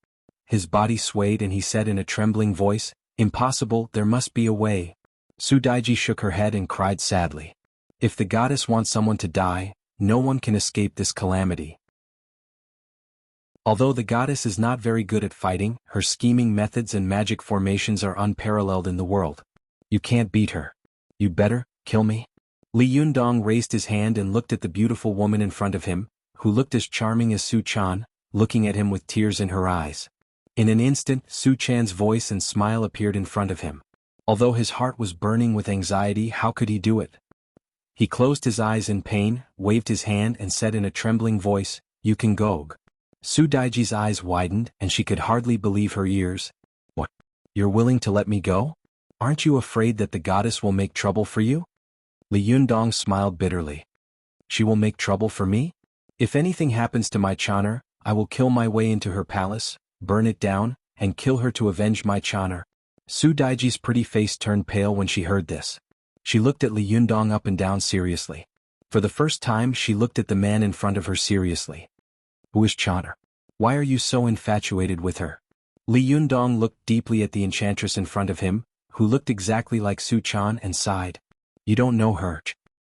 His body swayed and he said in a trembling voice, impossible, there must be a way. Su Daiji shook her head and cried sadly. If the goddess wants someone to die, no one can escape this calamity. Although the goddess is not very good at fighting, her scheming methods and magic formations are unparalleled in the world. You can't beat her. You better kill me. Li Yundong raised his hand and looked at the beautiful woman in front of him, who looked as charming as Su Chan, looking at him with tears in her eyes. In an instant, Su Chan's voice and smile appeared in front of him. Although his heart was burning with anxiety, how could he do it? He closed his eyes in pain, waved his hand and said in a trembling voice, you can go. Su Daiji's eyes widened and she could hardly believe her ears. What? You're willing to let me go? Aren't you afraid that the goddess will make trouble for you? Li Yundong smiled bitterly. She will make trouble for me? If anything happens to my Chaner, I will kill my way into her palace, burn it down, and kill her to avenge my Chaner. Su Daiji's pretty face turned pale when she heard this. She looked at Li Yundong up and down seriously. For the first time she looked at the man in front of her seriously. Who is Chaner? Why are you so infatuated with her? Li Yundong looked deeply at the enchantress in front of him, who looked exactly like Su Chan and sighed. You don't know her.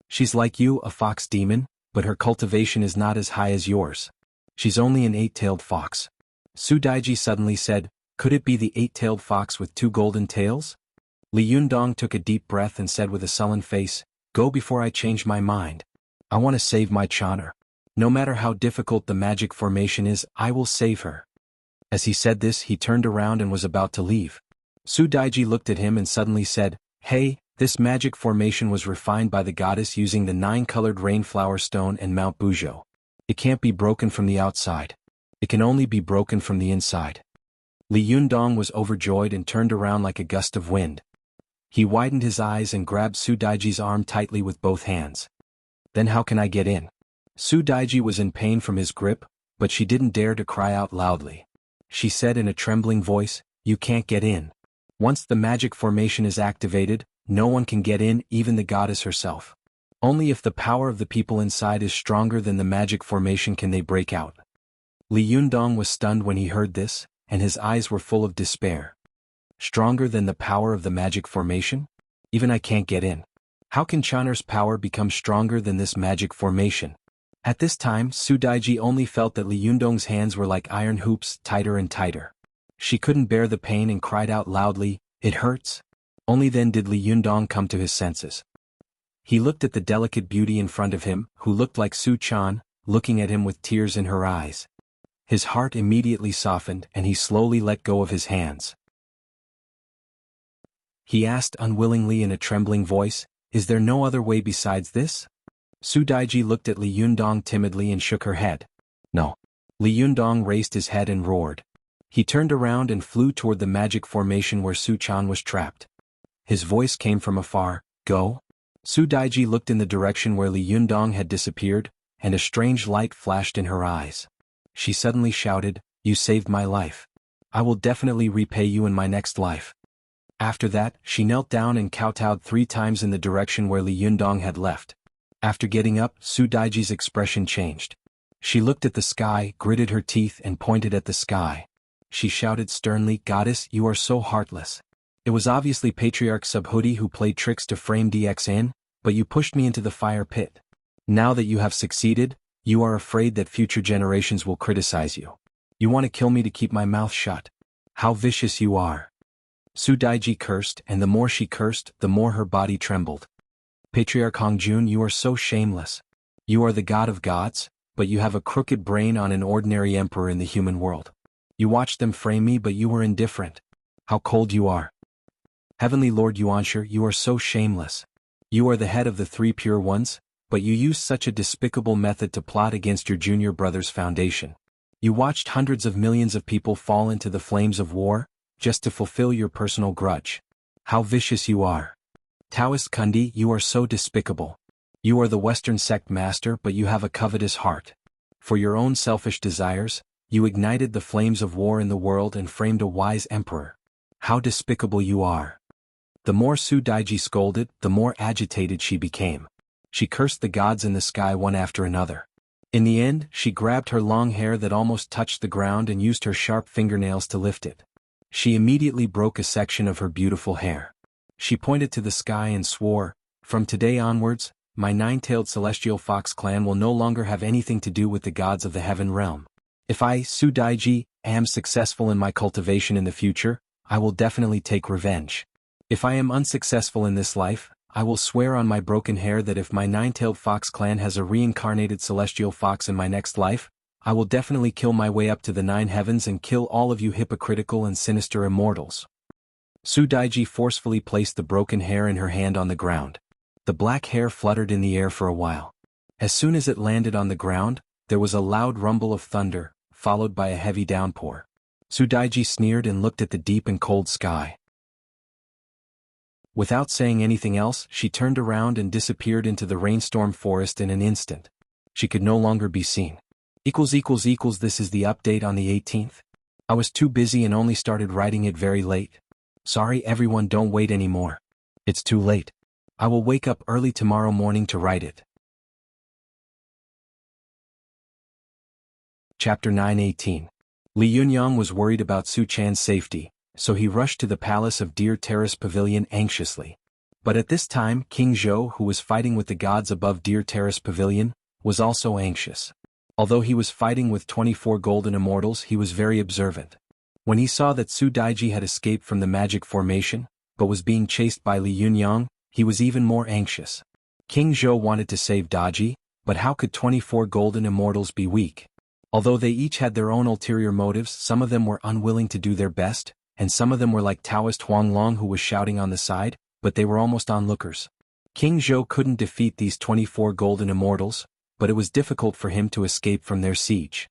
She's like you, a fox demon, but her cultivation is not as high as yours. She's only an 8-tailed fox. Su Daiji suddenly said, could it be the 8-tailed fox with 2 golden tails? Li Yundong took a deep breath and said with a sullen face, go before I change my mind. I want to save my Chaner. No matter how difficult the magic formation is, I will save her. As he said this, he turned around and was about to leave. Su Daiji looked at him and suddenly said, hey, this magic formation was refined by the goddess using the 9-colored rainflower stone and Mount Buzhou. It can't be broken from the outside. It can only be broken from the inside. Li Yundong was overjoyed and turned around like a gust of wind. He widened his eyes and grabbed Su Daiji's arm tightly with both hands. Then how can I get in? Su Daiji was in pain from his grip, but she didn't dare to cry out loudly. She said in a trembling voice, you can't get in. Once the magic formation is activated, no one can get in, even the goddess herself. Only if the power of the people inside is stronger than the magic formation can they break out. Li Yundong was stunned when he heard this, and his eyes were full of despair. Stronger than the power of the magic formation? Even I can't get in. How can Chaner's power become stronger than this magic formation? At this time, Su Daiji only felt that Li Yundong's hands were like iron hoops, tighter and tighter. She couldn't bear the pain and cried out loudly, it hurts. Only then did Li Yundong come to his senses. He looked at the delicate beauty in front of him, who looked like Su Chan, looking at him with tears in her eyes. His heart immediately softened and he slowly let go of his hands. He asked unwillingly in a trembling voice, "Is there no other way besides this?" Su Daiji looked at Li Yundong timidly and shook her head. "No." Li Yundong raised his head and roared. He turned around and flew toward the magic formation where Su Chan was trapped. His voice came from afar, "Go?" Su Daiji looked in the direction where Li Yundong had disappeared, and a strange light flashed in her eyes. She suddenly shouted, "You saved my life. I will definitely repay you in my next life." After that, she knelt down and kowtowed 3 times in the direction where Li Yundong had left. After getting up, Su Daiji's expression changed. She looked at the sky, gritted her teeth and pointed at the sky. She shouted sternly, "Goddess, you are so heartless. It was obviously Patriarch Subhuti who played tricks to frame DXN, but you pushed me into the fire pit. Now that you have succeeded, you are afraid that future generations will criticize you. You want to kill me to keep my mouth shut. How vicious you are." Su Daiji cursed, and the more she cursed, the more her body trembled. "Patriarch Hongjun, you are so shameless. You are the god of gods, but you have a crooked brain on an ordinary emperor in the human world. You watched them frame me, but you were indifferent. How cold you are. Heavenly Lord Yuanshi, you are so shameless. You are the head of the 3 pure ones, but you used such a despicable method to plot against your junior brother's foundation. You watched hundreds of millions of people fall into the flames of war, just to fulfill your personal grudge. How vicious you are. Taoist Kundi, you are so despicable. You are the Western sect master, but you have a covetous heart. For your own selfish desires, you ignited the flames of war in the world and framed a wise emperor. How despicable you are." The more Su Daiji scolded, the more agitated she became. She cursed the gods in the sky one after another. In the end, she grabbed her long hair that almost touched the ground and used her sharp fingernails to lift it. She immediately broke a section of her beautiful hair. She pointed to the sky and swore, "From today onwards, my 9-tailed celestial fox clan will no longer have anything to do with the gods of the heaven realm. If I, Su Daiji, am successful in my cultivation in the future, I will definitely take revenge. If I am unsuccessful in this life, I will swear on my broken hair that if my 9-tailed fox clan has a reincarnated celestial fox in my next life, I will definitely kill my way up to the 9 heavens and kill all of you hypocritical and sinister immortals." Su Daiji forcefully placed the broken hair in her hand on the ground. The black hair fluttered in the air for a while. As soon as it landed on the ground, there was a loud rumble of thunder, followed by a heavy downpour. Su Daiji sneered and looked at the deep and cold sky. Without saying anything else, she turned around and disappeared into the rainstorm forest in an instant. She could no longer be seen. This is the update on the 18th. I was too busy and only started writing it very late. Sorry everyone, don't wait anymore. It's too late. I will wake up early tomorrow morning to write it. Chapter 9:18. Li Yunyang was worried about Su Chan's safety, so he rushed to the palace of Deer Terrace Pavilion anxiously. But at this time, King Zhou, who was fighting with the gods above Deer Terrace Pavilion, was also anxious. Although he was fighting with 24 golden immortals, he was very observant. When he saw that Su Daiji had escaped from the magic formation, but was being chased by Li Yunyang, he was even more anxious. King Zhou wanted to save Daiji, but how could 24 golden immortals be weak? Although they each had their own ulterior motives, some of them were unwilling to do their best, and some of them were like Taoist Huanglong who was shouting on the side, but they were almost onlookers. King Zhou couldn't defeat these 24 golden immortals, but it was difficult for him to escape from their siege.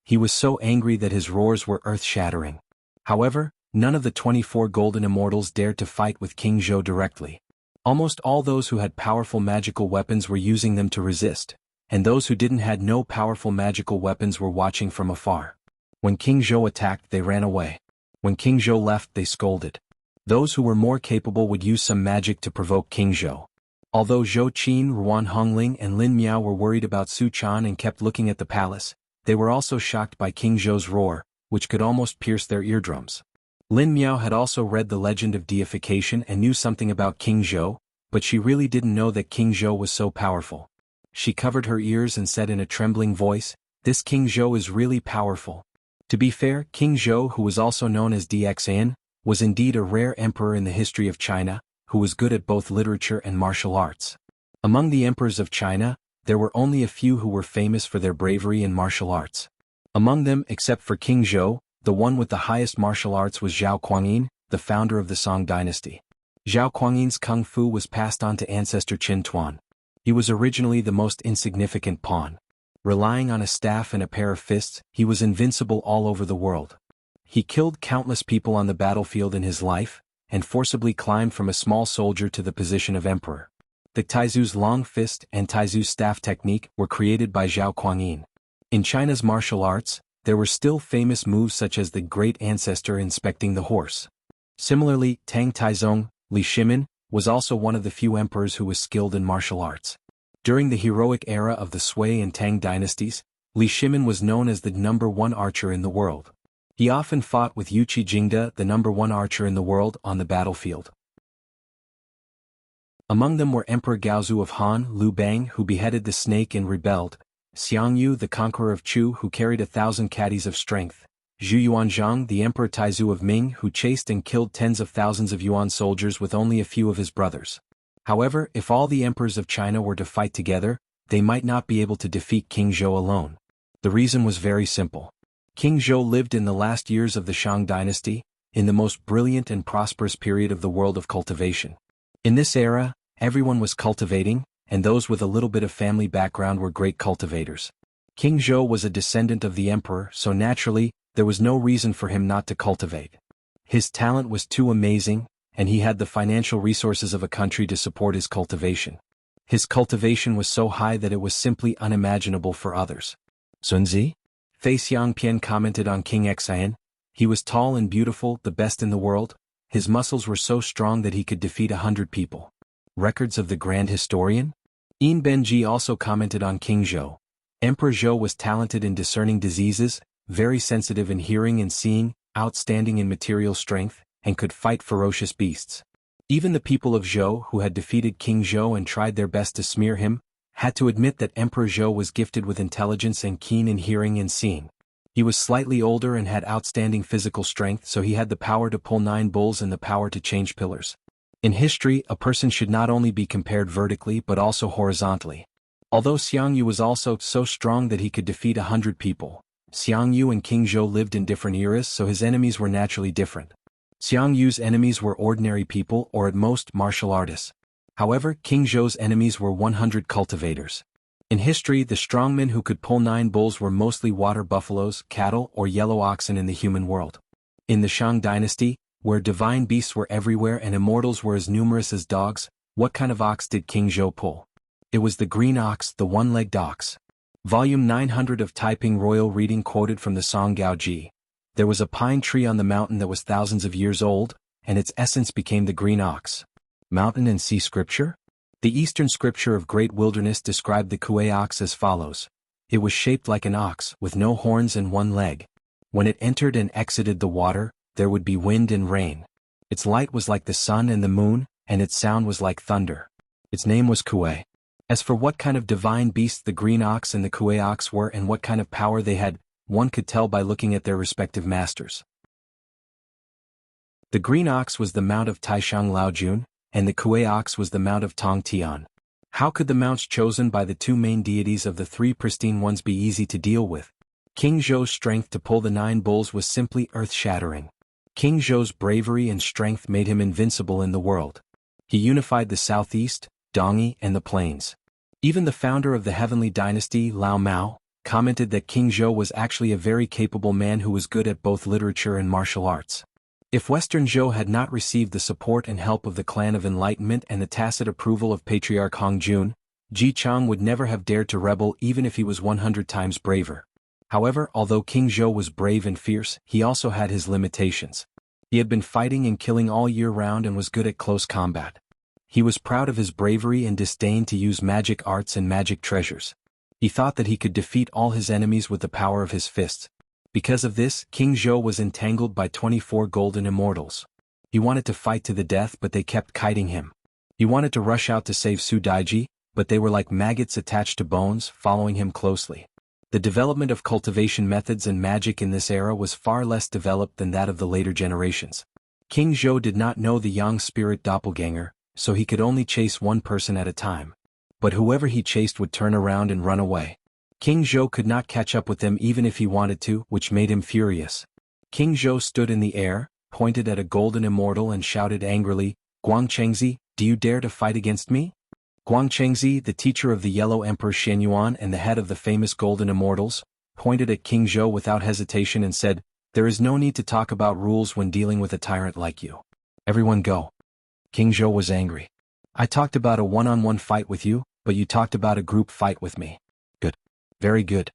He was so angry that his roars were earth-shattering. However, none of the 24 golden immortals dared to fight with King Zhou directly. Almost all those who had powerful magical weapons were using them to resist, and those who didn't had no powerful magical weapons were watching from afar. When King Zhou attacked, they ran away. When King Zhou left, they scolded. Those who were more capable would use some magic to provoke King Zhou. Although Zhou Qin, Ruan Hongling and Lin Miao were worried about Su Chan and kept looking at the palace, they were also shocked by King Zhou's roar, which could almost pierce their eardrums. Lin Miao had also read the legend of deification and knew something about King Zhou, but she really didn't know that King Zhou was so powerful. She covered her ears and said in a trembling voice, "This King Zhou is really powerful." To be fair, King Zhou, who was also known as DXN, was indeed a rare emperor in the history of China, who was good at both literature and martial arts. Among the emperors of China, there were only a few who were famous for their bravery in martial arts. Among them, except for King Zhou, the one with the highest martial arts was Zhao Kuangyin, the founder of the Song dynasty. Zhao Kuangyin's kung fu was passed on to ancestor Qin Tuan. He was originally the most insignificant pawn. Relying on a staff and a pair of fists, he was invincible all over the world. He killed countless people on the battlefield in his life, and forcibly climbed from a small soldier to the position of emperor. The Taizu's long fist and Taizu's staff technique were created by Zhao Kuangyin. In China's martial arts, there were still famous moves such as the great ancestor inspecting the horse. Similarly, Tang Taizong, Li Shimin, was also one of the few emperors who was skilled in martial arts. During the heroic era of the Sui and Tang dynasties, Li Shimin was known as the #1 archer in the world. He often fought with Yuqi Jingde, the #1 archer in the world, on the battlefield. Among them were Emperor Gaozu of Han, Liu Bang, who beheaded the snake and rebelled, Xiangyu, the conqueror of Chu, who carried 1,000 caddies of strength, Zhu Yuanzhang, the Emperor Taizu of Ming, who chased and killed tens of thousands of Yuan soldiers with only a few of his brothers. However, if all the emperors of China were to fight together, they might not be able to defeat King Zhou alone. The reason was very simple. King Zhou lived in the last years of the Shang dynasty, in the most brilliant and prosperous period of the world of cultivation. In this era, everyone was cultivating, and those with a little bit of family background were great cultivators. King Zhou was a descendant of the emperor, so naturally, there was no reason for him not to cultivate. His talent was too amazing, and he had the financial resources of a country to support his cultivation. His cultivation was so high that it was simply unimaginable for others. Sunzi? Fei Xiangpian commented on King Xian. He was tall and beautiful, the best in the world. His muscles were so strong that he could defeat 100 people. Records of the Grand Historian? Yin Benji also commented on King Zhou. Emperor Zhou was talented in discerning diseases, very sensitive in hearing and seeing, outstanding in material strength, and could fight ferocious beasts. Even the people of Zhou who had defeated King Zhou and tried their best to smear him, had to admit that Emperor Zhou was gifted with intelligence and keen in hearing and seeing. He was slightly older and had outstanding physical strength, so he had the power to pull 9 bulls and the power to change pillars. In history, a person should not only be compared vertically but also horizontally. Although Xiangyu was also so strong that he could defeat 100 people, Xiangyu and King Zhou lived in different eras, so his enemies were naturally different. Xiangyu's enemies were ordinary people or at most martial artists. However, King Zhou's enemies were 100 cultivators. In history, the strongmen who could pull 9 bulls were mostly water buffaloes, cattle, or yellow oxen in the human world. In the Shang dynasty, where divine beasts were everywhere and immortals were as numerous as dogs, what kind of ox did King Zhou pull? It was the green ox, the one-legged ox. Volume 900 of Taiping Royal Reading quoted from the Song Gaoji. There was a pine tree on the mountain that was thousands of years old, and its essence became the green ox. Mountain and Sea Scripture? The Eastern scripture of Great Wilderness described the Kuei ox as follows. It was shaped like an ox, with no horns and one leg. When it entered and exited the water, there would be wind and rain. Its light was like the sun and the moon, and its sound was like thunder. Its name was Kuei. As for what kind of divine beasts the green ox and the Kuei ox were and what kind of power they had, one could tell by looking at their respective masters. The green ox was the mount of Taishang Laojun, and the Kuei ox was the mount of Tong Tian. How could the mounts chosen by the 2 main deities of the 3 pristine ones be easy to deal with? King Zhou's strength to pull the 9 bulls was simply earth-shattering. King Zhou's bravery and strength made him invincible in the world. He unified the southeast, Dongyi, and the plains. Even the founder of the Heavenly Dynasty, Lao Mao, commented that King Zhou was actually a very capable man who was good at both literature and martial arts. If Western Zhou had not received the support and help of the Clan of Enlightenment and the tacit approval of Patriarch Hongjun, Ji Chang would never have dared to rebel even if he was 100 times braver. However, although King Zhou was brave and fierce, he also had his limitations. He had been fighting and killing all year round and was good at close combat. He was proud of his bravery and disdained to use magic arts and magic treasures. He thought that he could defeat all his enemies with the power of his fists. Because of this, King Zhou was entangled by 24 golden immortals. He wanted to fight to the death, but they kept kiting him. He wanted to rush out to save Su Daiji, but they were like maggots attached to bones, following him closely. The development of cultivation methods and magic in this era was far less developed than that of the later generations. King Zhou did not know the Yang spirit doppelganger, so he could only chase one person at a time. but whoever he chased would turn around and run away. King Zhou could not catch up with them even if he wanted to, which made him furious. King Zhou stood in the air, pointed at a golden immortal and shouted angrily, "Guangchengzi, do you dare to fight against me?" Guangchengzi, the teacher of the Yellow Emperor Shenyuan and the head of the famous golden immortals, pointed at King Zhou without hesitation and said, "There is no need to talk about rules when dealing with a tyrant like you. Everyone go." King Zhou was angry. "I talked about a one-on-one fight with you, but you talked about a group fight with me. Good. Very good."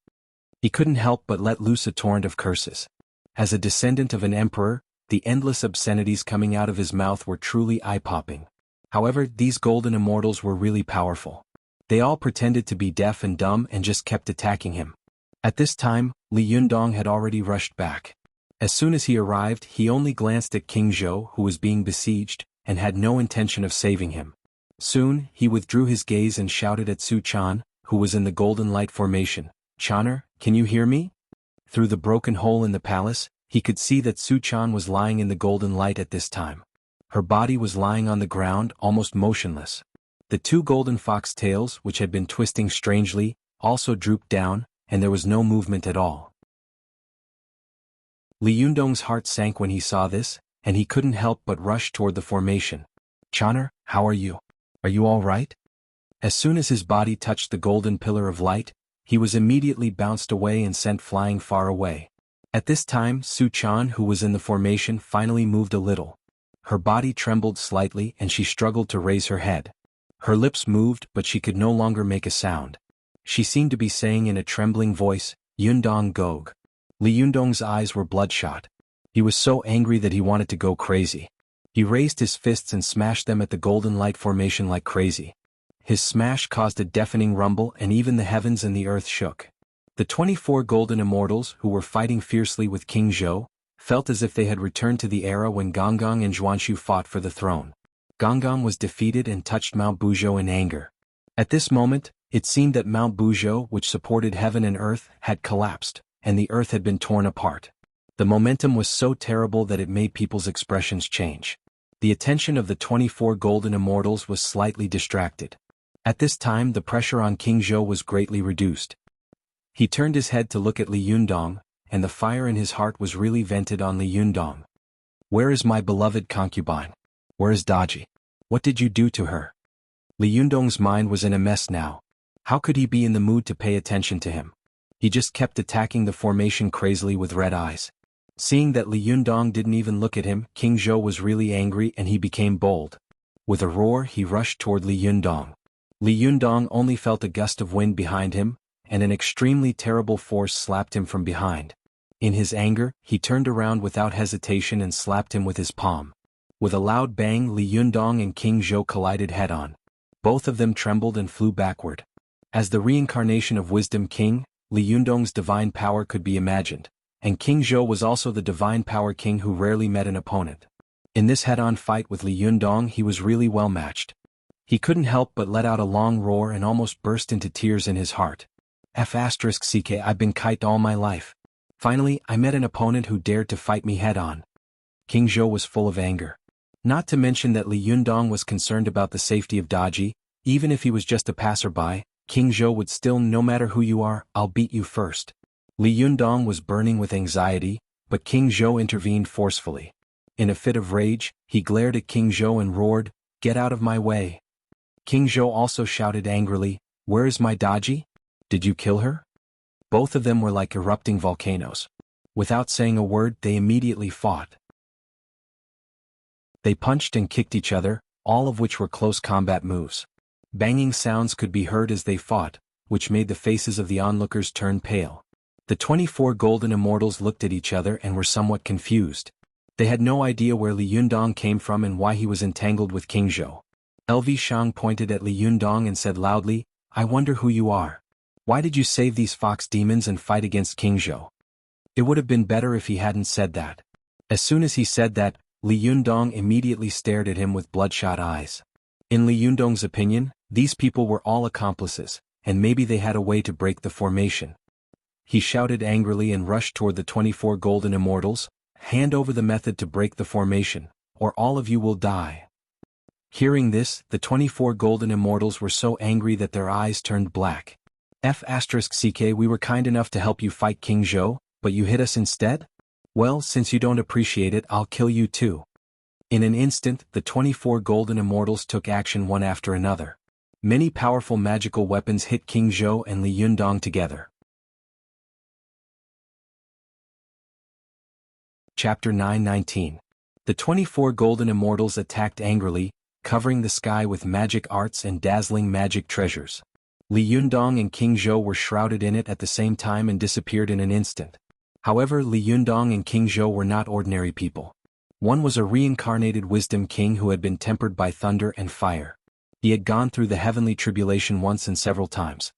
He couldn't help but let loose a torrent of curses. As a descendant of an emperor, the endless obscenities coming out of his mouth were truly eye-popping. However, these golden immortals were really powerful. They all pretended to be deaf and dumb and just kept attacking him. At this time, Li Yundong had already rushed back. As soon as he arrived, he only glanced at King Zhou, who was being besieged, and had no intention of saving him. Soon, he withdrew his gaze and shouted at Su Chan, who was in the golden light formation, "Chaner, can you hear me?" Through the broken hole in the palace, he could see that Su Chan was lying in the golden light at this time. Her body was lying on the ground, almost motionless. The two golden fox tails, which had been twisting strangely, also drooped down, and there was no movement at all. Li Yundong's heart sank when he saw this, and he couldn't help but rush toward the formation. "Chaner, how are you? Are you all right?" As soon as his body touched the golden pillar of light, he was immediately bounced away and sent flying far away. At this time, Su Chan, who was in the formation, finally moved a little. Her body trembled slightly and she struggled to raise her head. Her lips moved, but she could no longer make a sound. She seemed to be saying in a trembling voice, "Yundong Gog." Li Yundong's eyes were bloodshot. He was so angry that he wanted to go crazy. He raised his fists and smashed them at the golden light formation like crazy. His smash caused a deafening rumble and even the heavens and the earth shook. The 24 golden immortals, who were fighting fiercely with King Zhou, felt as if they had returned to the era when Gonggong and Zhuanshu fought for the throne. Gonggong was defeated and touched Mount Buzhou in anger. At this moment, it seemed that Mount Buzhou, which supported heaven and earth, had collapsed, and the earth had been torn apart. The momentum was so terrible that it made people's expressions change. The attention of the 24 golden immortals was slightly distracted. At this time, the pressure on King Zhou was greatly reduced. He turned his head to look at Li Yundong, and the fire in his heart was really vented on Li Yundong. "Where is my beloved concubine? Where is Daji? What did you do to her?" Li Yundong's mind was in a mess now. How could he be in the mood to pay attention to him? He just kept attacking the formation crazily with red eyes. Seeing that Li Yundong didn't even look at him, King Zhou was really angry and he became bold. With a roar, he rushed toward Li Yundong. Li Yundong only felt a gust of wind behind him, and an extremely terrible force slapped him from behind. In his anger, he turned around without hesitation and slapped him with his palm. With a loud bang, Li Yundong and King Zhou collided head-on. Both of them trembled and flew backward. As the reincarnation of Wisdom King, Li Yundong's divine power could be imagined, and King Zhou was also the divine power king who rarely met an opponent. In this head-on fight with Li Yundong, he was really well matched. He couldn't help but let out a long roar and almost burst into tears in his heart. F***ck, I've been kite all my life. Finally, I met an opponent who dared to fight me head-on. King Zhou was full of anger. Not to mention that Li Yundong was concerned about the safety of Daji. Even if he was just a passerby, King Zhou would still, "No matter who you are, I'll beat you first." Li Yundong was burning with anxiety, but King Zhou intervened forcefully. In a fit of rage, he glared at King Zhou and roared, "Get out of my way." King Zhou also shouted angrily, "Where is my Daji? Did you kill her?" Both of them were like erupting volcanoes. Without saying a word, they immediately fought. They punched and kicked each other, all of which were close combat moves. Banging sounds could be heard as they fought, which made the faces of the onlookers turn pale. The 24 golden immortals looked at each other and were somewhat confused. They had no idea where Li Yundong came from and why he was entangled with King Zhou. LV Shang pointed at Li Yundong and said loudly, "I wonder who you are. Why did you save these fox demons and fight against King Zhou?" It would have been better if he hadn't said that. As soon as he said that, Li Yundong immediately stared at him with bloodshot eyes. In Li Yundong's opinion, these people were all accomplices, and maybe they had a way to break the formation. He shouted angrily and rushed toward the 24 golden immortals, "Hand over the method to break the formation, or all of you will die." Hearing this, the 24 golden immortals were so angry that their eyes turned black. F***ck, we were kind enough to help you fight King Zhou, but you hit us instead? Well, since you don't appreciate it, I'll kill you too. In an instant, the 24 golden immortals took action one after another. Many powerful magical weapons hit King Zhou and Li Yundong together. Chapter 9:19. The 24 golden immortals attacked angrily, covering the sky with magic arts and dazzling magic treasures. Li Yundong and King Zhou were shrouded in it at the same time and disappeared in an instant. However, Li Yundong and King Zhou were not ordinary people. One was a reincarnated wisdom king who had been tempered by thunder and fire. He had gone through the heavenly tribulation once and several times.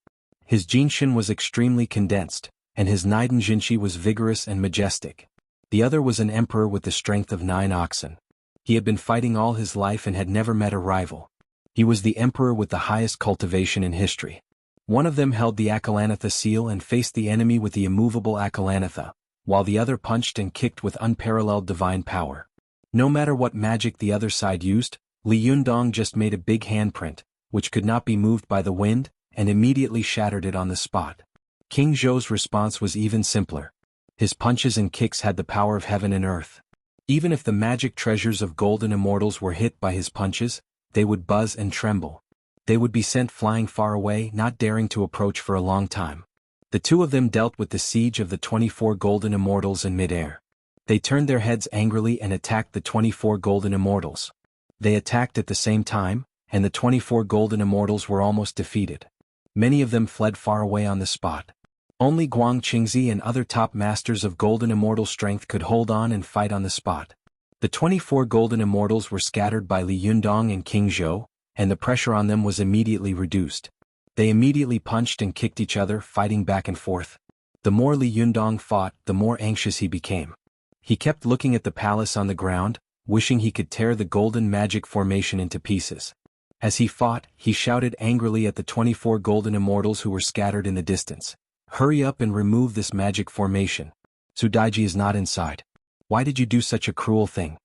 His Jinshin was extremely condensed, and his Niden Jinshi was vigorous and majestic. The other was an emperor with the strength of 9 oxen. He had been fighting all his life and had never met a rival. He was the emperor with the highest cultivation in history. One of them held the Akalanatha seal and faced the enemy with the immovable Akalanatha, while the other punched and kicked with unparalleled divine power. No matter what magic the other side used, Li Yundong just made a big handprint, which could not be moved by the wind, and immediately shattered it on the spot. King Zhou's response was even simpler. His punches and kicks had the power of heaven and earth. Even if the magic treasures of golden immortals were hit by his punches, they would buzz and tremble. They would be sent flying far away, not daring to approach for a long time. The two of them dealt with the siege of the 24 golden immortals in midair. They turned their heads angrily and attacked the 24 golden immortals. They attacked at the same time, and the 24 golden immortals were almost defeated. Many of them fled far away on the spot. Only Guang Qingzi and other top masters of golden immortal strength could hold on and fight on the spot. The 24 golden immortals were scattered by Li Yundong and King Zhou, and the pressure on them was immediately reduced. They immediately punched and kicked each other, fighting back and forth. The more Li Yundong fought, the more anxious he became. He kept looking at the palace on the ground, wishing he could tear the golden magic formation into pieces. As he fought, he shouted angrily at the 24 golden immortals who were scattered in the distance. Hurry up and remove this magic formation. Su Daiji is not inside. Why did you do such a cruel thing?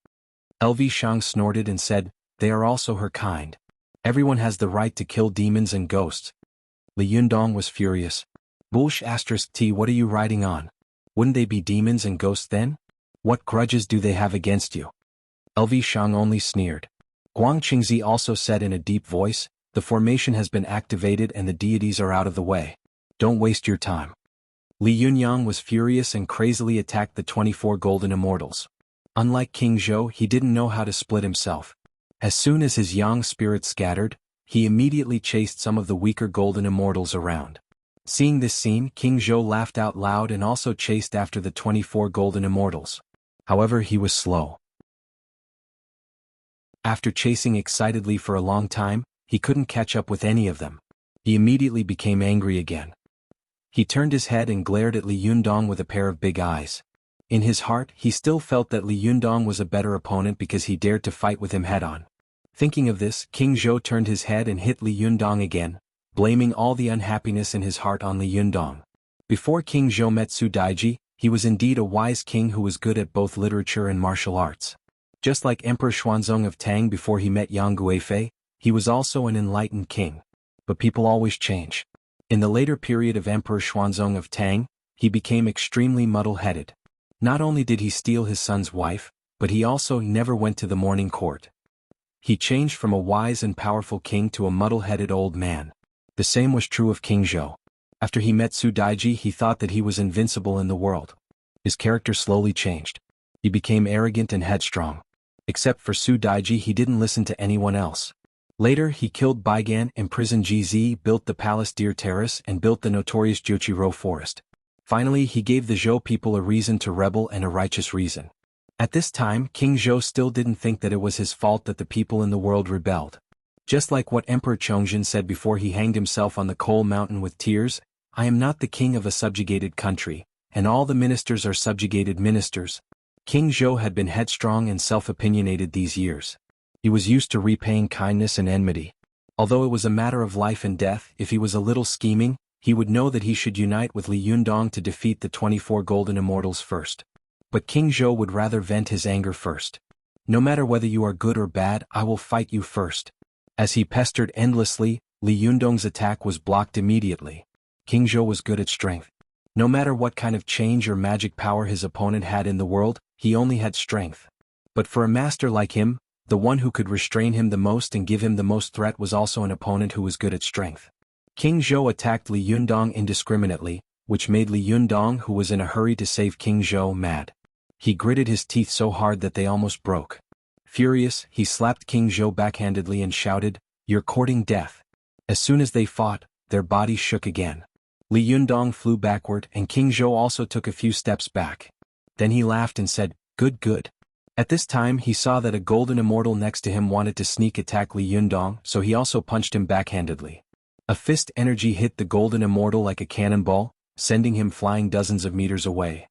LV Shang snorted and said, they are also her kind. Everyone has the right to kill demons and ghosts. Li Yundong was furious. Bullsh *T, what are you riding on? Wouldn't they be demons and ghosts then? What grudges do they have against you? LV Shang only sneered. Guang Qingzi also said in a deep voice, the formation has been activated and the deities are out of the way. Don't waste your time. Li Yunyang was furious and crazily attacked the 24 golden immortals. Unlike King Zhou, he didn't know how to split himself. As soon as his yang spirit scattered, he immediately chased some of the weaker golden immortals around. Seeing this scene, King Zhou laughed out loud and also chased after the 24 golden immortals. However, he was slow. After chasing excitedly for a long time, he couldn't catch up with any of them. He immediately became angry again. He turned his head and glared at Li Yundong with a pair of big eyes. In his heart, he still felt that Li Yundong was a better opponent because he dared to fight with him head-on. Thinking of this, King Zhou turned his head and hit Li Yundong again, blaming all the unhappiness in his heart on Li Yundong. Before King Zhou met Su Daiji, he was indeed a wise king who was good at both literature and martial arts. Just like Emperor Xuanzong of Tang before he met Yang Guifei, he was also an enlightened king. But people always change. In the later period of Emperor Xuanzong of Tang, he became extremely muddle-headed. Not only did he steal his son's wife, but he also never went to the morning court. He changed from a wise and powerful king to a muddle-headed old man. The same was true of King Zhou. After he met Su Daiji, he thought that he was invincible in the world. His character slowly changed. He became arrogant and headstrong. Except for Su Daiji, he didn't listen to anyone else. Later, he killed Baigan, imprisoned GZ, built the Palace Deer Terrace, and built the notorious Jochiro Forest. Finally, he gave the Zhou people a reason to rebel and a righteous reason. At this time, King Zhou still didn't think that it was his fault that the people in the world rebelled. Just like what Emperor Chongjin said before he hanged himself on the coal mountain with tears, I am not the king of a subjugated country, and all the ministers are subjugated ministers. King Zhou had been headstrong and self-opinionated these years. He was used to repaying kindness and enmity. Although it was a matter of life and death, if he was a little scheming, he would know that he should unite with Li Yundong to defeat the 24 golden immortals first. But King Zhou would rather vent his anger first. No matter whether you are good or bad, I will fight you first. As he pestered endlessly, Li Yundong's attack was blocked immediately. King Zhou was good at strength. No matter what kind of change or magic power his opponent had in the world, he only had strength. But for a master like him, the one who could restrain him the most and give him the most threat was also an opponent who was good at strength. King Zhou attacked Li Yundong indiscriminately, which made Li Yundong, who was in a hurry to save King Zhou, mad. He gritted his teeth so hard that they almost broke. Furious, he slapped King Zhou backhandedly and shouted, "You're courting death." As soon as they fought, their bodies shook again. Li Yundong flew backward and King Zhou also took a few steps back. Then he laughed and said, "Good, good." At this time he saw that a golden immortal next to him wanted to sneak attack Li Yundong, so he also punched him backhandedly. A fist energy hit the golden immortal like a cannonball, sending him flying dozens of meters away.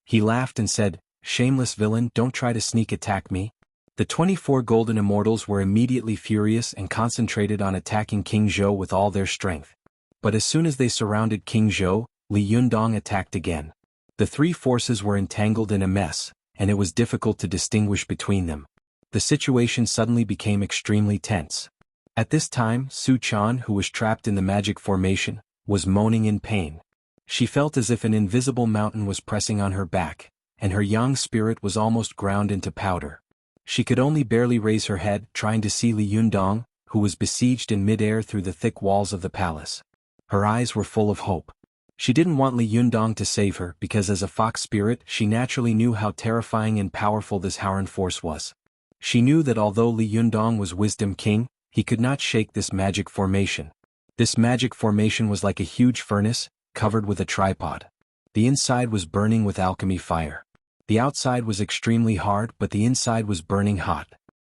He laughed and said, "Shameless villain, don't try to sneak attack me." The 24 golden immortals were immediately furious and concentrated on attacking King Zhou with all their strength. But as soon as they surrounded King Zhou, Li Yundong attacked again. The three forces were entangled in a mess, and it was difficult to distinguish between them. The situation suddenly became extremely tense. At this time, Su Chan, who was trapped in the magic formation, was moaning in pain. She felt as if an invisible mountain was pressing on her back, and her young spirit was almost ground into powder. She could only barely raise her head, trying to see Li Yundong, who was besieged in midair through the thick walls of the palace. Her eyes were full of hope. She didn't want Li Yundong to save her because as a fox spirit she naturally knew how terrifying and powerful this Howren force was. She knew that although Li Yundong was Wisdom King, he could not shake this magic formation. This magic formation was like a huge furnace, covered with a tripod. The inside was burning with alchemy fire. The outside was extremely hard but the inside was burning hot.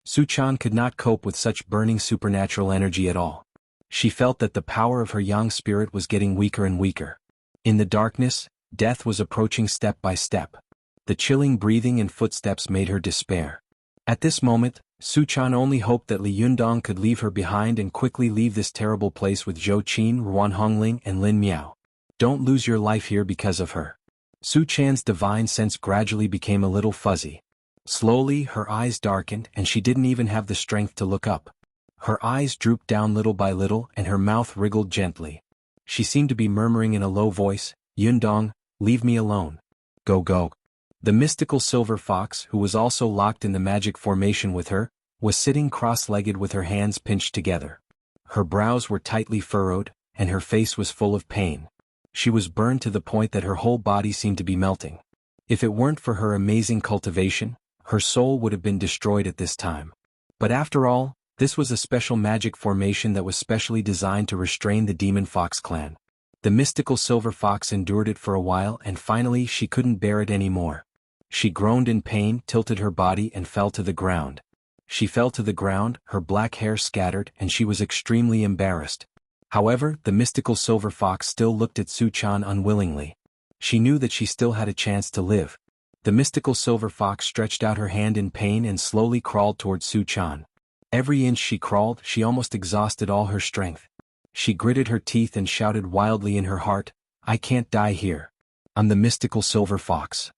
Su Chan could not cope with such burning supernatural energy at all. She felt that the power of her young spirit was getting weaker and weaker. In the darkness, death was approaching step by step. The chilling breathing and footsteps made her despair. At this moment, Su Chan only hoped that Li Yundong could leave her behind and quickly leave this terrible place with Zhou Qin, Ruan Hongling and Lin Miao. Don't lose your life here because of her. Su Chan's divine sense gradually became a little fuzzy. Slowly her eyes darkened and she didn't even have the strength to look up. Her eyes drooped down little by little and her mouth wriggled gently. She seemed to be murmuring in a low voice, "Yundong, leave me alone. Go go." The mystical silver fox, who was also locked in the magic formation with her, was sitting cross-legged with her hands pinched together. Her brows were tightly furrowed, and her face was full of pain. She was burned to the point that her whole body seemed to be melting. If it weren't for her amazing cultivation, her soul would have been destroyed at this time. But after all, this was a special magic formation that was specially designed to restrain the demon fox clan. The mystical silver fox endured it for a while and finally she couldn't bear it anymore. She groaned in pain, tilted her body and fell to the ground. She fell to the ground, her black hair scattered and she was extremely embarrassed. However, the mystical silver fox still looked at Su Chan unwillingly. She knew that she still had a chance to live. The mystical silver fox stretched out her hand in pain and slowly crawled toward Su Chan. Every inch she crawled, she almost exhausted all her strength. She gritted her teeth and shouted wildly in her heart, "I can't die here. I'm the mystical silver fox.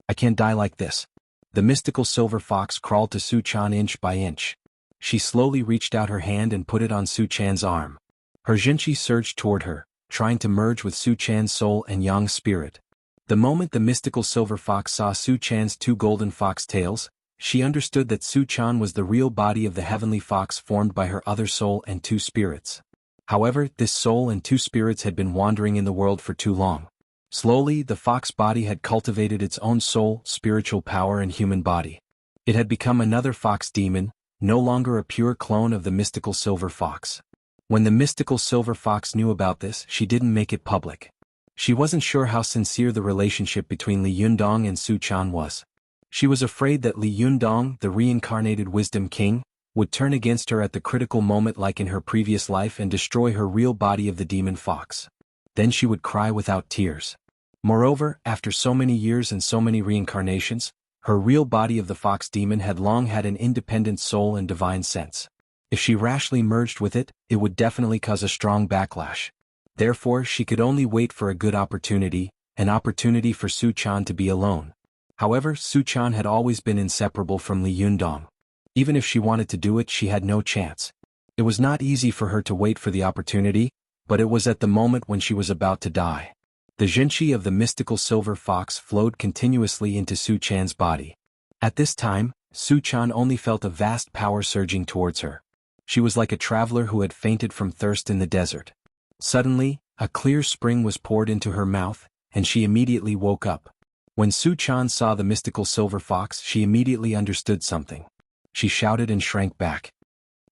I can't die like this." The mystical silver fox crawled to Su Chan inch by inch. She slowly reached out her hand and put it on Su Chan's arm. Her Jinchi surged toward her, trying to merge with Su Chan's soul and yang spirit. The moment the mystical silver fox saw Su Chan's two golden fox tails, she understood that Su Chan was the real body of the heavenly fox formed by her other soul and two spirits. However, this soul and two spirits had been wandering in the world for too long. Slowly, the fox body had cultivated its own soul, spiritual power and human body. It had become another fox demon, no longer a pure clone of the mystical silver fox. When the mystical silver fox knew about this, she didn't make it public. She wasn't sure how sincere the relationship between Li Yundong and Su Chan was. She was afraid that Li Yundong, the reincarnated Wisdom King, would turn against her at the critical moment like in her previous life and destroy her real body of the demon fox. Then she would cry without tears. Moreover, after so many years and so many reincarnations, her real body of the fox demon had long had an independent soul and divine sense. If she rashly merged with it, it would definitely cause a strong backlash. Therefore she could only wait for a good opportunity, an opportunity for Su Chan to be alone. However, Su Chan had always been inseparable from Li Yundong. Even if she wanted to do it, she had no chance. It was not easy for her to wait for the opportunity, but it was at the moment when she was about to die. The Jinqi of the mystical silver fox flowed continuously into Su Chan's body. At this time, Su Chan only felt a vast power surging towards her. She was like a traveler who had fainted from thirst in the desert. Suddenly, a clear spring was poured into her mouth, and she immediately woke up. When Su Chan saw the mystical silver fox, she immediately understood something. She shouted and shrank back.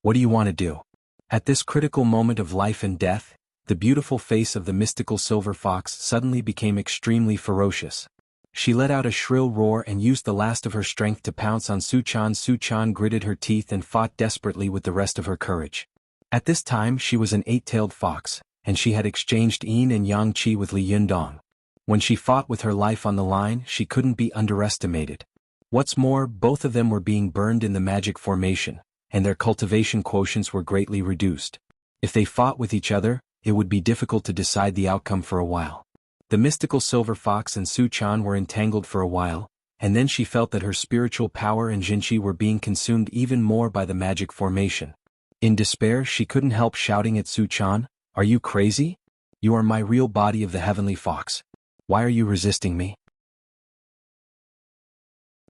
"What do you want to do?" At this critical moment of life and death, the beautiful face of the mystical silver fox suddenly became extremely ferocious. She let out a shrill roar and used the last of her strength to pounce on Su Chan. Su Chan gritted her teeth and fought desperately with the rest of her courage. At this time she was an eight-tailed fox, and she had exchanged yin and yang qi with Li Yundong. When she fought with her life on the line, she couldn't be underestimated. What's more, both of them were being burned in the magic formation, and their cultivation quotients were greatly reduced. If they fought with each other, it would be difficult to decide the outcome for a while. The mystical silver fox and Su Chan were entangled for a while, and then she felt that her spiritual power and Jinqi were being consumed even more by the magic formation. In despair, she couldn't help shouting at Su Chan, "Are you crazy? You are my real body of the heavenly fox. Why are you resisting me?"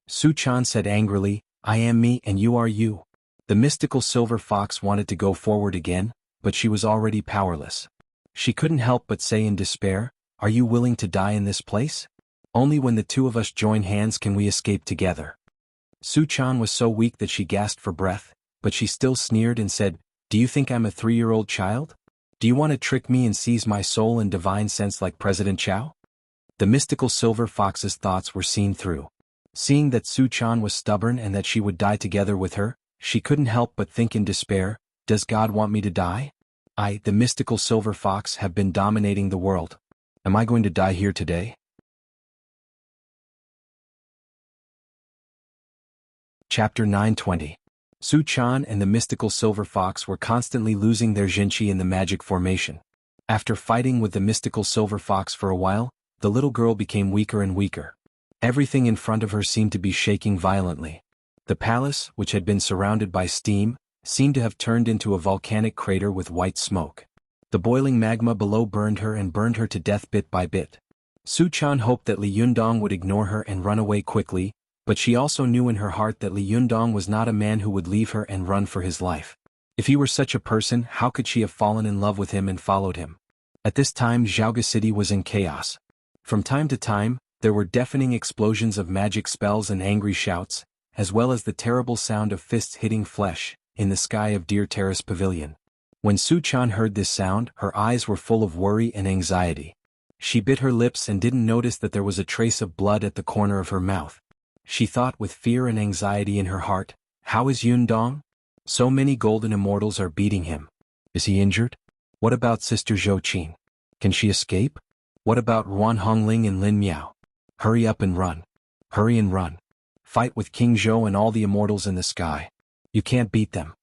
Su Chan said angrily, "I am me and you are you." The mystical silver fox wanted to go forward again, but she was already powerless. She couldn't help but say in despair, "Are you willing to die in this place? Only when the two of us join hands can we escape together." Su Chan was so weak that she gasped for breath, but she still sneered and said, "Do you think I'm a 3-year-old child? Do you want to trick me and seize my soul and divine sense like President Chao?" The mystical silver fox's thoughts were seen through. Seeing that Su Chan was stubborn and that she would die together with her, she couldn't help but think in despair, "Does God want me to die? I, the mystical silver fox, have been dominating the world. Am I going to die here today?" Chapter 920. Su Chan and the mystical silver fox were constantly losing their Jinqi in the magic formation. After fighting with the mystical silver fox for a while, the little girl became weaker and weaker. Everything in front of her seemed to be shaking violently. The palace, which had been surrounded by steam, seemed to have turned into a volcanic crater with white smoke. The boiling magma below burned her to death bit by bit. Su Chan hoped that Li Yundong would ignore her and run away quickly, but she also knew in her heart that Li Yundong was not a man who would leave her and run for his life. If he were such a person, how could she have fallen in love with him and followed him? At this time Zhaoge City was in chaos. From time to time, there were deafening explosions of magic spells and angry shouts, as well as the terrible sound of fists hitting flesh, in the sky of Deer Terrace Pavilion. When Su Chan heard this sound, her eyes were full of worry and anxiety. She bit her lips and didn't notice that there was a trace of blood at the corner of her mouth. She thought with fear and anxiety in her heart, "How is Yundong? So many golden immortals are beating him. Is he injured? What about Sister Zhou Qin? Can she escape? What about Ruan Hongling and Lin Miao? Hurry up and run. Hurry and run. Fight with King Zhou and all the immortals in the sky. You can't beat them."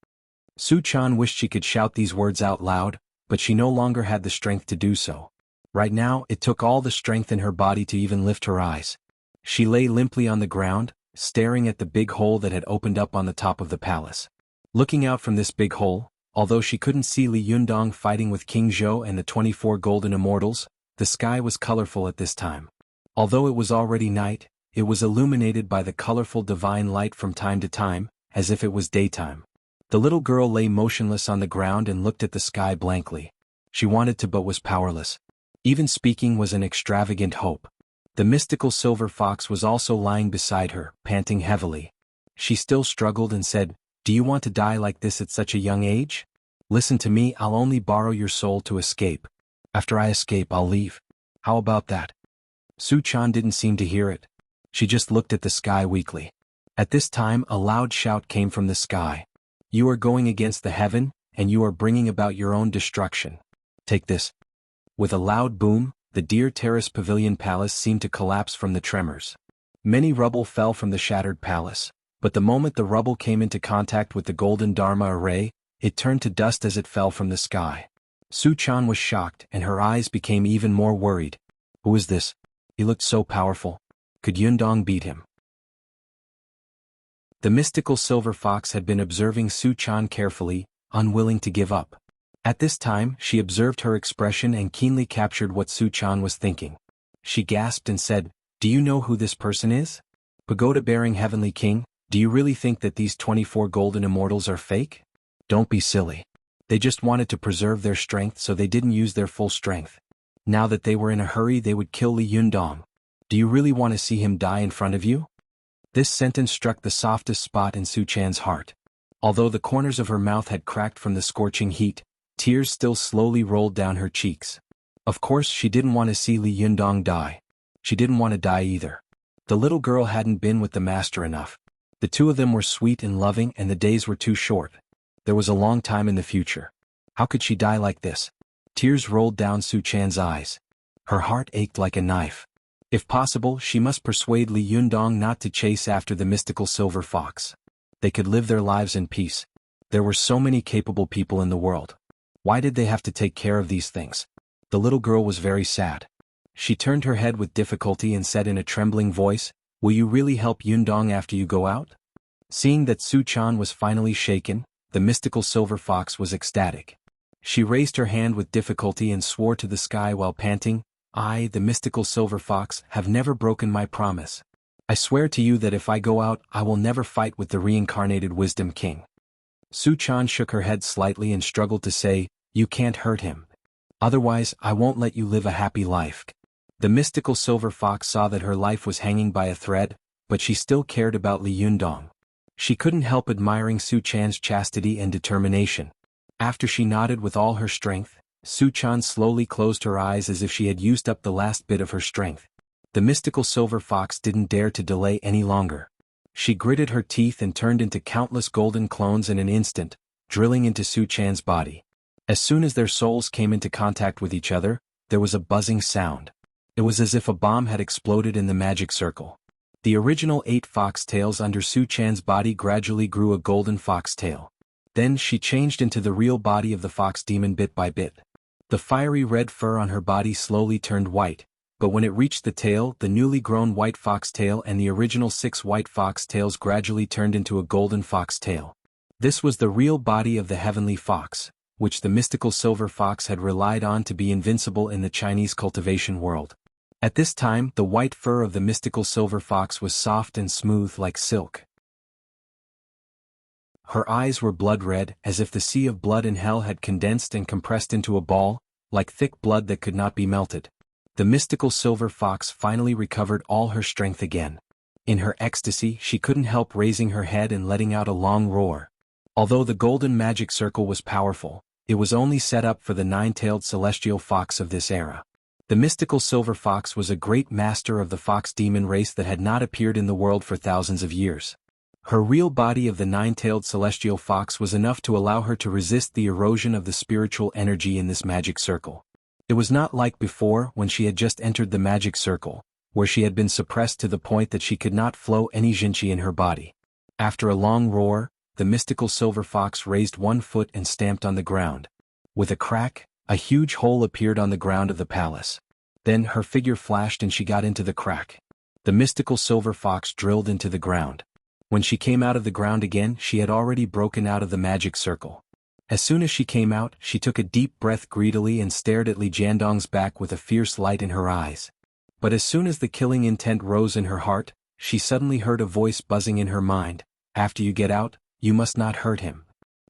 Su Chan wished she could shout these words out loud, but she no longer had the strength to do so. Right now, it took all the strength in her body to even lift her eyes. She lay limply on the ground, staring at the big hole that had opened up on the top of the palace. Looking out from this big hole, although she couldn't see Li Yundong fighting with King Zhou and the 24 golden immortals, the sky was colorful at this time. Although it was already night, it was illuminated by the colorful divine light from time to time, as if it was daytime. The little girl lay motionless on the ground and looked at the sky blankly. She wanted to but was powerless. Even speaking was an extravagant hope. The mystical silver fox was also lying beside her, panting heavily. She still struggled and said, "Do you want to die like this at such a young age? Listen to me, I'll only borrow your soul to escape. After I escape, I'll leave. How about that?" Su Chan didn't seem to hear it. She just looked at the sky weakly. At this time a loud shout came from the sky. "You are going against the heaven, and you are bringing about your own destruction. Take this." With a loud boom, the Deer Terrace Pavilion Palace seemed to collapse from the tremors. Many rubble fell from the shattered palace, but the moment the rubble came into contact with the golden Dharma array, it turned to dust as it fell from the sky. Su Chan was shocked and her eyes became even more worried. "Who is this? He looked so powerful. Could Yundong beat him? The mystical silver fox had been observing Su Chan carefully, unwilling to give up. At this time, she observed her expression and keenly captured what Su Chan was thinking. She gasped and said, "Do you know who this person is? Pagoda-bearing Heavenly King, do you really think that these 24 golden immortals are fake? Don't be silly. They just wanted to preserve their strength, so they didn't use their full strength. Now that they were in a hurry, they would kill Li Yundong. Do you really want to see him die in front of you?" This sentence struck the softest spot in Su Chan's heart. Although the corners of her mouth had cracked from the scorching heat, tears still slowly rolled down her cheeks. Of course, she didn't want to see Li Yundong die. She didn't want to die either. The little girl hadn't been with the master enough. The two of them were sweet and loving, and the days were too short. There was a long time in the future. How could she die like this? Tears rolled down Su Chan's eyes. Her heart ached like a knife. If possible, she must persuade Li Yundong not to chase after the mystical silver fox. They could live their lives in peace. There were so many capable people in the world. Why did they have to take care of these things? The little girl was very sad. She turned her head with difficulty and said in a trembling voice, "Will you really help Yundong after you go out?" Seeing that Su Chan was finally shaken, the mystical silver fox was ecstatic. She raised her hand with difficulty and swore to the sky while panting, "I, the mystical silver fox, have never broken my promise. I swear to you that if I go out, I will never fight with the reincarnated Wisdom King." Su Chan shook her head slightly and struggled to say, "You can't hurt him. Otherwise, I won't let you live a happy life." The mystical silver fox saw that her life was hanging by a thread, but she still cared about Li Yundong. She couldn't help admiring Su Chan's chastity and determination. After she nodded with all her strength, Su Chan slowly closed her eyes as if she had used up the last bit of her strength. The mystical silver fox didn't dare to delay any longer. She gritted her teeth and turned into countless golden clones in an instant, drilling into Su Chan's body. As soon as their souls came into contact with each other, there was a buzzing sound. It was as if a bomb had exploded in the magic circle. The original 8 foxtails under Su Chan's body gradually grew a golden foxtail. Then she changed into the real body of the fox demon bit by bit. The fiery red fur on her body slowly turned white, but when it reached the tail, the newly grown white foxtail and the original 6 white foxtails gradually turned into a golden foxtail. This was the real body of the heavenly fox, which the mystical silver fox had relied on to be invincible in the Chinese cultivation world. At this time, the white fur of the mystical silver fox was soft and smooth like silk. Her eyes were blood red, as if the sea of blood in hell had condensed and compressed into a ball, like thick blood that could not be melted. The mystical silver fox finally recovered all her strength again. In her ecstasy, she couldn't help raising her head and letting out a long roar. Although the golden magic circle was powerful, it was only set up for the 9-tailed celestial fox of this era. The mystical silver fox was a great master of the fox demon race that had not appeared in the world for thousands of years. Her real body of the 9-tailed celestial fox was enough to allow her to resist the erosion of the spiritual energy in this magic circle. It was not like before when she had just entered the magic circle, where she had been suppressed to the point that she could not flow any jinchi in her body. After a long roar, the mystical silver fox raised one foot and stamped on the ground. With a crack, a huge hole appeared on the ground of the palace. Then her figure flashed and she got into the crack. The mystical silver fox drilled into the ground. When she came out of the ground again, she had already broken out of the magic circle. As soon as she came out, she took a deep breath greedily and stared at Li Jiandong's back with a fierce light in her eyes. But as soon as the killing intent rose in her heart, she suddenly heard a voice buzzing in her mind, "After you get out, you must not hurt him."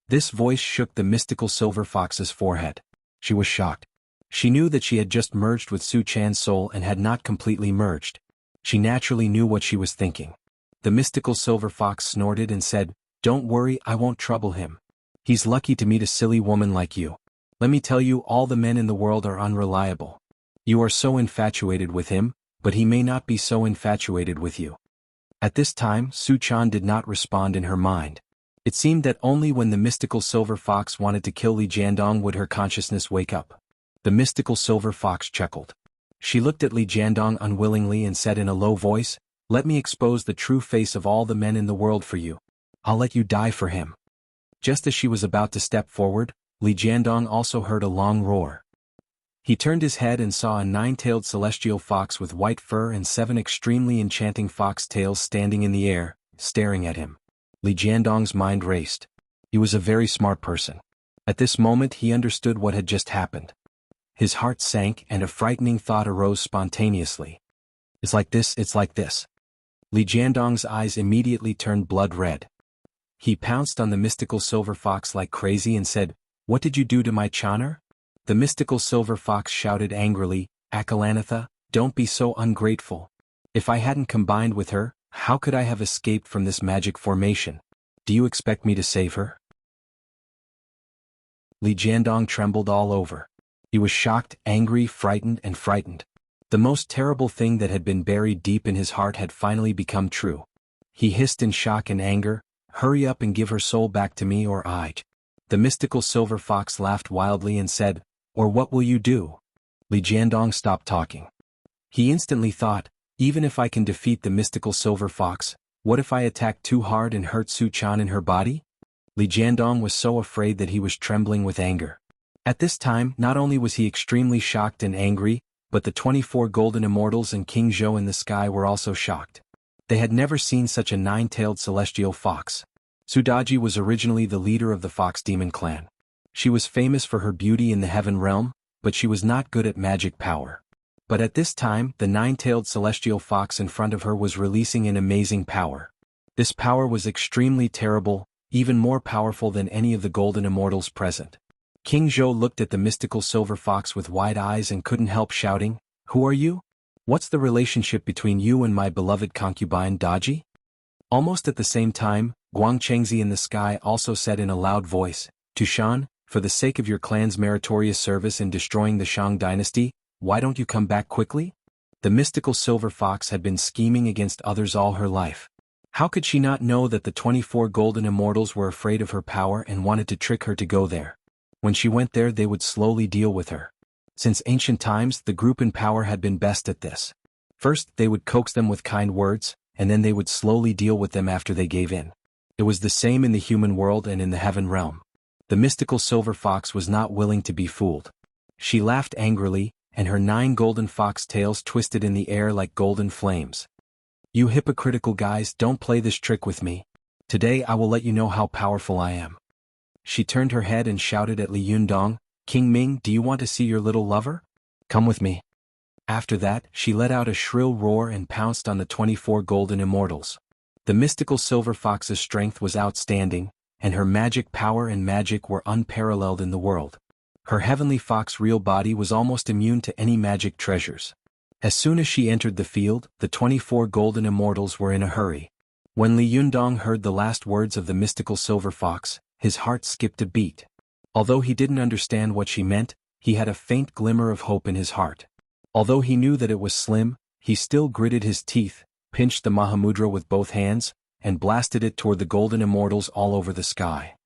This voice shook the mystical silver fox's forehead. She was shocked. She knew that she had just merged with Su Chan's soul and had not completely merged. She naturally knew what she was thinking. The mystical silver fox snorted and said, "Don't worry, I won't trouble him. He's lucky to meet a silly woman like you. Let me tell you, all the men in the world are unreliable. You are so infatuated with him, but he may not be so infatuated with you." At this time, Su Chan did not respond in her mind. It seemed that only when the mystical silver fox wanted to kill Li Jiandong would her consciousness wake up. The mystical silver fox chuckled. She looked at Li Jiandong unwillingly and said in a low voice, "Let me expose the true face of all the men in the world for you. I'll let you die for him." Just as she was about to step forward, Li Jiandong also heard a long roar. He turned his head and saw a nine-tailed celestial fox with white fur and 7 extremely enchanting fox tails standing in the air, staring at him. Li Jiandong's mind raced. He was a very smart person. At this moment he understood what had just happened. His heart sank and a frightening thought arose spontaneously. It's like this. Li Jiandong's eyes immediately turned blood red. He pounced on the mystical silver fox like crazy and said, "What did you do to my Chanar?" The mystical silver fox shouted angrily, "Akalanatha, don't be so ungrateful. If I hadn't combined with her, how could I have escaped from this magic formation? Do you expect me to save her?" Li Jiandong trembled all over. He was shocked, angry, frightened. The most terrible thing that had been buried deep in his heart had finally become true. He hissed in shock and anger, "Hurry up and give her soul back to me or I." The mystical silver fox laughed wildly and said, "Or what will you do?" Li Jiandong stopped talking. He instantly thought, even if I can defeat the mystical silver fox, what if I attack too hard and hurt Su Chan in her body? Li Jiandong was so afraid that he was trembling with anger. At this time, not only was he extremely shocked and angry, but the 24 golden immortals and King Zhou in the sky were also shocked. They had never seen such a nine-tailed celestial fox. Sudaji was originally the leader of the Fox Demon clan. She was famous for her beauty in the heaven realm, but she was not good at magic power. But at this time, the nine-tailed celestial fox in front of her was releasing an amazing power. This power was extremely terrible, even more powerful than any of the golden immortals present. King Zhou looked at the mystical silver fox with wide eyes and couldn't help shouting, "Who are you? What's the relationship between you and my beloved concubine Daji?" Almost at the same time, Guangchengzi in the sky also said in a loud voice, "Tushan, for the sake of your clan's meritorious service in destroying the Shang dynasty, why don't you come back quickly?" The mystical silver fox had been scheming against others all her life. How could she not know that the 24 golden immortals were afraid of her power and wanted to trick her to go there? When she went there they would slowly deal with her. Since ancient times the group in power had been best at this. First they would coax them with kind words, and then they would slowly deal with them after they gave in. It was the same in the human world and in the heaven realm. The mystical silver fox was not willing to be fooled. She laughed angrily, and her 9 golden fox tails twisted in the air like golden flames. "You hypocritical guys, don't play this trick with me. Today I will let you know how powerful I am." She turned her head and shouted at Li Yundong, "King Ming, do you want to see your little lover? Come with me." After that, she let out a shrill roar and pounced on the 24 golden immortals. The mystical silver fox's strength was outstanding, and her magic power and magic were unparalleled in the world. Her heavenly fox real body was almost immune to any magic treasures. As soon as she entered the field, the 24 golden immortals were in a hurry. When Li Yundong heard the last words of the mystical silver fox, his heart skipped a beat. Although he didn't understand what she meant, he had a faint glimmer of hope in his heart. Although he knew that it was slim, he still gritted his teeth, pinched the Mahamudra with both hands, and blasted it toward the golden immortals all over the sky.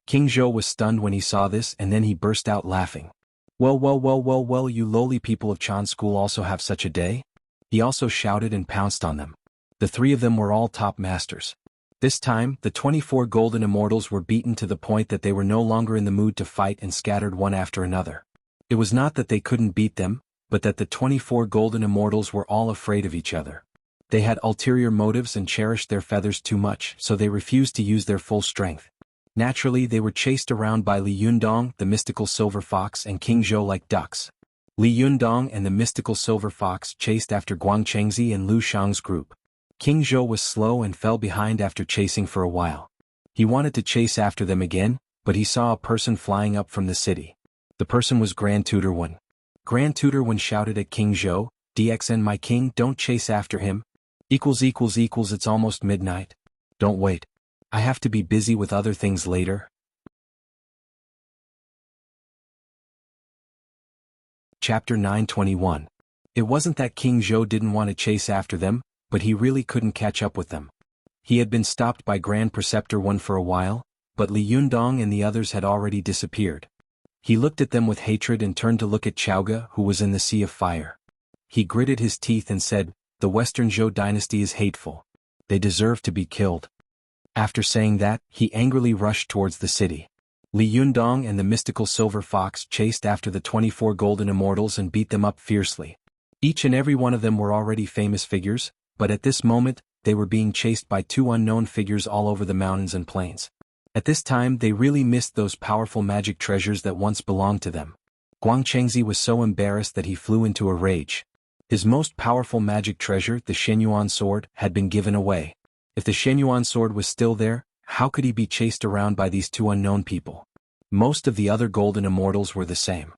King Zhou was stunned when he saw this, and then he burst out laughing. Well, you lowly people of Chan School also have such a day?" He also shouted and pounced on them. The 3 of them were all top masters. This time, the 24 golden immortals were beaten to the point that they were no longer in the mood to fight and scattered one after another. It was not that they couldn't beat them, but that the 24 golden immortals were all afraid of each other. They had ulterior motives and cherished their feathers too much, so they refused to use their full strength. Naturally, they were chased around by Li Yundong, the mystical silver fox, and King Zhou like ducks. Li Yundong and the mystical silver fox chased after Guangchengzi and Lu Shang's group. King Zhou was slow and fell behind after chasing for a while. He wanted to chase after them again, but he saw a person flying up from the city. The person was Grand Tutor Wen. Grand Tutor Wen shouted at King Zhou, "DXN my king, don't chase after him. It's almost midnight. Don't wait. I have to be busy with other things later." Chapter 921. It wasn't that King Zhou didn't want to chase after them, but he really couldn't catch up with them. He had been stopped by Grand Preceptor Wen for a while, but Li Yundong and the others had already disappeared. He looked at them with hatred and turned to look at Chaoga, who was in the sea of fire. He gritted his teeth and said, "The Western Zhou dynasty is hateful. They deserve to be killed." After saying that, he angrily rushed towards the city. Li Yundong and the mystical silver fox chased after the 24 golden immortals and beat them up fiercely. Each and every one of them were already famous figures, but at this moment, they were being chased by two unknown figures all over the mountains and plains. At this time they really missed those powerful magic treasures that once belonged to them. Guang Chengzi was so embarrassed that he flew into a rage. His most powerful magic treasure, the Shenyuan sword, had been given away. If the Shenyuan sword was still there, how could he be chased around by these two unknown people? Most of the other golden immortals were the same.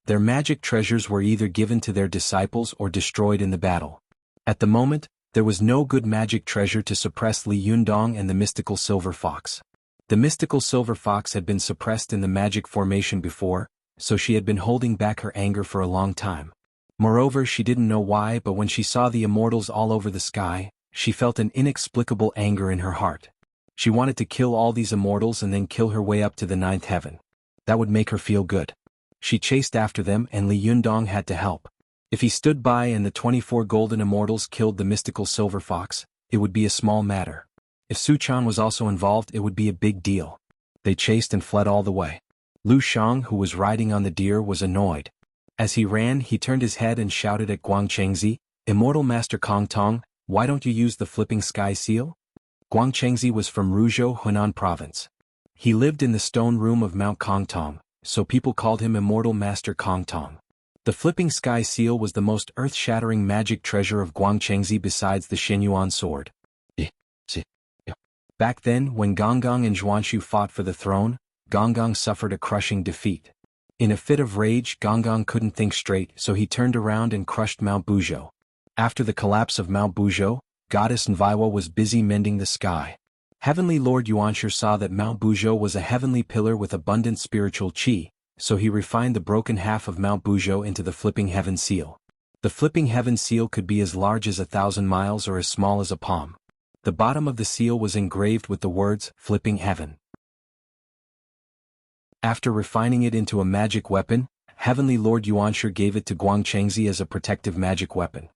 Their magic treasures were either given to their disciples or destroyed in the battle. At the moment, there was no good magic treasure to suppress Li Yundong and the mystical silver fox. The mystical silver fox had been suppressed in the magic formation before, so she had been holding back her anger for a long time. Moreover, she didn't know why, but when she saw the immortals all over the sky, she felt an inexplicable anger in her heart. She wanted to kill all these immortals and then kill her way up to the 9th heaven. That would make her feel good. She chased after them and Li Yundong had to help. If he stood by and the 24 golden immortals killed the mystical silver fox, it would be a small matter. If Su Chan was also involved, it would be a big deal. They chased and fled all the way. Lu Shang, who was riding on the deer, was annoyed. As he ran, he turned his head and shouted at Guang Chengzi, "Immortal Master Kong Tong, why don't you use the flipping sky seal?" Guang Chengzi was from Ruzhou, Hunan province. He lived in the stone room of Mount Kongtong, so people called him Immortal Master Kong Tong. The flipping sky seal was the most earth-shattering magic treasure of Guang Chengzi besides the Shenyuan sword. Back then, when Gonggong and Zhuanshu fought for the throne, Gonggong suffered a crushing defeat. In a fit of rage, Gonggong couldn't think straight, so he turned around and crushed Mount Buzhou. After the collapse of Mount Buzhou, Goddess Nviwa was busy mending the sky. Heavenly Lord Yuanshi saw that Mount Buzhou was a heavenly pillar with abundant spiritual qi, so he refined the broken half of Mount Buzhou into the flipping heaven seal. The flipping heaven seal could be as large as 1,000 miles or as small as a palm. The bottom of the seal was engraved with the words, "Flipping Heaven." After refining it into a magic weapon, Heavenly Lord Yuanshi gave it to Guang Chengzi as a protective magic weapon.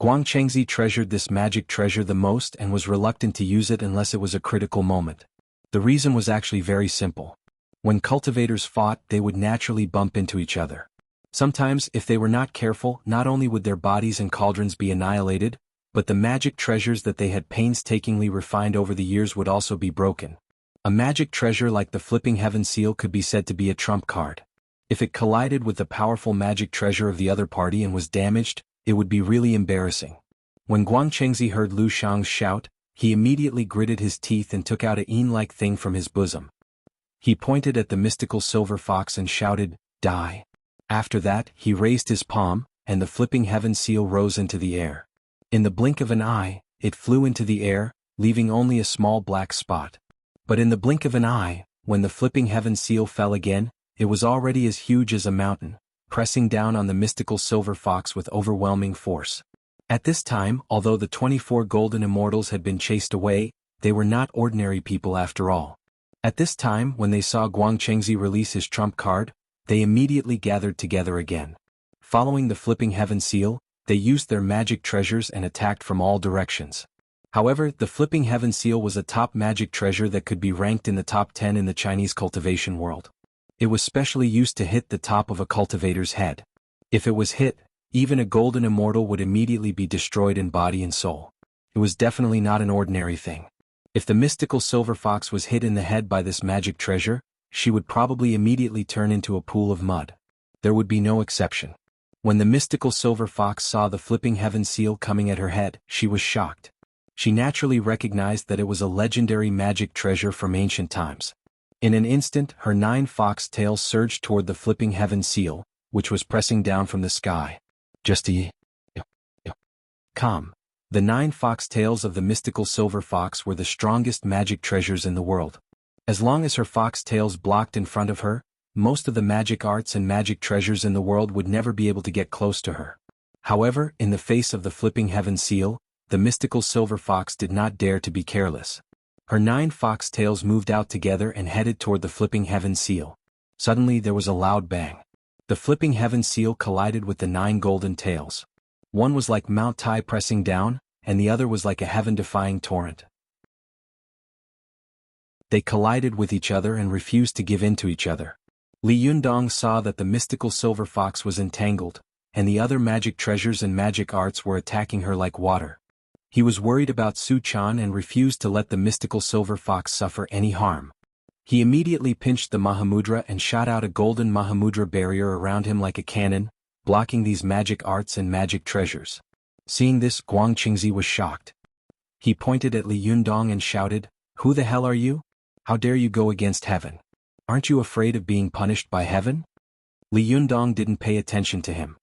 Guang Chengzi treasured this magic treasure the most and was reluctant to use it unless it was a critical moment. The reason was actually very simple. When cultivators fought, they would naturally bump into each other. Sometimes, if they were not careful, not only would their bodies and cauldrons be annihilated, but the magic treasures that they had painstakingly refined over the years would also be broken. A magic treasure like the flipping heaven seal could be said to be a trump card. If it collided with the powerful magic treasure of the other party and was damaged, it would be really embarrassing. When Guang Chengzi heard Lu Shang's shout, he immediately gritted his teeth and took out a yin-like thing from his bosom. He pointed at the mystical silver fox and shouted, "Die." After that, he raised his palm, and the flipping heaven seal rose into the air. In the blink of an eye, it flew into the air, leaving only a small black spot. But in the blink of an eye, when the flipping heaven seal fell again, it was already as huge as a mountain, pressing down on the mystical silver fox with overwhelming force. At this time, although the 24 golden immortals had been chased away, they were not ordinary people after all. At this time, when they saw Guang Chengzi release his trump card, they immediately gathered together again. Following the flipping heaven seal, they used their magic treasures and attacked from all directions. However, the flipping heaven seal was a top magic treasure that could be ranked in the top 10 in the Chinese cultivation world. It was specially used to hit the top of a cultivator's head. If it was hit, even a golden immortal would immediately be destroyed in body and soul. It was definitely not an ordinary thing. If the mystical silver fox was hit in the head by this magic treasure, she would probably immediately turn into a pool of mud. There would be no exception. When the mystical silver fox saw the flipping heaven seal coming at her head, she was shocked. She naturally recognized that it was a legendary magic treasure from ancient times. In an instant, her 9 fox tails surged toward the flipping heaven seal, which was pressing down from the sky. Just calm. The 9 fox tails of the mystical silver fox were the strongest magic treasures in the world. As long as her fox tails blocked in front of her, most of the magic arts and magic treasures in the world would never be able to get close to her. However, in the face of the flipping heaven seal, the mystical silver fox did not dare to be careless. Her 9 fox tails moved out together and headed toward the flipping heaven seal. Suddenly there was a loud bang. The flipping heaven seal collided with the 9 golden tails. One was like Mount Tai pressing down, and the other was like a heaven-defying torrent. They collided with each other and refused to give in to each other. Li Yundong saw that the mystical silver fox was entangled, and the other magic treasures and magic arts were attacking her like water. He was worried about Su Chan and refused to let the mystical silver fox suffer any harm. He immediately pinched the Mahamudra and shot out a golden Mahamudra barrier around him like a cannon, blocking these magic arts and magic treasures. Seeing this, Guang Qingzi was shocked. He pointed at Li Yundong and shouted, "Who the hell are you? How dare you go against heaven? Aren't you afraid of being punished by heaven?" Li Yundong didn't pay attention to him.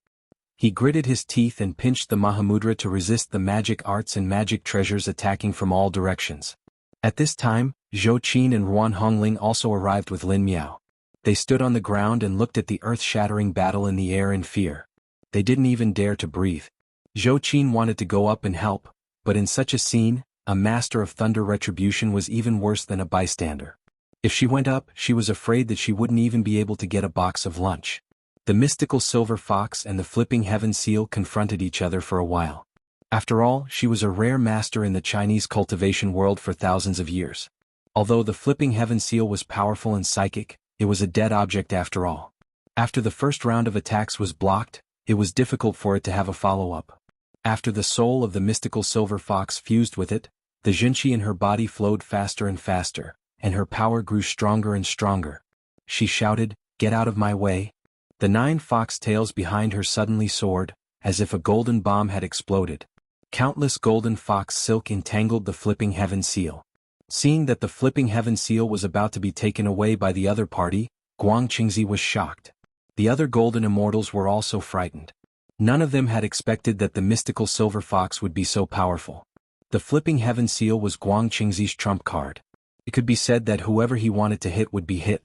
He gritted his teeth and pinched the Mahamudra to resist the magic arts and magic treasures attacking from all directions. At this time, Zhou Qin and Ruan Hongling also arrived with Lin Miao. They stood on the ground and looked at the earth-shattering battle in the air in fear. They didn't even dare to breathe. Zhou Qin wanted to go up and help, but in such a scene, a master of thunder retribution was even worse than a bystander. If she went up, she was afraid that she wouldn't even be able to get a box of lunch. The mystical silver fox and the flipping heaven seal confronted each other for a while. After all, she was a rare master in the Chinese cultivation world for thousands of years. Although the flipping heaven seal was powerful and psychic, it was a dead object after all. After the first round of attacks was blocked, it was difficult for it to have a follow-up. After the soul of the mystical silver fox fused with it, the Jinqi in her body flowed faster and faster, and her power grew stronger and stronger. She shouted, "Get out of my way." The 9 fox tails behind her suddenly soared, as if a golden bomb had exploded. Countless golden fox silk entangled the flipping heaven seal. Seeing that the flipping heaven seal was about to be taken away by the other party, Guang Qingzi was shocked. The other golden immortals were also frightened. None of them had expected that the mystical silver fox would be so powerful. The flipping heaven seal was Guang Qingzi's trump card. It could be said that whoever he wanted to hit would be hit.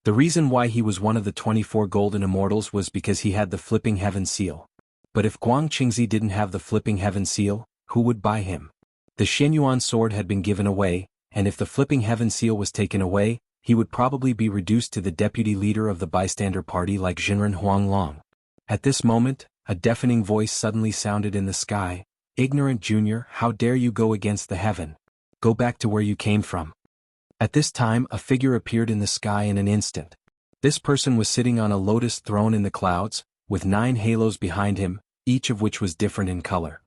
The reason why he was one of the 24 golden immortals was because he had the flipping heaven seal. But if Guang Qingzi didn't have the flipping heaven seal, who would buy him? The Xianyuan sword had been given away, and if the flipping heaven seal was taken away, he would probably be reduced to the deputy leader of the bystander party like Jinren Huanglong. At this moment, a deafening voice suddenly sounded in the sky, "Ignorant junior, how dare you go against the heaven? Go back to where you came from." At this time, a figure appeared in the sky in an instant. This person was sitting on a lotus throne in the clouds, with 9 halos behind him, each of which was different in color.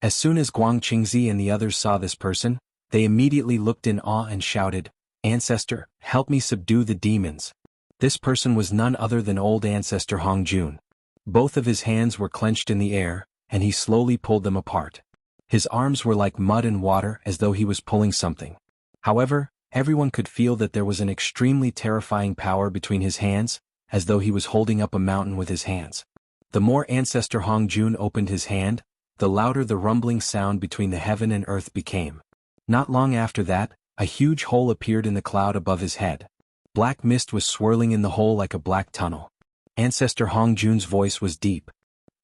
As soon as Guang Qingzi and the others saw this person, they immediately looked in awe and shouted, "Ancestor, help me subdue the demons." This person was none other than old ancestor Hong Jun. Both of his hands were clenched in the air, and he slowly pulled them apart. His arms were like mud and water as though he was pulling something. However, everyone could feel that there was an extremely terrifying power between his hands, as though he was holding up a mountain with his hands. The more Ancestor Hong Jun opened his hand, the louder the rumbling sound between the heaven and earth became. Not long after that, a huge hole appeared in the cloud above his head. Black mist was swirling in the hole like a black tunnel. Ancestor Hong Jun's voice was deep.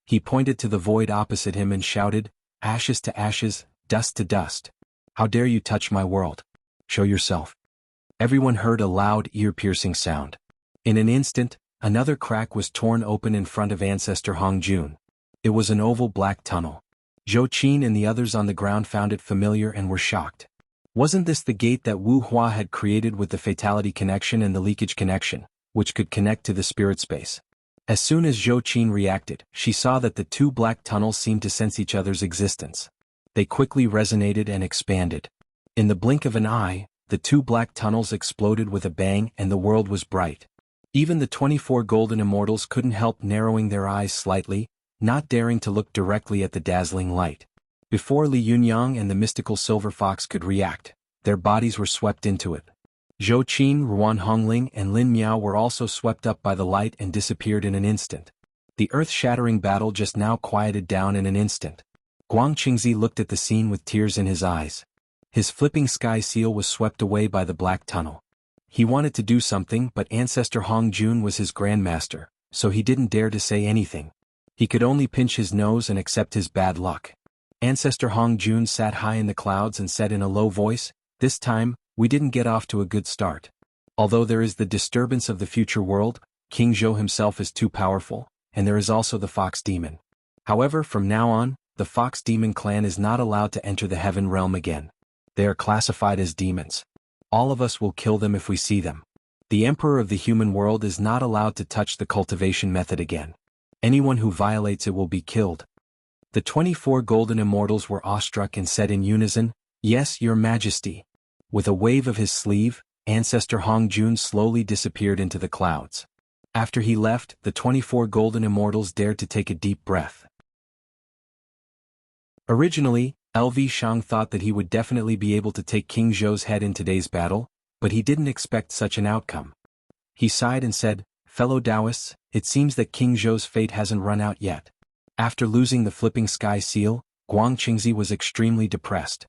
He pointed to the void opposite him and shouted, "Ashes to ashes, dust to dust. How dare you touch my world? Show yourself." Everyone heard a loud, ear-piercing sound. In an instant, another crack was torn open in front of Ancestor Hong Jun. It was an oval black tunnel. Zhou Qin and the others on the ground found it familiar and were shocked. Wasn't this the gate that Wu Hua had created with the fatality connection and the leakage connection, which could connect to the spirit space? As soon as Zhou Qin reacted, she saw that the 2 black tunnels seemed to sense each other's existence. They quickly resonated and expanded. In the blink of an eye, the 2 black tunnels exploded with a bang and the world was bright. Even the 24 golden immortals couldn't help narrowing their eyes slightly, not daring to look directly at the dazzling light. Before Li Yunyang and the mystical silver fox could react, their bodies were swept into it. Zhou Qin, Ruan Hongling and Lin Miao were also swept up by the light and disappeared in an instant. The earth-shattering battle just now quieted down in an instant. Guang Qingzi looked at the scene with tears in his eyes. His flipping sky seal was swept away by the black tunnel. He wanted to do something, but Ancestor Hong Jun was his grandmaster, so he didn't dare to say anything. He could only pinch his nose and accept his bad luck. Ancestor Hong Jun sat high in the clouds and said in a low voice, "This time, we didn't get off to a good start. Although there is the disturbance of the future world, King Zhou himself is too powerful, and there is also the Fox Demon. However, from now on, the Fox Demon clan is not allowed to enter the heaven realm again. They are classified as demons. All of us will kill them if we see them. The Emperor of the human world is not allowed to touch the cultivation method again. Anyone who violates it will be killed. The 24 golden immortals were awestruck and said in unison, "Yes, your majesty." With a wave of his sleeve, Ancestor Hong Jun slowly disappeared into the clouds. After he left, the 24 golden immortals dared to take a deep breath. Originally, LV Shang thought that he would definitely be able to take King Zhou's head in today's battle, but he didn't expect such an outcome. He sighed and said, "Fellow Taoists, it seems that King Zhou's fate hasn't run out yet." After losing the flipping sky seal, Guang Qingzi was extremely depressed.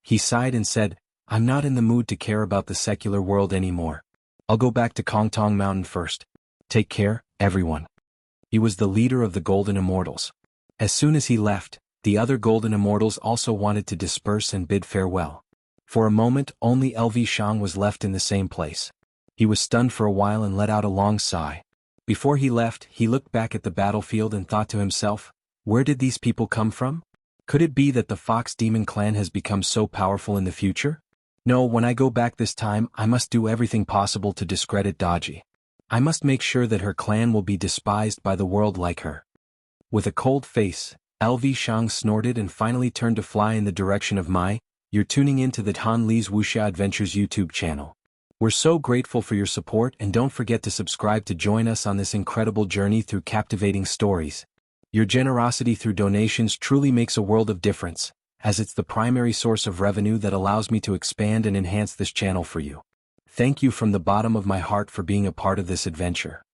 He sighed and said, "I'm not in the mood to care about the secular world anymore. I'll go back to Kongtong Mountain first. Take care, everyone." He was the leader of the Golden Immortals. As soon as he left, the other Golden Immortals also wanted to disperse and bid farewell. For a moment, only LV Shang was left in the same place. He was stunned for a while and let out a long sigh. Before he left, he looked back at the battlefield and thought to himself, where did these people come from? Could it be that the Fox Demon clan has become so powerful in the future? No, when I go back this time, I must do everything possible to discredit Daji. I must make sure that her clan will be despised by the world like her. With a cold face, LV Shang snorted and finally turned to fly in the direction of Mai. You're tuning in to the Han Li's Wuxia Adventures YouTube channel. We're so grateful for your support, and don't forget to subscribe to join us on this incredible journey through captivating stories. Your generosity through donations truly makes a world of difference, as it's the primary source of revenue that allows me to expand and enhance this channel for you. Thank you from the bottom of my heart for being a part of this adventure.